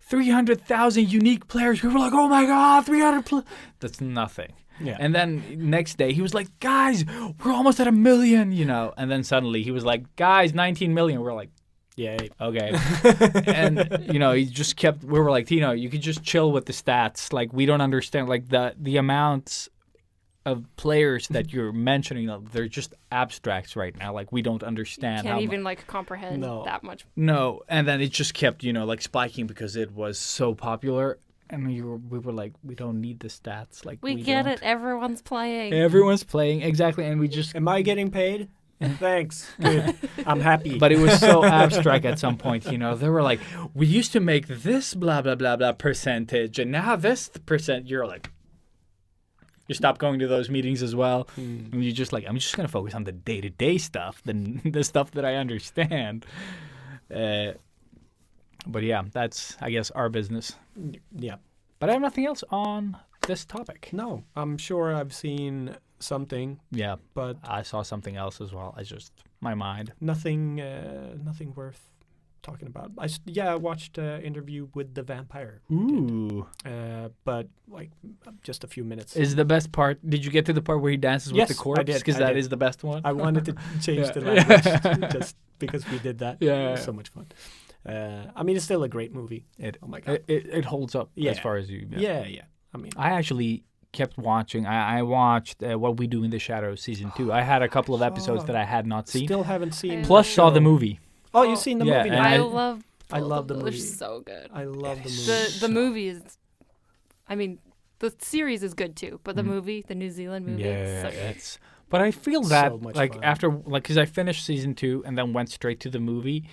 300,000 unique players. We were like, oh my god, 300. That's nothing. Yeah. And then next day he was like, guys, we're almost at 1 million. And then suddenly he was like, guys, 19 million. We're like, Yay. okay. And he just kept. We were like, Tino, you could just chill with the stats. We don't understand the amounts of players that you're mentioning. They're just abstracts right now. We don't understand. Can't how even comprehend No. that much. No, and then it just kept spiking because it was so popular. And we were like, we don't need the stats. We get don't. it. Everyone's playing. Everyone's playing exactly, and we just. Am I getting paid? Thanks. Good. I'm happy. But it was so abstract at some point, They were like, we used to make this blah, blah, blah, blah percentage, and now this percent. You're like, you stop going to those meetings as well. And you're just like, I'm just going to focus on the day-to-day stuff, the stuff that I understand. But yeah, that's, I guess, our business. yeah. But I have nothing else on this topic. No, I'm sure I've seen something, Yeah, but I saw something else as well. My mind. nothing worth talking about. I watched Interview with the Vampire. Ooh. But like just a few minutes. Is the best part, did you get to the part where he dances with Yes, the corpse? I did, Because I that did. is the best one. I wanted to change the Yeah. language just because we did that. Yeah. It was so much fun. I mean, it's still a great movie. Oh my god. It holds up as Yeah. far as you. Yeah. I mean, I actually kept watching. I watched What We Do in the Shadows season 2. I had a couple of episodes that I had not seen. still haven't seen. Plus saw the show. movie. Oh, you've seen the Yeah, movie? and Now? I I- love the They're movie. so good. I love the movie. The movie is, I mean, the series is good too, but the movie, the New Zealand movie, is so good. it's. But I feel that So much like fun. after because I finished season 2 and then went straight to the movie.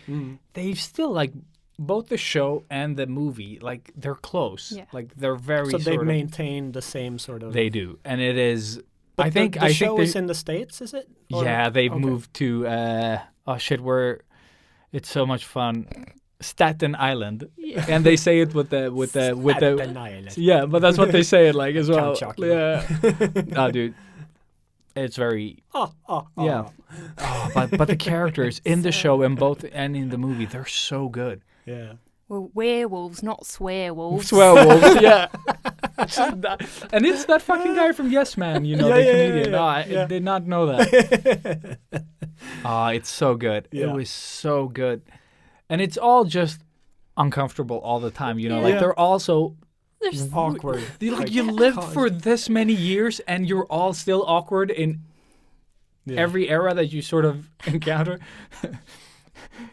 They've still like both the show and the movie like they're close. Yeah. Like they're very. So they sort of, maintain the same sort of. They do, and it is. But I think the I show think is in the States, is it? Or- yeah, they've okay. moved to oh shit, it's so much fun. Staten Island, and they say it with the Staten Island. yeah, but that's what they say it like as well. Count Chocula. Yeah, oh, dude, it's very Oh. yeah. Oh, but the characters in the show and in the movie, they're so good. Yeah. We're werewolves, not swearwolves. Werewolves, yeah. And it's that fucking guy from Yes Man, the comedian. No, I did not know that. It's so good. Yeah. It was so good. And it's all just uncomfortable all the time, Like Yeah. they're also Awkward. you lived for this many years and you're all still awkward in every era that you sort of encounter.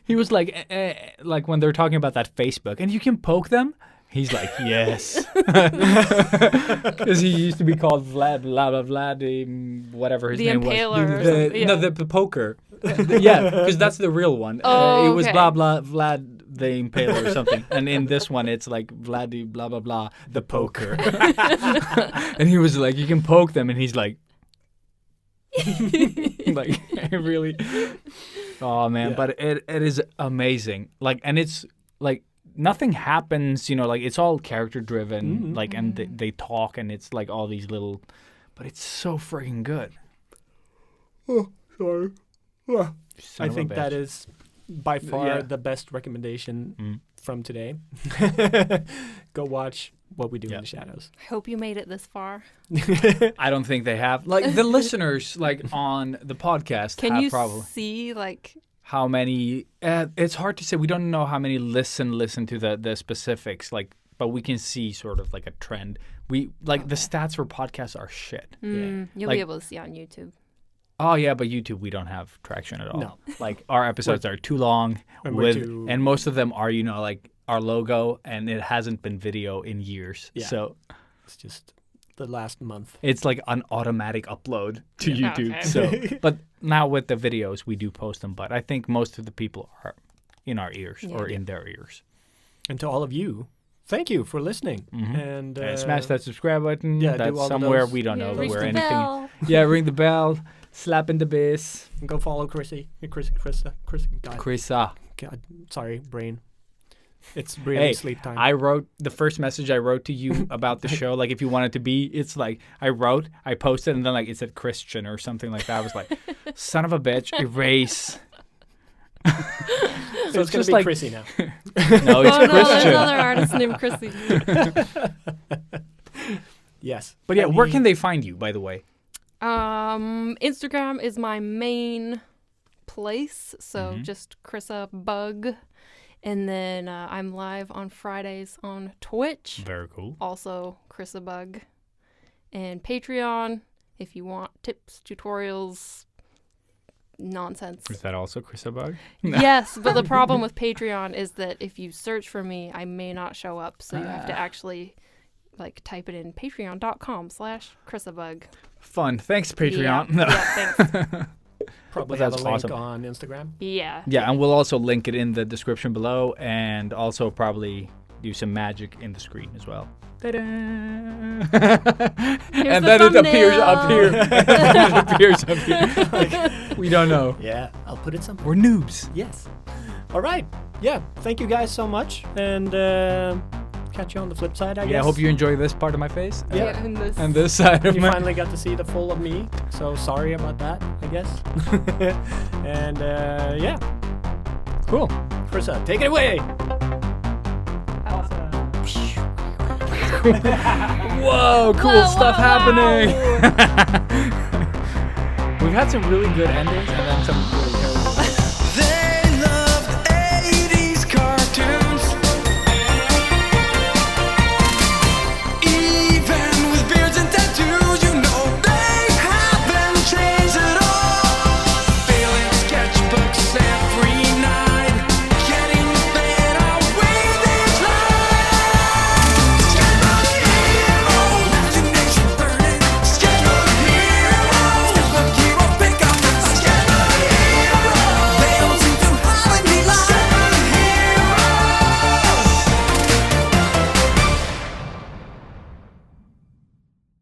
He was like when they're talking about that Facebook, and you can poke them. He's like, yes, because he used to be called Vlad, whatever his The name Impaler or was. something, yeah. No, the poker. Yeah, because that's the real one. Oh, it was okay. blah blah Vlad the Impaler or something, and in this one it's like Vlad blah blah blah the poker. And he was like, you can poke them, and he's like, like really. Oh man, Yeah. but it is amazing. Like, and it's like nothing happens, like it's all character driven. Like, and they talk, and it's like all these little, but it's so freaking good. Oh, sorry. Son I of a think that bitch. is by far Yeah. the best recommendation from today. Go watch What We Do in the Shadows. I hope you made it this far. I don't think they have. Like the listeners, like on the podcast, Can have you probably see, like, how many. It's hard to say. We don't know how many listen to the specifics. Like, but we can see sort of like a trend. We like the stats for podcasts are shit. you'll Like- be able to see on YouTube. Oh yeah, but YouTube we don't have traction at all. No. Like our episodes are too long And we're too- and most of them are like our logo, and it hasn't been video in years. Yeah. So It's just the last month. it's like an automatic upload to YouTube. Okay. So but now with the videos we do post them, but I think most of the people are in our ears or in their ears. And to all of you, thank you for listening. And Smash that subscribe button. yeah, do That's all of somewhere those. we don't know Ring where the anything. bell. Yeah, ring the bell, slap in the bass. And go follow Chrissa. God, Chrissa. God, sorry, brain. It's really Hey, sleep time. I wrote the first message I wrote to you about the show. Like, if you want it to be, it's like I posted, and then like it said Christian or something like that. I was like, son of a bitch, erase. so it's gonna just be like- Chrissy now. No, it's Oh no, there's Christian. another artist named Chrissy. Yes. But yeah, And where he- can they find you, by the way? Instagram is my main place, so Mm-hmm. just Chrissabug. And then I'm live on Fridays on Twitch, Very cool. also Chrissabug. And Patreon, if you want tips, tutorials, nonsense. Is that also Chrissabug? Yes, but the problem with Patreon is that if you search for me, I may not show up, so you have to actually like type it in patreon.com/Chrissabug. Fun. Thanks, Patreon. Yeah, yeah, thanks. Probably Well, have a that's link awesome. on Instagram. Yeah. Yeah, and we'll also link it in the description below, and also probably do some magic in the screen as well. Ta-da! And the then it appears up thumbnail. here. It appears up here. Like, we don't know. Yeah, I'll put it somewhere. We're noobs. Yes. All right. Yeah. Thank you guys so much, and catch you on the flip side, I guess. Yeah, I hope you enjoy this part of my face. Yeah. And this side of You my... finally got to see the full of me, so sorry about that, I guess. And yeah, Cool. Chrissa, take it away. Whoa, cool Whoa, stuff whoa, happening. We've had some really good endings and then some really terrible